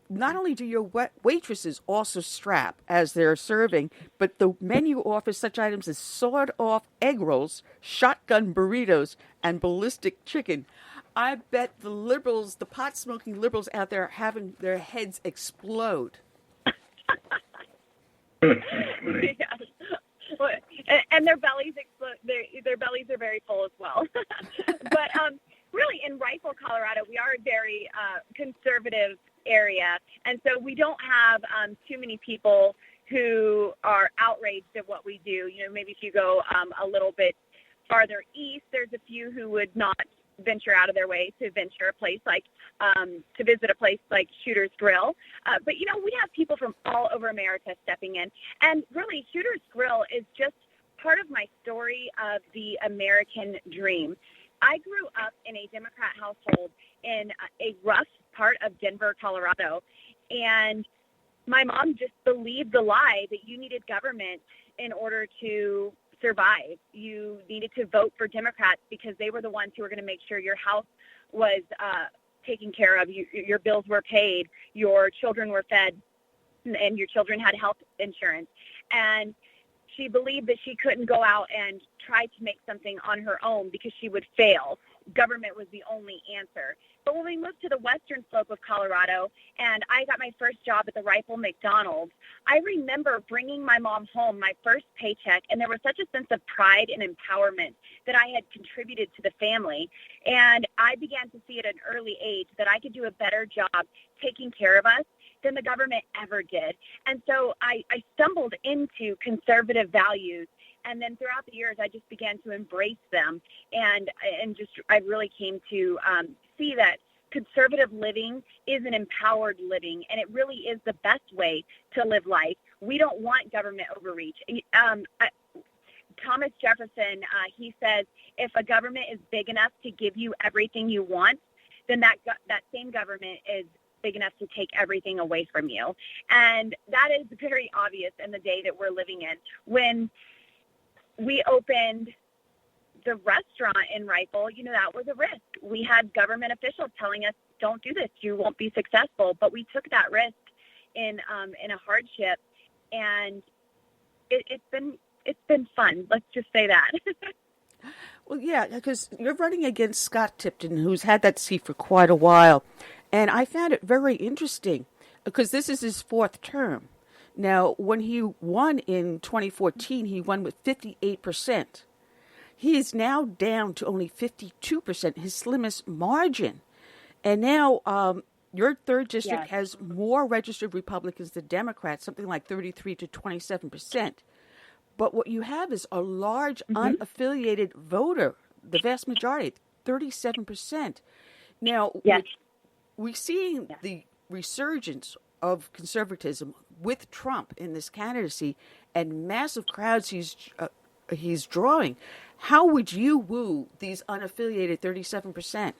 not only do your waitresses also strap as they're serving, but the menu offers such items as sawed-off egg rolls, shotgun burritos, and ballistic chicken. I bet the liberals, the pot-smoking liberals out there, are having their heads explode. Yes. And their bellies explode. Their bellies are very full as well. But really, in Rifle, Colorado, we are a very conservative area, and so we don't have too many people who are outraged at what we do. You know, maybe if you go a little bit farther east, there's a few who would not venture out of their way to venture a place like to visit a place like Shooter's Grill. But you know, we have people from all over America stepping in, and really, Shooter's Grill is just part of my story of the American dream. I grew up in a Democrat household in a rough part of Denver, Colorado, and my mom just believed the lie that you needed government in order to survive. You needed to vote for Democrats because they were the ones who were going to make sure your house was taken care of, your bills were paid, your children were fed, and your children had health insurance. And she believed that she couldn't go out and try to make something on her own because she would fail. Government was the only answer. But when we moved to the western slope of Colorado and I got my first job at the Rifle McDonald's, I remember bringing my mom home my first paycheck, and there was such a sense of pride and empowerment that I had contributed to the family. And I began to see at an early age that I could do a better job taking care of us than the government ever did. And so I stumbled into conservative values, and then throughout the years I just began to embrace them, and I really came to see that conservative living is an empowered living, and it really is the best way to live life. We don't want government overreach. Thomas Jefferson, he says, if a government is big enough to give you everything you want, then that same government is big enough to take everything away from you. And that is very obvious in the day that we're living in. When we opened the restaurant in Rifle, you know, that was a risk. We had government officials telling us, don't do this, you won't be successful. But we took that risk in a hardship, and it's been fun. Let's just say that. Well, yeah, because you're running against Scott Tipton, who's had that seat for quite a while. And I found it very interesting because this is his fourth term. Now, when he won in 2014, he won with 58%. He is now down to only 52%, his slimmest margin. And now your third district has more registered Republicans than Democrats, something like 33 to 27%. But what you have is a large unaffiliated voter, the vast majority, 37%. Now, we're seeing the resurgence of conservatism with Trump in this candidacy and massive crowds he's drawing. How would you woo these unaffiliated 37%?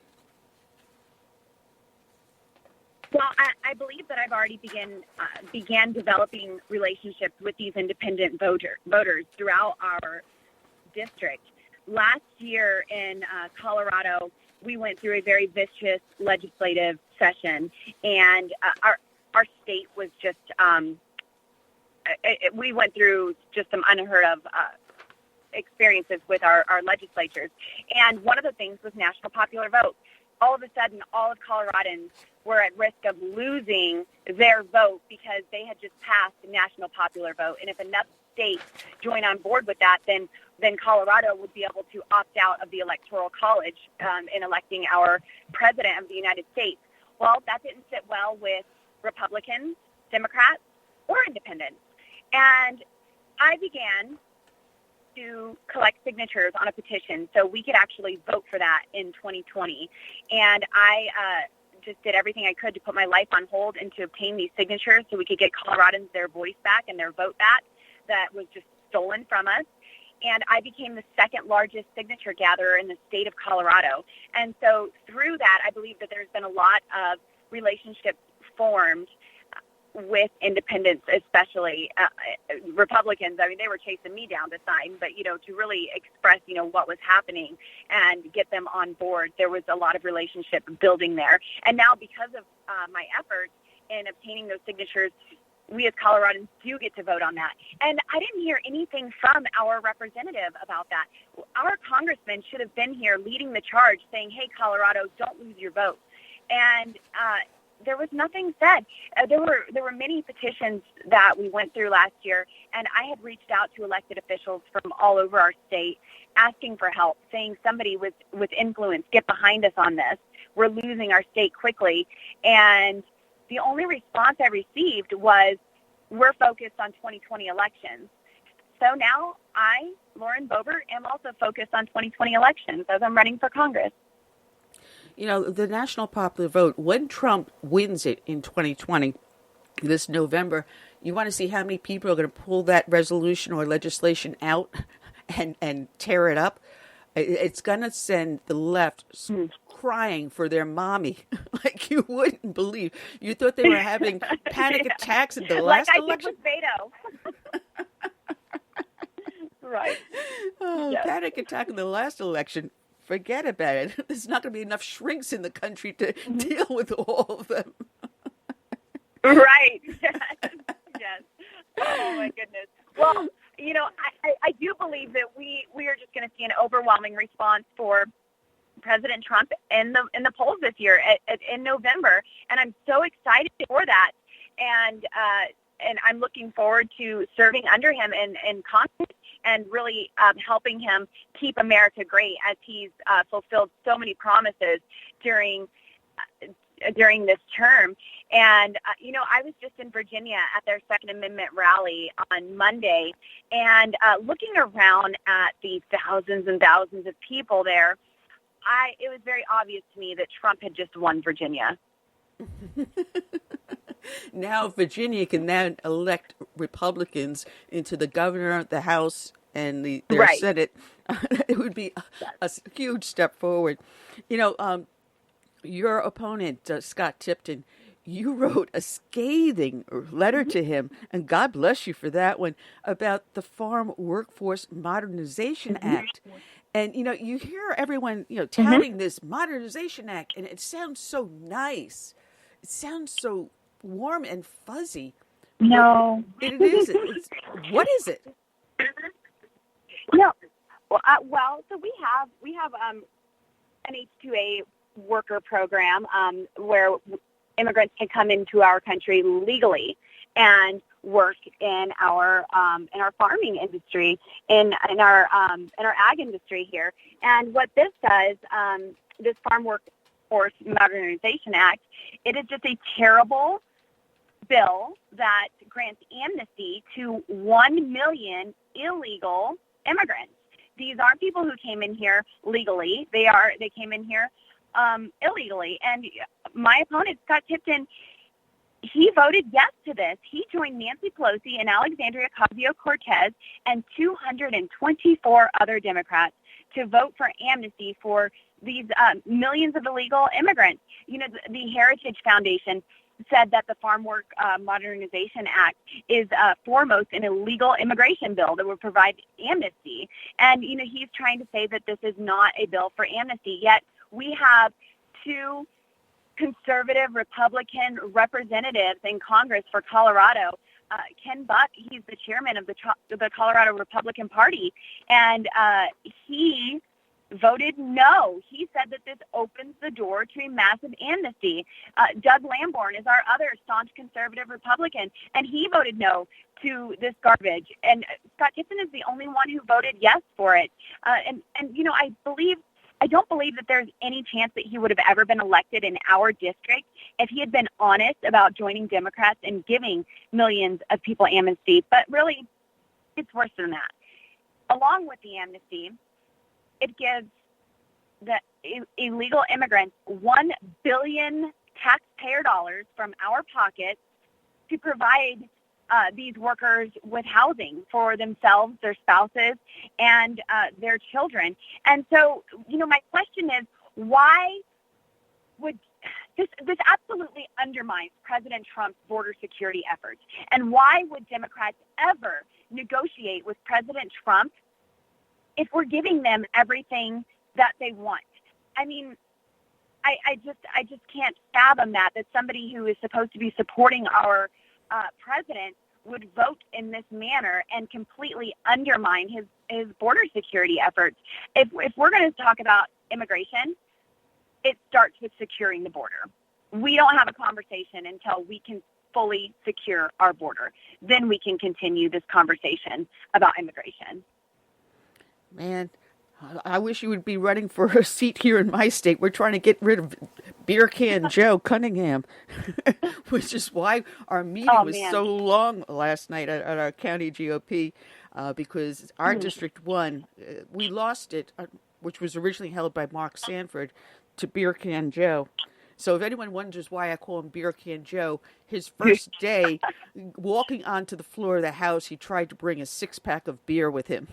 Well, I believe that I've already began developing relationships with these independent voters throughout our district. Last year in Colorado, we went through a very vicious legislative session, and our state was just we went through just some unheard of experiences with our legislatures. And one of the things was national popular vote. All of a sudden, all of Coloradans were at risk of losing their vote because they had just passed the national popular vote. And if enough states join on board with that, then Colorado would be able to opt out of the Electoral College in electing our president of the United States. Well, that didn't sit well with Republicans, Democrats, or independents. And I began to collect signatures on a petition so we could actually vote for that in 2020. And I just did everything I could to put my life on hold and to obtain these signatures so we could get Coloradans their voice back and their vote back that was just stolen from us. And I became the second largest signature gatherer in the state of Colorado. And so through that, I believe that there's been a lot of relationships formed with independents, especially Republicans. I mean, they were chasing me down to sign, but, to really express, what was happening and get them on board, there was a lot of relationship building there. And now because of my efforts in obtaining those signatures, we as Coloradans do get to vote on that. And I didn't hear anything from our representative about that. Our congressman should have been here leading the charge saying, hey, Colorado, don't lose your vote. And there was nothing said. There were many petitions that we went through last year, and I had reached out to elected officials from all over our state asking for help, saying somebody with influence, get behind us on this. We're losing our state quickly. And the only response I received was, we're focused on 2020 elections. So now I, Lauren Boebert, am also focused on 2020 elections as I'm running for Congress. The national popular vote, when Trump wins it in 2020, this November, you want to see how many people are going to pull that resolution or legislation out and tear it up. It's going to send the left crying for their mommy like you wouldn't believe. You thought they were having panic attacks in the last election? Like I did with Beto. Right. Oh, yes. Panic attack in the last election. Forget about it. There's not going to be enough shrinks in the country to deal with all of them. Right. Yes. Oh, my goodness. Well, I do believe that we are just going to see an overwhelming response for President Trump in the polls this year in November, and I'm so excited for that. And I'm looking forward to serving under him in Congress and really helping him keep America great as he's fulfilled so many promises during this term. And, I was just in Virginia at their Second Amendment rally on Monday, and looking around at the thousands and thousands of people there, it was very obvious to me that Trump had just won Virginia. Now Virginia can then elect Republicans into the governor, the House, and their right. Senate. It would be a huge step forward. Your opponent, Scott Tipton, you wrote a scathing letter to him, and God bless you for that one, about the Farm Workforce Modernization Act. And, you hear everyone, touting this Modernization Act, and it sounds so nice. It sounds so warm and fuzzy. No. It isn't. What is it? No. Well, so we have an H-2A worker program where immigrants can come into our country legally and work in our farming industry, in our ag industry here. And what this does, this Farm Workforce Modernization Act, it is just a terrible bill that grants amnesty to 1 million illegal immigrants. These aren't people who came in here legally. They came in here illegally. And my opponent, Scott Tipton, he voted yes to this. He joined Nancy Pelosi and Alexandria Ocasio-Cortez and 224 other Democrats to vote for amnesty for these millions of illegal immigrants. The Heritage Foundation said that the Farm Work Modernization Act is foremost an illegal immigration bill that would provide amnesty. And, he's trying to say that this is not a bill for amnesty, yet we have two conservative Republican representatives in Congress for Colorado. Ken Buck, he's the chairman of the Colorado Republican Party, and he voted no. He said that this opens the door to a massive amnesty. Doug Lamborn is our other staunch conservative Republican, and he voted no to this garbage. And Scott Tipton is the only one who voted yes for it. And I don't believe that there's any chance that he would have ever been elected in our district if he had been honest about joining Democrats and giving millions of people amnesty. But really, it's worse than that. along with the amnesty, it gives the illegal immigrants $1 billion taxpayer dollars from our pockets to provide these workers with housing for themselves, their spouses, and their children. And so, my question is, why would this absolutely undermines President Trump's border security efforts? And why would Democrats ever negotiate with President Trump if we're giving them everything that they want? I mean, I just can't fathom that somebody who is supposed to be supporting our president would vote in this manner and completely undermine his border security efforts. If we're going to talk about immigration, it starts with securing the border. We don't have a conversation until we can fully secure our border. Then we can continue this conversation about immigration. Man, I wish you would be running for a seat here in my state. We're trying to get rid of Beer Can Joe Cunningham, which is why our meeting was so long last night at our county GOP, because our District 1, we lost it, which was originally held by Mark Sanford, to Beer Can Joe. So if anyone wonders why I call him Beer Can Joe, his first day walking onto the floor of the House, he tried to bring a 6-pack of beer with him.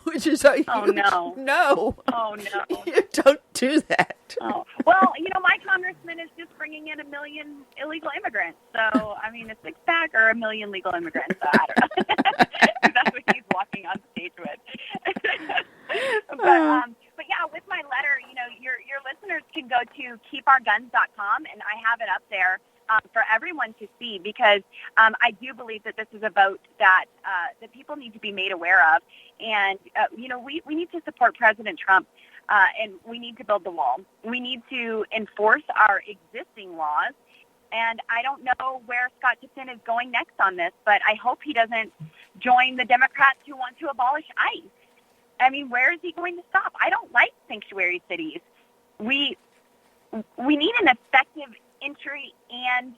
Which is a huge, no. Oh, no. You don't do that. Oh. Well, my congressman is just bringing in 1 million illegal immigrants. So, I mean, a 6-pack or 1 million legal immigrants. So I don't know. That's what he's walking on stage with. But yeah, with my letter, your listeners can go to keepourguns.com, and I have it up there for everyone to see, because I do believe that this is a vote that people need to be made aware of. And, we need to support President Trump, and we need to build the wall. We need to enforce our existing laws. And I don't know where Scott Dixon is going next on this, but I hope he doesn't join the Democrats who want to abolish ICE. I mean, where is he going to stop? I don't like sanctuary cities. We need an effective entry and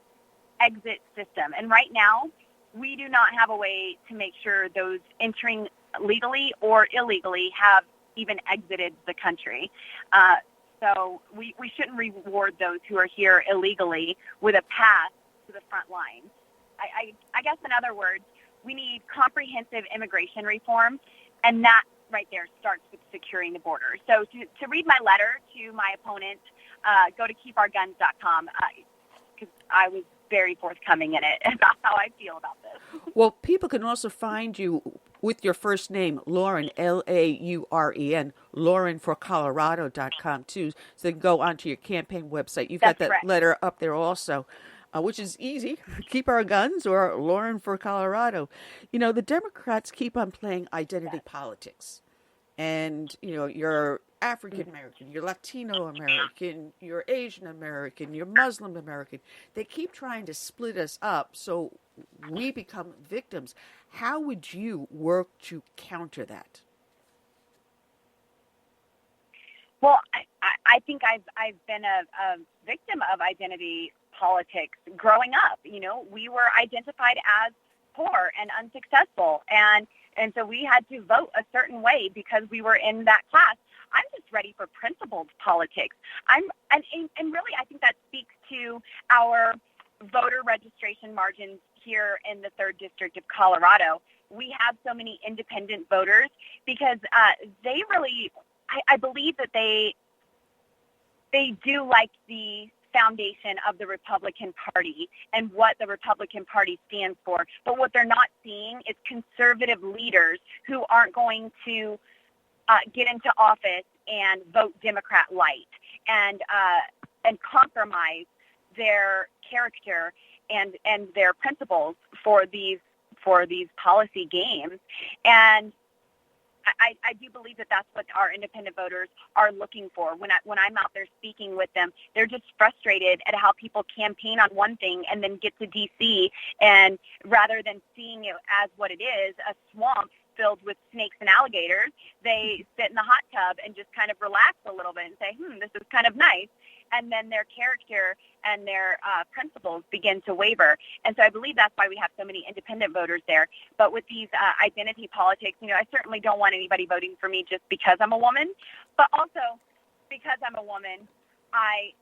exit system. And right now, we do not have a way to make sure those entering legally or illegally have even exited the country. So we shouldn't reward those who are here illegally with a path to the front line. I guess, in other words, we need comprehensive immigration reform, and that right there starts with securing the border. So to read my letter to my opponent, go to keepourguns.com, because I was very forthcoming in it about how I feel about this. Well, people can also find you with your first name, Lauren, Lauren, laurenforcolorado.com too. So they can go onto your campaign website. You've got that letter up there also, which is easy. Keep Our Guns or Lauren for Colorado. The Democrats keep on playing identity politics. And, you're African American, you're Latino American, you're Asian American, you're Muslim American. They keep trying to split us up so we become victims. How would you work to counter that? Well, I think I've been a victim of identity politics growing up. We were identified as poor and unsuccessful, and so we had to vote a certain way because we were in that class. I'm just ready for principled politics. And really, I think that speaks to our voter registration margins here in the 3rd District of Colorado. We have so many independent voters because they really, I believe that they do like the foundation of the Republican Party and what the Republican Party stands for. But what they're not seeing is conservative leaders who aren't going to get into office and vote Democrat light and compromise their character and their principles for these policy games. And I do believe that that's what our independent voters are looking for. When I'm out there speaking with them, they're just frustrated at how people campaign on one thing and then get to D.C. and rather than seeing it as what it is, a swamp filled with snakes and alligators, they sit in the hot tub and just kind of relax a little bit and say, this is kind of nice. and then their character and their principles begin to waver. And so I believe that's why we have so many independent voters there. But with these identity politics, I certainly don't want anybody voting for me just because I'm a woman, but also because I'm a woman, I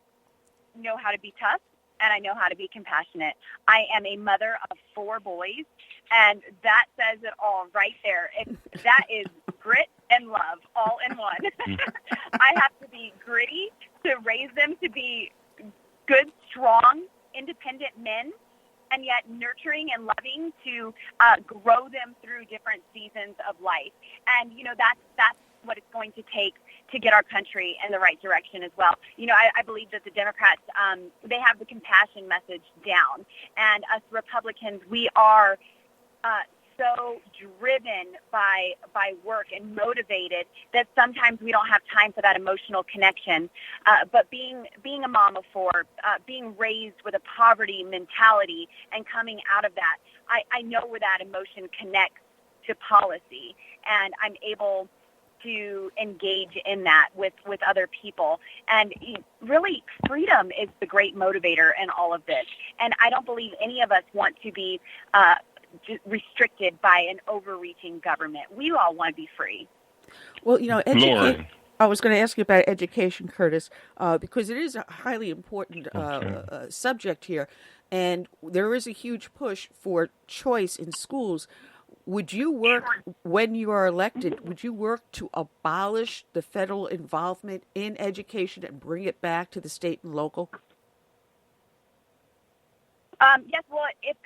know how to be tough and I know how to be compassionate. I am a mother of 4 boys, and that says it all right there. That is grit and love all in one. I have to be gritty to raise them to be good, strong, independent men, and yet nurturing and loving to grow them through different seasons of life. And, that's what it's going to take to get our country in the right direction as well. I believe that the Democrats, they have the compassion message down. And us Republicans, we are so driven by work and motivated that sometimes we don't have time for that emotional connection. But being a mom of 4, being raised with a poverty mentality and coming out of that, I know where that emotion connects to policy, and I'm able to engage in that with other people. And really, freedom is the great motivator in all of this. And I don't believe any of us want to be restricted by an overreaching government. We all want to be free. Well, I was going to ask you about education, Curtis, because it is a highly important subject here. And there is a huge push for choice in schools. Would you work, when you are elected, would you work to abolish the federal involvement in education and bring it back to the state and local? Yes. Well, if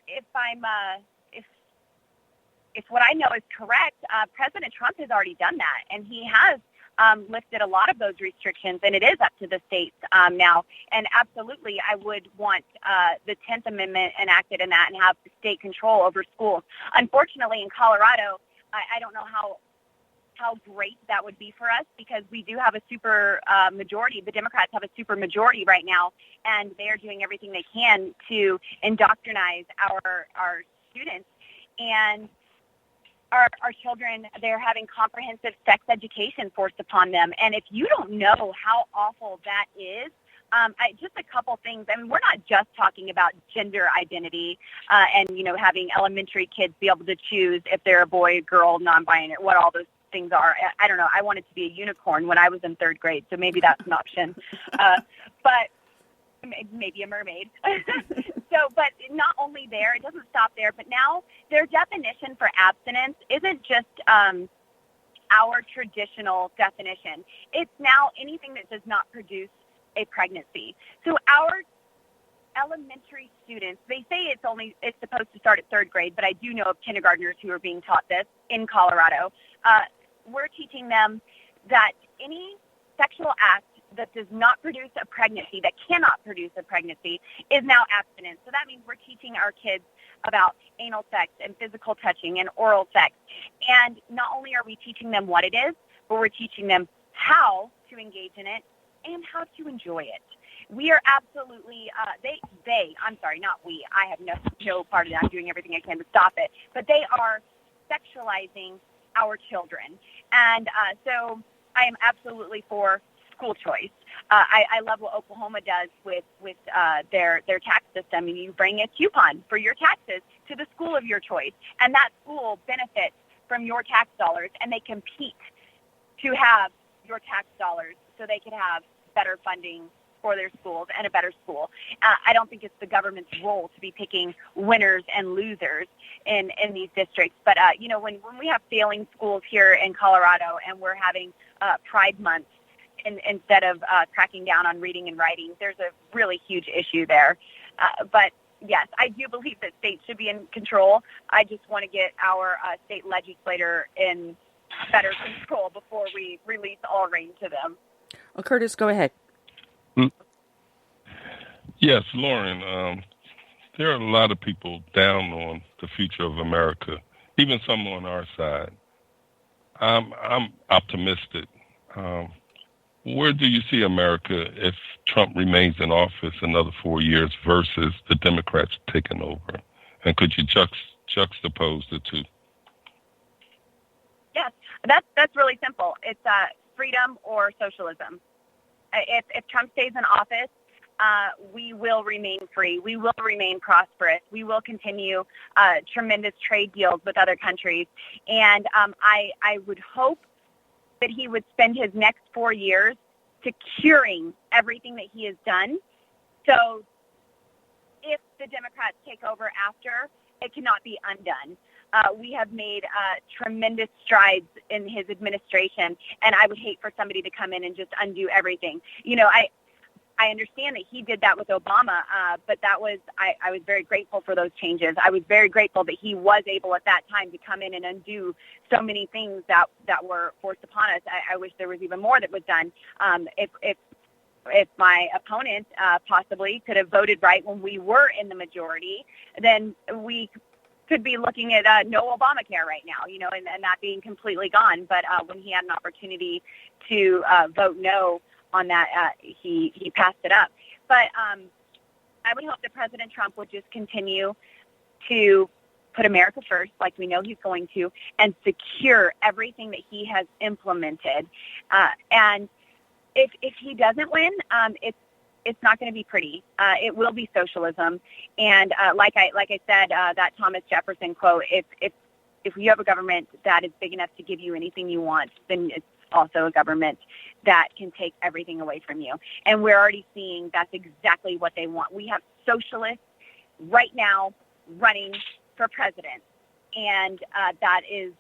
what I know is correct, President Trump has already done that, and he has lifted a lot of those restrictions, and it is up to the states now. And absolutely, I would want the 10th Amendment enacted in that and have state control over schools. Unfortunately, in Colorado, I don't know how great that would be for us, because we do have a super majority. The Democrats have a super majority right now, and they are doing everything they can to indoctrinize our students. And our children, they're having comprehensive sex education forced upon them. And if you don't know how awful that is, just a couple things. I mean, we're not just talking about gender identity and, having elementary kids be able to choose if they're a boy, girl, non-binary, what all those things are. I don't know. I wanted to be a unicorn when I was in 3rd grade, so maybe that's an option. But maybe a mermaid. But not only there, it doesn't stop there, but now their definition for abstinence isn't just our traditional definition. It's now anything that does not produce a pregnancy. So our elementary students, they say it's supposed to start at 3rd grade, but I do know of kindergartners who are being taught this in Colorado. We're teaching them that any sexual act that does not produce a pregnancy, that cannot produce a pregnancy, is now abstinence. So that means we're teaching our kids about anal sex and physical touching and oral sex. And not only are we teaching them what it is, but we're teaching them how to engage in it and how to enjoy it. We are absolutely, I'm sorry, not we. I have no part of that. I'm doing everything I can to stop it. But they are sexualizing our children. And so I am absolutely for school choice. I love what Oklahoma does with their tax system. And you bring a coupon for your taxes to the school of your choice, and that school benefits from your tax dollars, and they compete to have your tax dollars so they can have better funding for their schools and a better school. I don't think it's the government's role to be picking winners and losers in these districts. But, when we have failing schools here in Colorado and we're having Pride Month, instead of cracking down on reading and writing, there's a really huge issue there. But yes, I do believe that states should be in control. I just want to get our state legislator in better control before we release all reign to them. Well, Curtis, go ahead. Yes, Lauren, there are a lot of people down on the future of America, even some on our side. I'm optimistic. Where do you see America if Trump remains in office another 4 years versus the Democrats taking over? And could you juxtapose the two? Yes, that's really simple. It's freedom or socialism. If Trump stays in office, we will remain free. We will remain prosperous. We will continue tremendous trade deals with other countries. And I would hope that he would spend his next 4 years securing everything that he has done. So if the Democrats take over after, it cannot be undone. We have made tremendous strides in his administration, and I would hate for somebody to come in and just undo everything. You know, I understand that he did that with Obama, but that was I was very grateful for those changes. I was very grateful that he was able at that time to come in and undo so many things that were forced upon us. I wish there was even more that was done. If my opponent possibly could have voted right when we were in the majority, then we could be looking at no Obamacare right now, you know, and that being completely gone. But when he had an opportunity to vote no on that, he passed it up. But I would hope that President Trump would just continue to put America first, like we know he's going to, and secure everything that he has implemented. And if he doesn't win, it's not going to be pretty. It will be socialism. And like I said, that Thomas Jefferson quote: if you have a government that is big enough to give you anything you want, then it's also a government that can take everything away from you. And we're already seeing that's exactly what they want. We have socialists right now running for president, and that is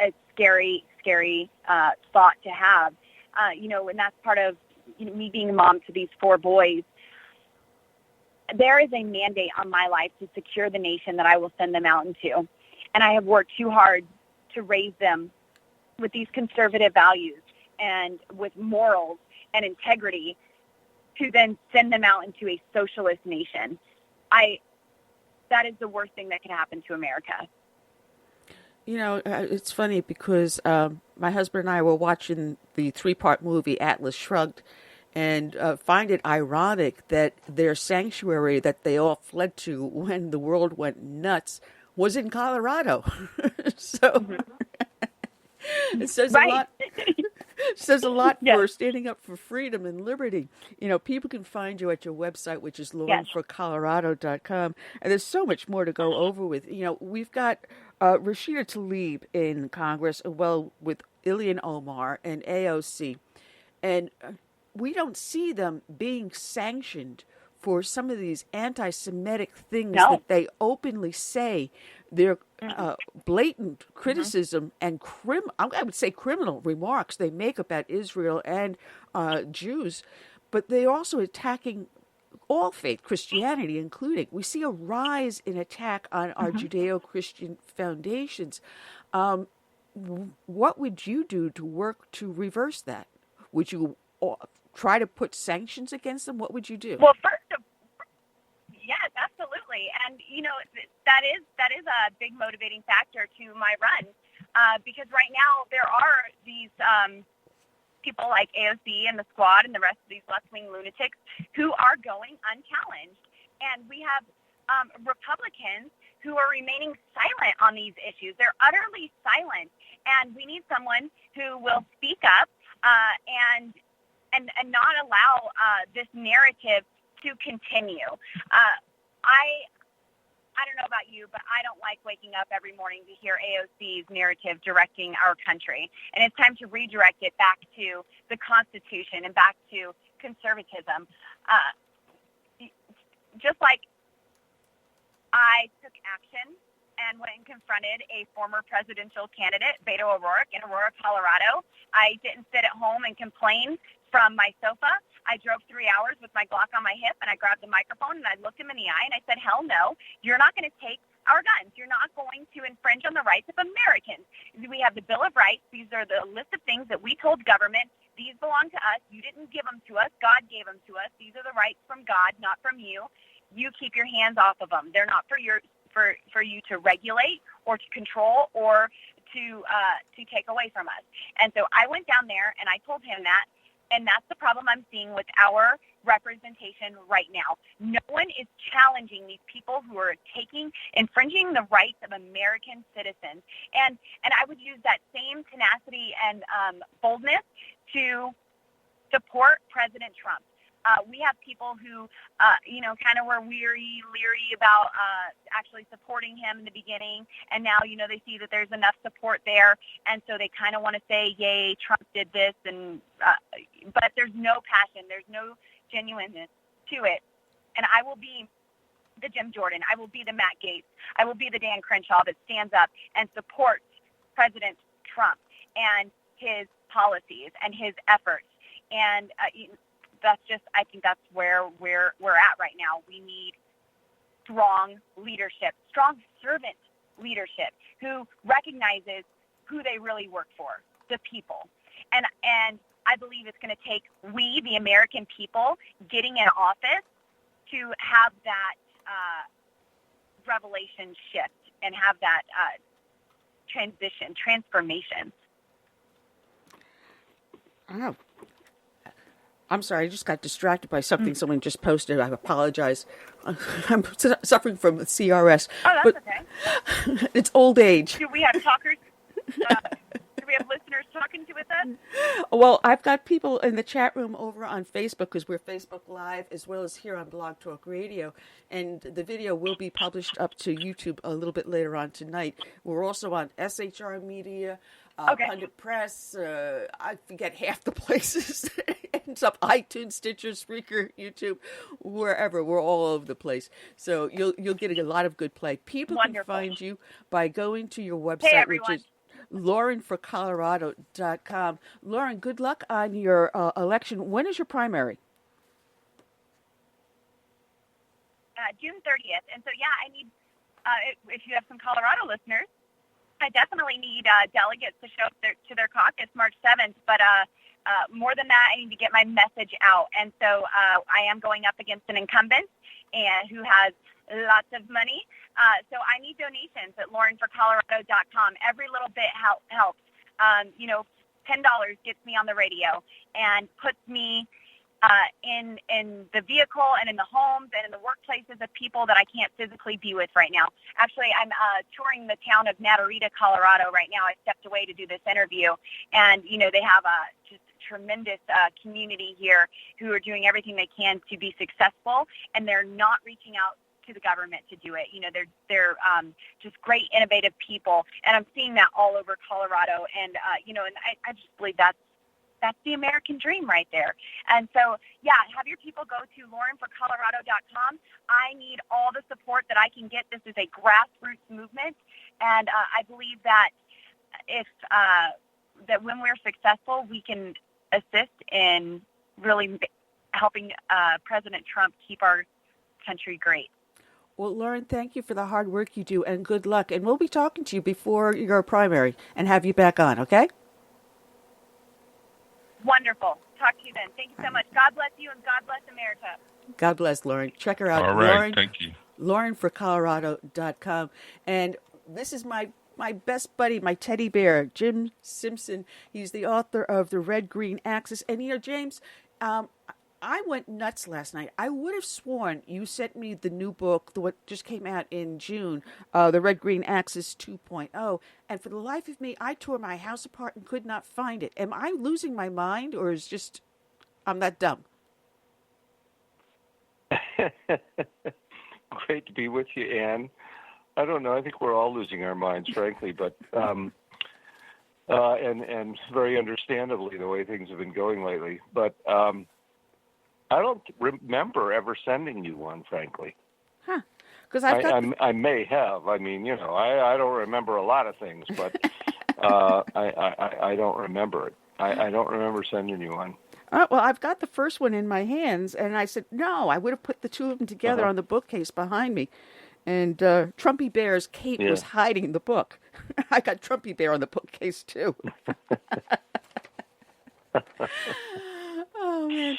a scary thought to have. You know, and that's part of me being a mom to these 4 boys. There is a mandate on my life to secure the nation that I will send them out into. And I have worked too hard to raise them with these conservative values and with morals and integrity to then send them out into a socialist nation. That is the worst thing that can happen to America. You know, it's funny because my husband and I were watching the 3-part movie Atlas Shrugged, and find it ironic that their sanctuary that they all fled to when the world went nuts was in Colorado. So it says a lot. Says a lot for standing up for freedom and liberty. You know, people can find you at your website, which is LaurenForColorado.com. And there's so much more to go over with. You know, we've got Rashida Tlaib in Congress, well, with Ilhan Omar and AOC. And we don't see them being sanctioned for some of these anti-Semitic things that they openly say. Their blatant criticism and I would say criminal remarks they make about Israel and Jews, but they're also attacking all faith, Christianity including. We see a rise in attack on our Judeo-Christian foundations. What would you do to work to reverse that? Would you try to put sanctions against them? What would you do? Well, yes, absolutely. And, you know, that is a big motivating factor to my run because right now there are these people like AOC and the Squad and the rest of these left-wing lunatics who are going unchallenged. And we have Republicans who are remaining silent on these issues. They're utterly silent. And we need someone who will speak up and not allow this narrative to continue. I don't know about you, but I don't like waking up every morning to hear AOC's narrative directing our country. And it's time to redirect it back to the Constitution and back to conservatism. Just like I took action and went and confronted a former presidential candidate, Beto O'Rourke, in Aurora, Colorado. I didn't sit at home and complain from my sofa. I drove 3 hours with my Glock on my hip, and I grabbed the microphone, and I looked him in the eye, and I said, hell no, you're not going to take our guns. You're not going to infringe on the rights of Americans. We have the Bill of Rights. These are the list of things that we told government. These belong to us. You didn't give them to us. God gave them to us. These are the rights from God, not from you. You keep your hands off of them. They're not for you to regulate or to control or to take away from us. And so I went down there, and I told him that. And that's the problem I'm seeing with our representation right now. No one is challenging these people who are infringing the rights of American citizens. And I would use that same tenacity and boldness to support President Trump. We have people who, kind of were leery about actually supporting him in the beginning. And now, they see that there's enough support there. And so they kind of want to say, yay, Trump did this. But there's no passion. There's no genuineness to it. And I will be the Jim Jordan. I will be the Matt Gaetz. I will be the Dan Crenshaw that stands up and supports President Trump and his policies and his efforts. And I think that's where we're at right now. We need strong leadership, strong servant leadership who recognizes who they really work for, the people. And I believe it's going to take we, the American people, getting in office to have that revelation shift and have that transformation. Oh. I'm sorry, I just got distracted by something someone just posted. I apologize. I'm suffering from CRS. Oh, that's okay. It's old age. Do we have talkers? Do we have listeners talking to us then? Well, I've got people in the chat room over on Facebook because we're Facebook Live as well as here on Blog Talk Radio. And the video will be published up to YouTube a little bit later on tonight. We're also on SHR Media, Pundit Press. I forget half the places. It's up iTunes, Stitcher, Spreaker, YouTube, wherever. We're all over the place. So you'll get a lot of good play. People can find you by going to your website, which is laurenforcolorado.com. Lauren, good luck on your election. When is your primary? June 30th. And so, I need, if you have some Colorado listeners, I definitely need delegates to show up to their caucus March 7th. But more than that, I need to get my message out. And so I am going up against an incumbent and who has lots of money. So I need donations at laurenforcolorado.com. Every little bit helps. $10 gets me on the radio and puts me in the vehicle and in the homes and in the workplaces of people that I can't physically be with right now. Actually, I'm touring the town of Natarita, Colorado right now. I stepped away to do this interview, and, they have just tremendous community here who are doing everything they can to be successful, and they're not reaching out to the government to do it. They're just great, innovative people, and I'm seeing that all over Colorado. And and I just believe that's the American dream right there. And so, have your people go to laurenforcolorado.com. I need all the support that I can get. This is a grassroots movement, and I believe that that when we're successful, we can assist in really helping President Trump keep our country great. Well, Lauren, thank you for the hard work you do, and good luck. And we'll be talking to you before your primary and have you back on, okay? Wonderful. Talk to you then. Thank you so much. God bless you, and God bless America. God bless, Lauren. Check her out. All right. Lauren, thank you. laurenforcolorado.com. And this is my best buddy, my teddy bear, Jim Simpson. He's the author of The Red Green Axis. And, James, I went nuts last night. I would have sworn you sent me the new book, what just came out in June, The Red Green Axis 2.0. And for the life of me, I tore my house apart and could not find it. Am I losing my mind, or is just I'm that dumb? Great to be with you, Ann. I don't know. I think we're all losing our minds, frankly, but and very understandably the way things have been going lately. But I don't remember ever sending you one, frankly. Huh. Because I may have. I mean, I don't remember a lot of things, but I don't remember it. I don't remember sending you one. Well, I've got the first one in my hands, and I said, no, I would have put the two of them together on the bookcase behind me. And Trumpy Bear's cape was hiding the book. I got Trumpy Bear on the bookcase, too. Oh, man.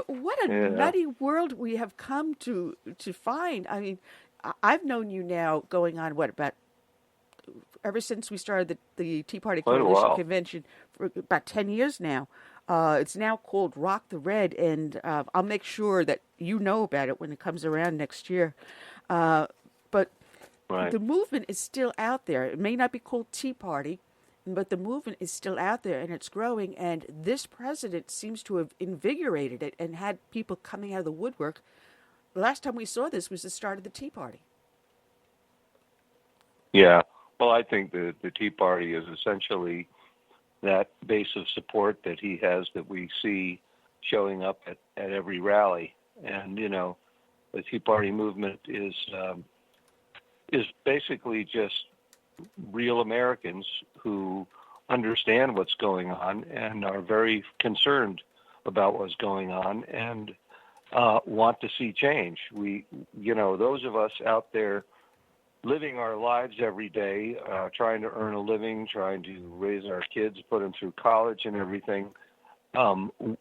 What a nutty world we have come to find. I mean, I've known you now going on, ever since we started the Tea Party Coalition Convention for about 10 years now. It's now called Rock the Red, and I'll make sure that you know about it when it comes around next year. But the movement is still out there. It may not be called Tea Party, but the movement is still out there and it's growing. And this president seems to have invigorated it and had people coming out of the woodwork. The last time we saw this was the start of the Tea Party. Yeah. Well, I think the Tea Party is essentially that base of support that he has that we see showing up at every rally. And, you know, the Tea Party movement is basically just real Americans who understand what's going on and are very concerned about what's going on and want to see change. We, you know, those of us out there living our lives every day, trying to earn a living, trying to raise our kids, put them through college and everything,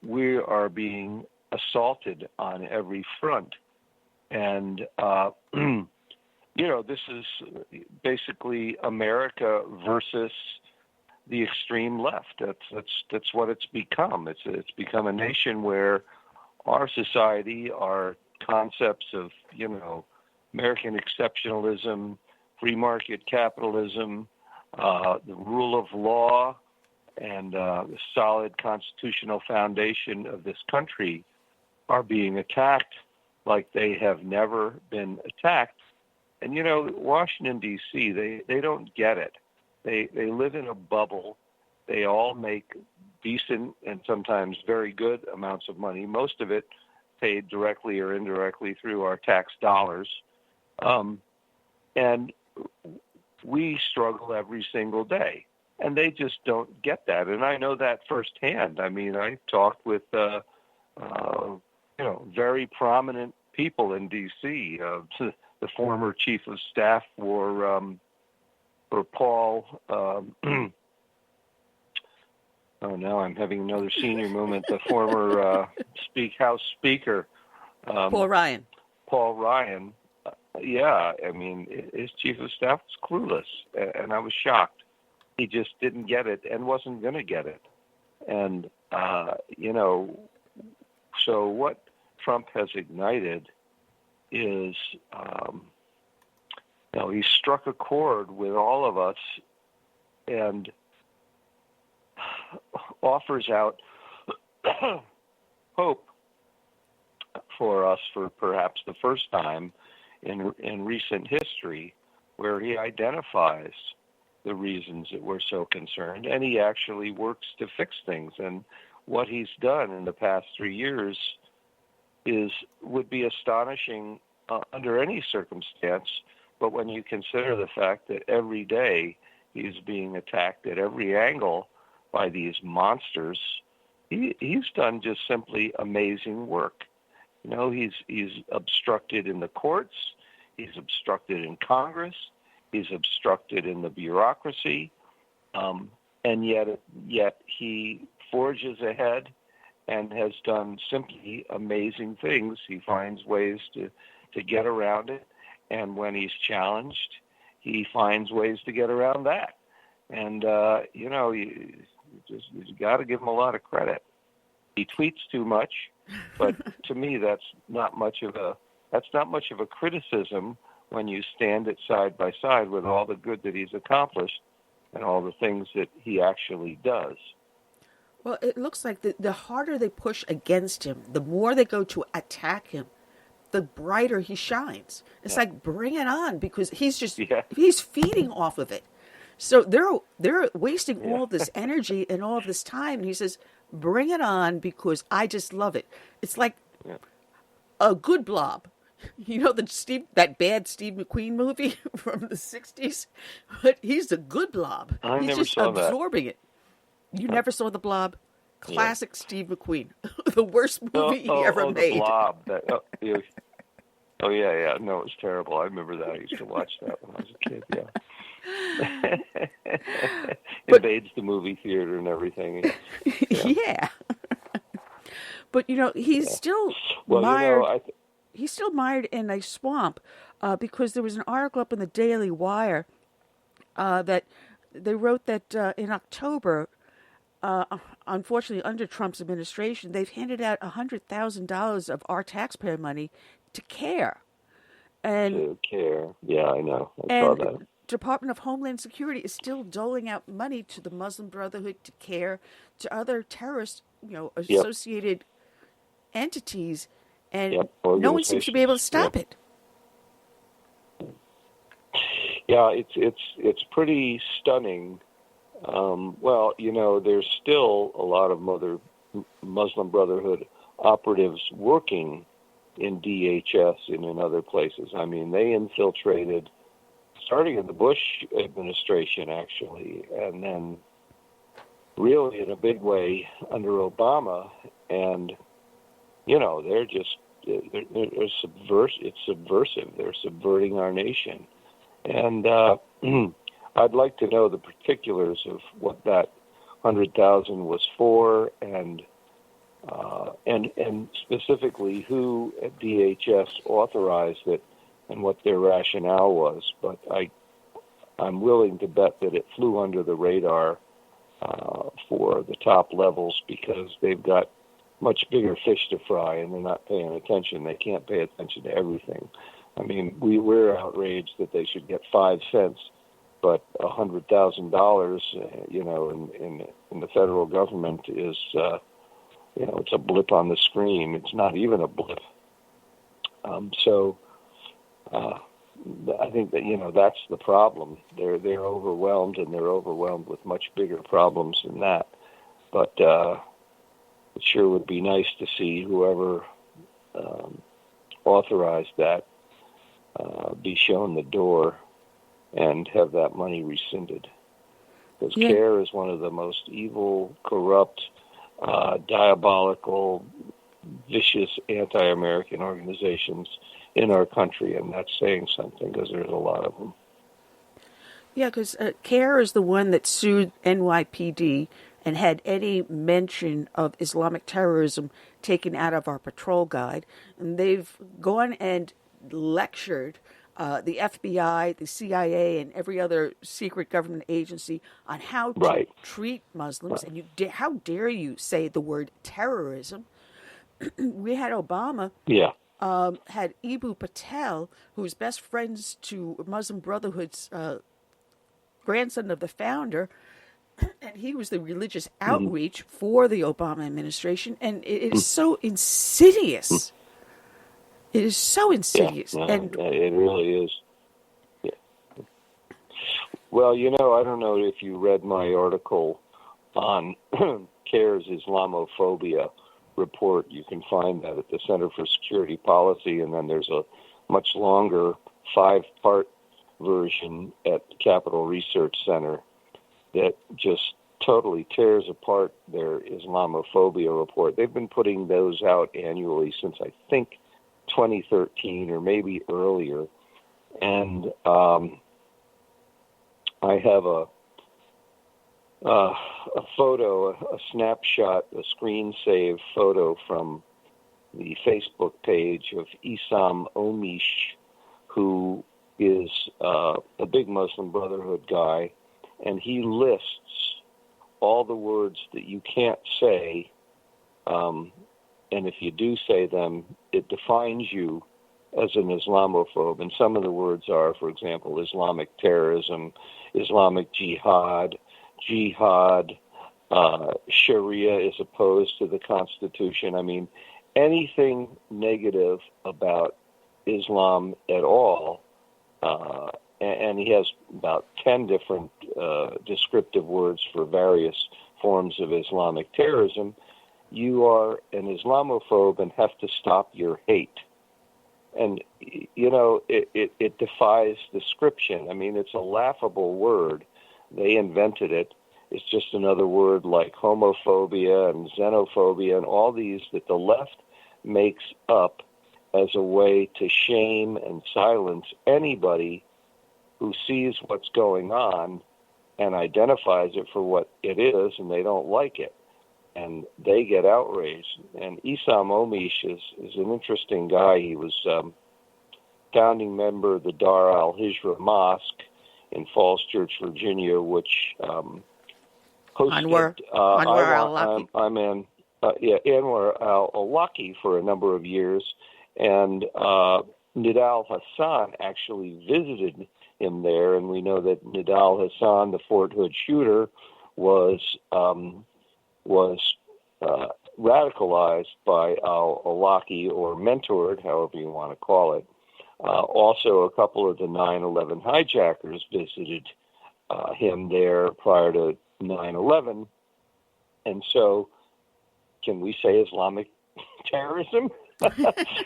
we are being assaulted on every front. And, you know, this is basically America versus the extreme left. That's what it's become. It's become a nation where our society, our concepts of, you know, American exceptionalism, free market capitalism, the rule of law, and the solid constitutional foundation of this country are being attacked like they have never been attacked. And, you know, Washington, D.C., they don't get it. They live in a bubble. They all make decent and sometimes very good amounts of money, most of it paid directly or indirectly through our tax dollars. And we struggle every single day. And they just don't get that. And I know that firsthand. I mean, I talked with, you know, very prominent people in D.C., the former chief of staff for Paul, oh, now I'm having another senior moment, the former House Speaker. Paul Ryan. Paul Ryan. Yeah, I mean, his chief of staff was clueless, and I was shocked. He just didn't get it and wasn't going to get it. And, you know, so what Trump has ignited is, you know, he struck a chord with all of us and offers out hope for us for perhaps the first time in recent history, where he identifies the reasons that we're so concerned, and he actually works to fix things. And what he's done in the past 3 years would be astonishing under any circumstance. But when you consider the fact that every day he's being attacked at every angle by these monsters, he's done just simply amazing work. You know, he's obstructed in the courts, he's obstructed in Congress, he's obstructed in the bureaucracy, and yet he forges ahead and has done simply amazing things. He finds ways to get around it, and when he's challenged, he finds ways to get around that. And you know, you got to give him a lot of credit. He tweets too much, but to me, that's not much of a criticism when you stand it side by side with all the good that he's accomplished and all the things that he actually does. Well, it looks like the harder they push against him, the more they go to attack him, the brighter he shines. It's like, bring it on, because he's feeding off of it. So they're wasting all this energy and all of this time, and he says, bring it on, because I just love it. It's like a good blob. You know, that bad Steve McQueen movie from the 60s? But he's a good blob. He's just absorbing it. You never saw The Blob? Classic Steve McQueen. The worst movie he ever made. The Blob. Yeah. No, it was terrible. I remember that. I used to watch that when I was a kid, yeah. Invades the movie theater and everything. Yeah. But, you know, he's still mired. He's still mired in a swamp because there was an article up in the Daily Wire that they wrote that in October, unfortunately under Trump's administration, they've handed out $100,000 of our taxpayer money to CARE. And to CARE, yeah, I know. I saw that. Department of Homeland Security is still doling out money to the Muslim Brotherhood, to CARE, to other terrorist, associated entities, and no one seems to be able to stop it. Yeah, it's pretty stunning. Well, there's still a lot of Muslim Brotherhood operatives working in DHS and in other places. I mean, they infiltrated, starting in the Bush administration, actually, and then really in a big way under Obama. And, they're just, it's subversive. They're subverting our nation. And I'd like to know the particulars of what that 100,000 was for, and specifically who at DHS authorized it and what their rationale was. But I'm willing to bet that it flew under the radar for the top levels, because they've got much bigger fish to fry and they're not paying attention. They can't pay attention to everything. I mean, we're outraged that they should get 5 cents, but $100,000, in the federal government is, it's a blip on the screen. It's not even a blip. So I think that that's the problem. They're overwhelmed, and they're overwhelmed with much bigger problems than that. But it sure would be nice to see whoever authorized that be shown the door and have that money rescinded. Because CARE is one of the most evil, corrupt, diabolical, vicious anti-American organizations in our country, and that's saying something, because there's a lot of them. Yeah, because CARE is the one that sued NYPD and had any mention of Islamic terrorism taken out of our patrol guide. And they've gone and lectured the FBI, the CIA, and every other secret government agency on how to treat Muslims. And how dare you say the word terrorism? We had Obama. Yeah. Had Ibu Patel, who's best friends to Muslim Brotherhood's grandson of the founder, and he was the religious outreach for the Obama administration, and it is so insidious. It is so insidious. And it really is. Yeah. Well, I don't know if you read my article on CARE's Islamophobia report. You can find that at the Center for Security Policy, and then there's a much longer 5-part version at Capitol Research Center that just totally tears apart their Islamophobia report. They've been putting those out annually since, I think, 2013 or maybe earlier. And I have a photo, a snapshot, a screen save photo from the Facebook page of Issam Omish, who is a big Muslim Brotherhood guy, and he lists all the words that you can't say, and if you do say them, it defines you as an Islamophobe. And some of the words are, for example, Islamic terrorism, Islamic jihad, Sharia is opposed to the Constitution. I mean, anything negative about Islam at all, and he has about 10 different descriptive words for various forms of Islamic terrorism. You are an Islamophobe and have to stop your hate. And, it defies description. I mean, it's a laughable word. They invented it. It's just another word like homophobia and xenophobia and all these that the left makes up as a way to shame and silence anybody who sees what's going on and identifies it for what it is, and they don't like it. And they get outraged. And Issam Omish is an interesting guy. He was founding member of the Dar al-Hijra Mosque in Falls Church, Virginia, which hosted Anwar al-Awlaki. Anwar al-Awlaki for a number of years. And Nidal Hassan actually visited him there, and we know that Nidal Hassan, the Fort Hood shooter, was radicalized by al-Awlaki, or mentored, however you want to call it. Also, a couple of the 9/11 hijackers visited him there prior to 9/11. And so, can we say Islamic terrorism?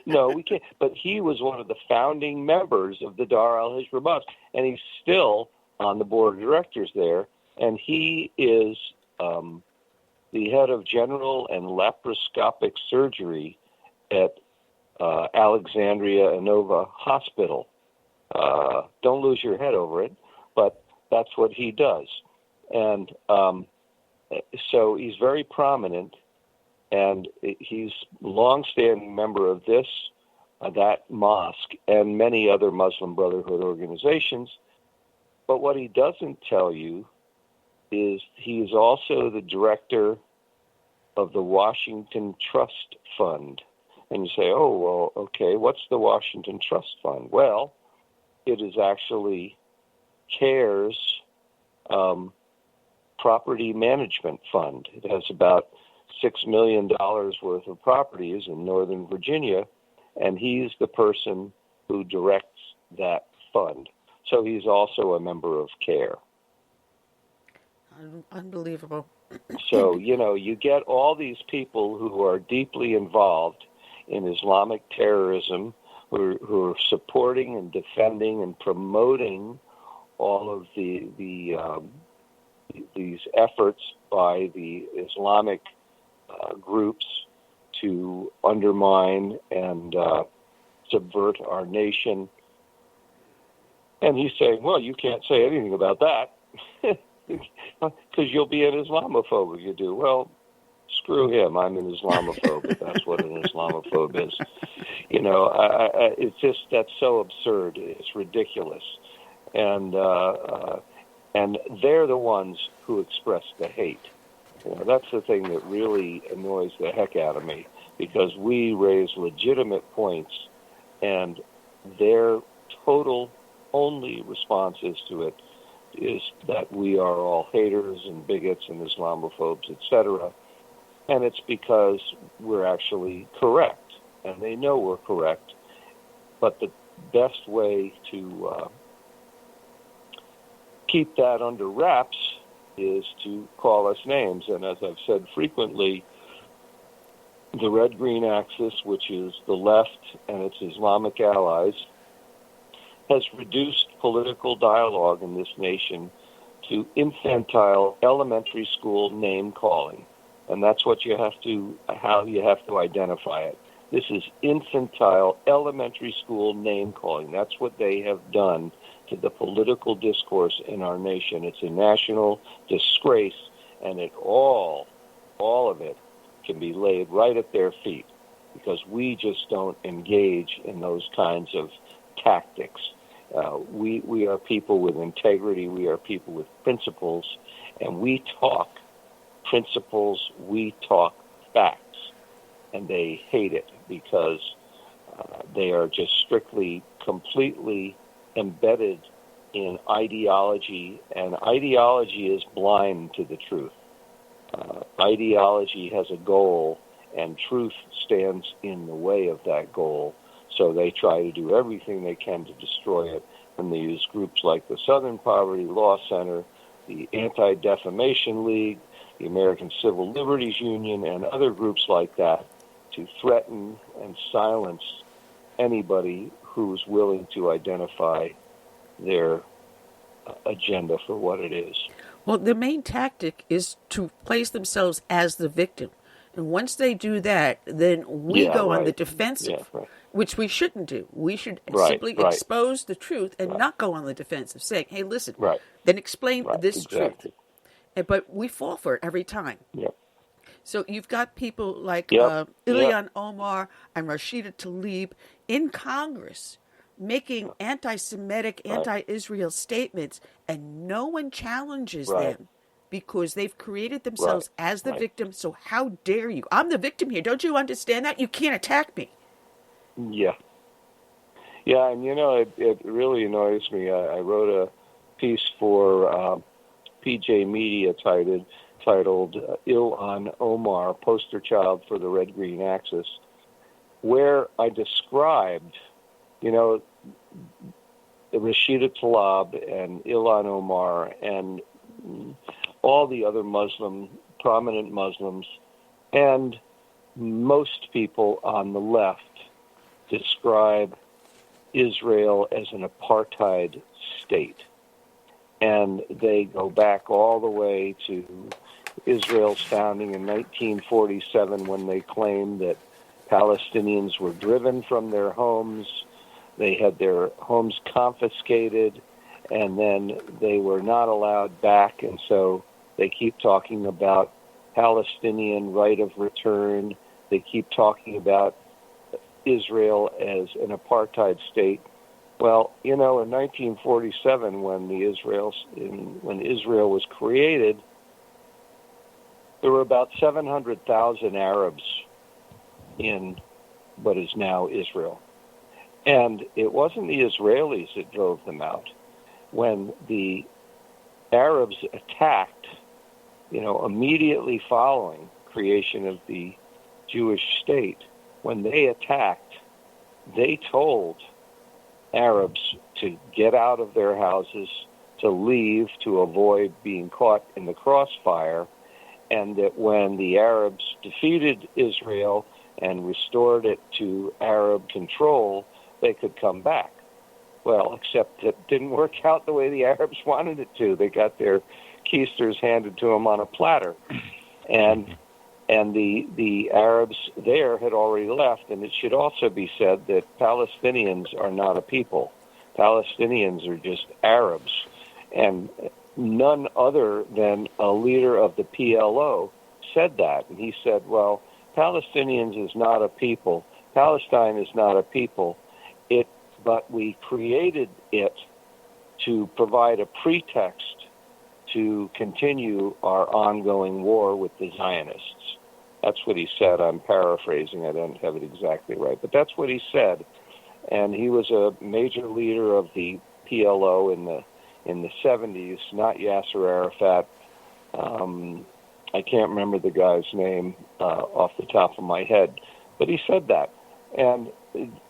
No, we can't. But he was one of the founding members of the Dar al-Hijra Mosque, and he's still on the board of directors there. And he is the head of general and laparoscopic surgery at Alexandria Inova Hospital. Don't lose your head over it, but that's what he does. And so he's very prominent, and he's a long-standing member of that mosque, and many other Muslim Brotherhood organizations. But what he doesn't tell you is he is also the director of the Washington Trust Fund. And you say, oh, well, okay, what's the Washington Trust Fund? Well, it is actually CARE's property management fund. It has about $6 million worth of properties in Northern Virginia, and he's the person who directs that fund. So he's also a member of CARE. Unbelievable. So, you get all these people who are deeply involved in Islamic terrorism, who are supporting and defending and promoting all of these efforts by the Islamic groups to undermine and subvert our nation. And he's saying, well, you can't say anything about that because you'll be an Islamophobe if you do. Well, screw him. I'm an Islamophobe, if that's what an Islamophobe is. It's just, that's so absurd. It's ridiculous. And they're the ones who express the hate. That's the thing that really annoys the heck out of me, because we raise legitimate points, and their total only responses to it is that we are all haters and bigots and Islamophobes, etc. And it's because we're actually correct, and they know we're correct. But the best way to keep that under wraps is to call us names. And as I've said frequently, the red-green axis, which is the left and its Islamic allies, has reduced political dialogue in this nation to infantile elementary school name-calling. And that's how you have to identify it. This is infantile elementary school name-calling. That's what they have done to the political discourse in our nation. It's a national disgrace, and all of it can be laid right at their feet, because we just don't engage in those kinds of tactics. We are people with integrity. We are people with principles, and we talk principles. We talk facts, and they hate it because they are just strictly, completely embedded in ideology, and ideology is blind to the truth. Ideology has a goal, and truth stands in the way of that goal. So they try to do everything they can to destroy it, and they use groups like the Southern Poverty Law Center, the Anti-Defamation League, the American Civil Liberties Union, and other groups like that to threaten and silence anybody who's willing to identify their agenda for what it is. Well, the main tactic is to place themselves as the victim. And once they do that, then we go on the defensive, which we shouldn't do. We should simply expose the truth and not go on the defensive, saying, hey, listen, then explain this truth. But we fall for it every time. So you've got people like Ilhan Omar and Rashida Tlaib in Congress making anti-Semitic, anti-Israel statements, and no one challenges them because they've created themselves as the victim. So how dare you? I'm the victim here. Don't you understand that? You can't attack me. Yeah, and it really annoys me. I wrote a piece for PJ Media titled Ilhan Omar, Poster Child for the Red-Green Axis, where I described, Rashida Tlaib and Ilhan Omar and all the other prominent Muslims, and most people on the left describe Israel as an apartheid state. And they go back all the way to Israel's founding in 1947 when they claimed that Palestinians were driven from their homes, they had their homes confiscated, and then they were not allowed back, and so they keep talking about Palestinian right of return. They keep talking about Israel as an apartheid state. Well, in 1947, when Israel was created, there were about 700,000 Arabs in what is now Israel. And it wasn't the Israelis that drove them out. When the Arabs attacked, immediately following creation of the Jewish state, when they attacked, they told Arabs to get out of their houses, to leave, to avoid being caught in the crossfire, and that when the Arabs defeated Israel and restored it to Arab control, they could come back. Well, except it didn't work out the way the Arabs wanted it to. They got their keisters handed to them on a platter. And the Arabs there had already left, and it should also be said that Palestinians are not a people. Palestinians are just Arabs. And none other than a leader of the PLO said that. And he said, well, Palestinians is not a people. Palestine is not a people. But we created it to provide a pretext to continue our ongoing war with the Zionists. That's what he said. I'm paraphrasing. I don't have it exactly right. But that's what he said. And he was a major leader of the PLO in the 70s, not Yasser Arafat. I can't remember the guy's name off the top of my head. But he said that. And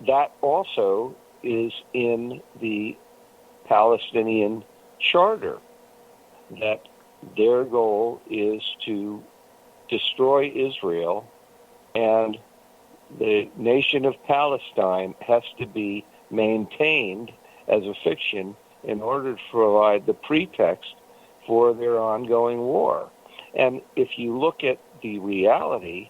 that also is in the Palestinian charter, that their goal is to destroy Israel, and the nation of Palestine has to be maintained as a fiction in order to provide the pretext for their ongoing war. And if you look at the reality,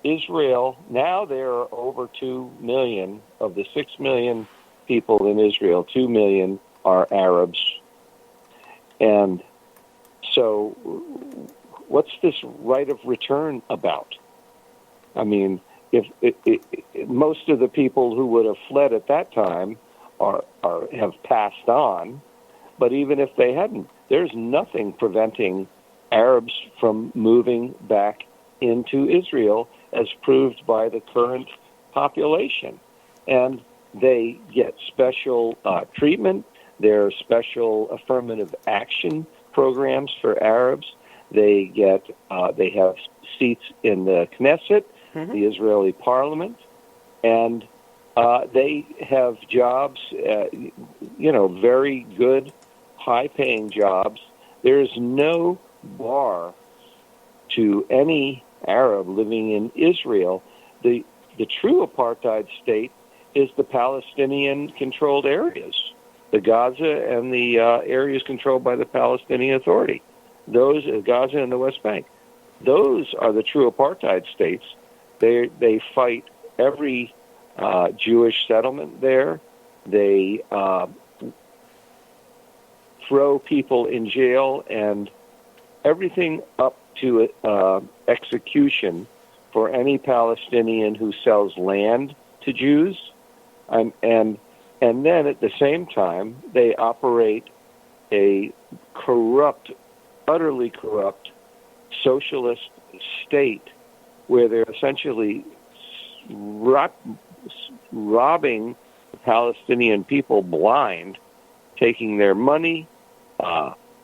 Israel, now there are over 2 million of the 6 million people in Israel, 2 million are Arabs. And so what's this right of return about? I mean, if most of the people who would have fled at that time have passed on, but even if they hadn't, there's nothing preventing Arabs from moving back into Israel, as proved by the current population. And they get special treatment. There are special affirmative action programs for Arabs. They have seats in the Knesset, the Israeli parliament, and they have jobs, very good, high-paying jobs. There is no bar to any Arab living in Israel. The true apartheid state is the Palestinian-controlled areas, the Gaza and the areas controlled by the Palestinian Authority. Those, Gaza and the West Bank, those are the true apartheid states. They fight every Jewish settlement there. They throw people in jail and everything up to execution for any Palestinian who sells land to Jews. And then at the same time, they operate a corrupt, utterly corrupt socialist state where they're essentially robbing the Palestinian people blind, taking their money,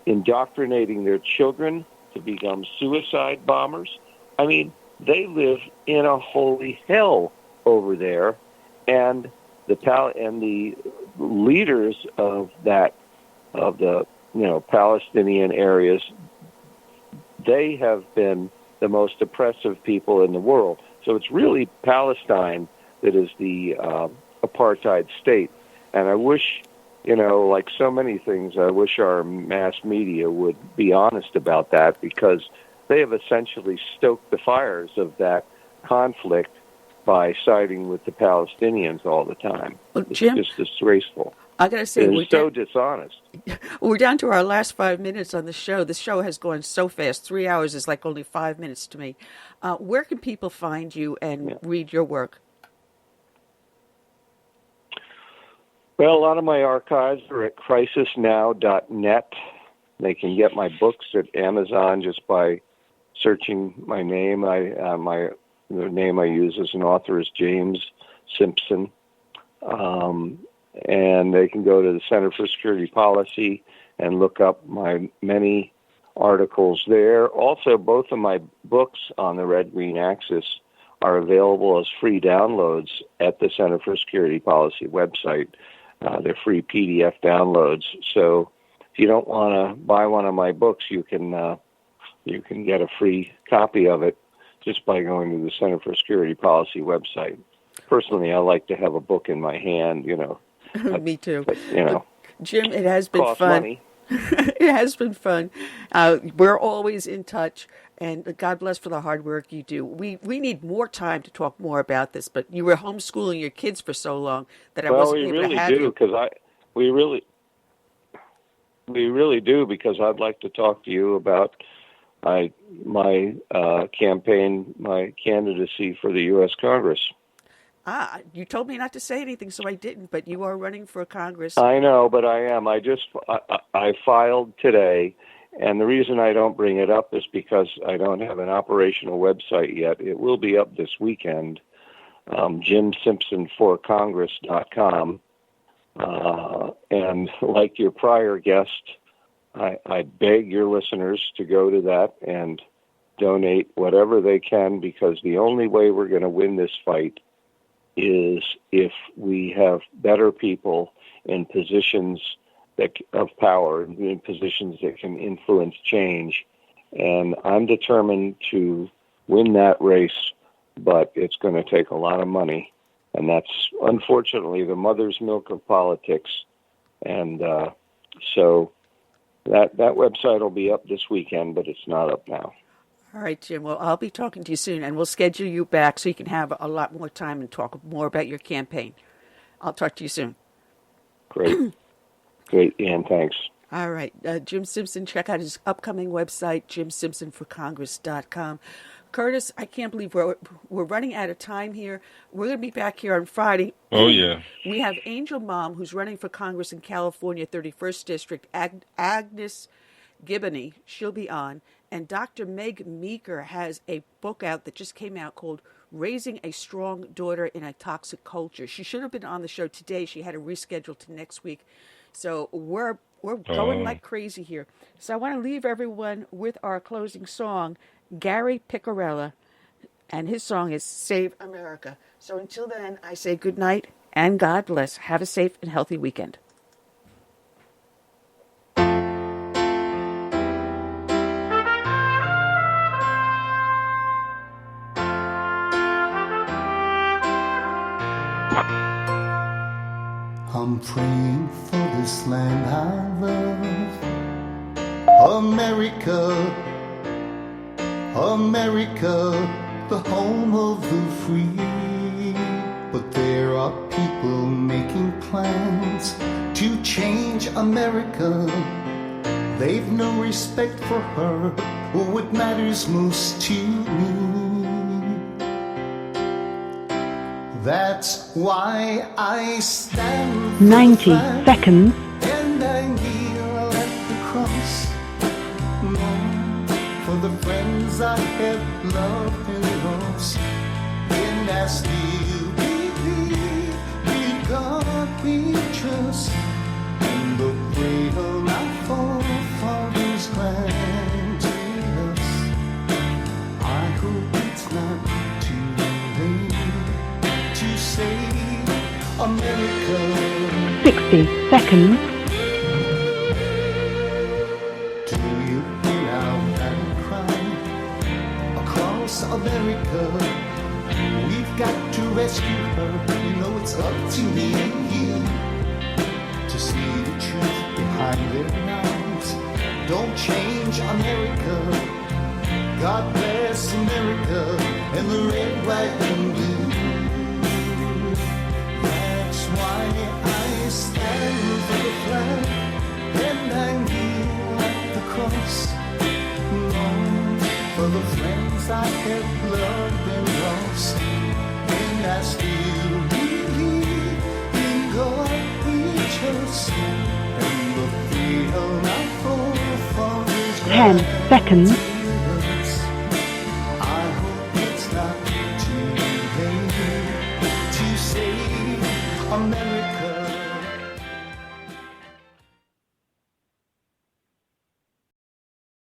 indoctrinating their children to become suicide bombers. I mean, they live in a holy hell over there, and the leaders of the Palestinian areas, they have been the most oppressive people in the world. So it's really Palestine that is the apartheid state. And I wish, like so many things, I wish our mass media would be honest about that, because they have essentially stoked the fires of that conflict by siding with the Palestinians all the time. Well, it's Jim, just disgraceful. I got to say, it's so dishonest. We're down to our last 5 minutes on the show. The show has gone so fast. 3 hours is like only 5 minutes to me. Where can people find you and read your work? Well, a lot of my archives are at crisisnow.net. They can get my books at Amazon just by searching my name. The name I use as an author is James Simpson. And they can go to the Center for Security Policy and look up my many articles there. Also, both of my books on the red-green axis are available as free downloads at the Center for Security Policy website. They're free PDF downloads. So if you don't want to buy one of my books, you can get a free copy of it just by going to the Center for Security Policy website. Personally, I like to have a book in my hand, Me too. But, Jim, it has been fun. Money. It has been fun. We're always in touch, and God bless for the hard work you do. We need more time to talk more about this, but you were homeschooling your kids for so long that I wasn't able to have you. We really do, because I'd like to talk to you about my campaign, my candidacy for the U.S. Congress. You told me not to say anything, so I didn't, but you are running for Congress. I know, but I am. I filed today, and the reason I don't bring it up is because I don't have an operational website yet. It will be up this weekend, JimSimpsonForCongress.com. And like your prior guest, I beg your listeners to go to that and donate whatever they can, because the only way we're going to win this fight is if we have better people in positions of power, in positions that can influence change. And I'm determined to win that race, but it's going to take a lot of money. And that's, unfortunately, the mother's milk of politics. And so that website will be up this weekend, but it's not up now. All right, Jim. Well, I'll be talking to you soon, and we'll schedule you back so you can have a lot more time and talk more about your campaign. I'll talk to you soon. Great. Great, Ian. Thanks. All right. Jim Simpson, check out his upcoming website, JimSimpsonForCongress.com. Curtis, I can't believe we're running out of time here. We're going to be back here on Friday. Oh, yeah. We have Angel Mom, who's running for Congress in California, 31st District, Agnes Gibbony. She'll be on. And Dr. Meg Meeker has a book out that just came out called Raising a Strong Daughter in a Toxic Culture. She should have been on the show today. She had to reschedule to next week. So we're going like crazy here. So I want to leave everyone with our closing song, Gary Picarella, and his song is Save America. So until then, I say good night and God bless. Have a safe and healthy weekend. I'm praying for this land I love, America, America, the home of the free. But there are people making plans to change America. They've no respect for her or what matters most to me. That's why I stand for 90 seconds. And I kneel at the cross, for the friends I have loved and lost. And I still believe God us, and the freedom our forefathers granted us. I hope it's not too late to save America. 60 seconds. Do you hear our battle cry across America? We've got to rescue her. You know it's up to me and you to see the truth behind their lies. Don't change America. God bless America and the red, white, and blue. That's why I stand for the flag and I kneel at the cross. Lord, for the friends I have loved and lost, and I still believe in God we trust, and the freedom our forefathers 10 seconds. I hope it's not too late to save America.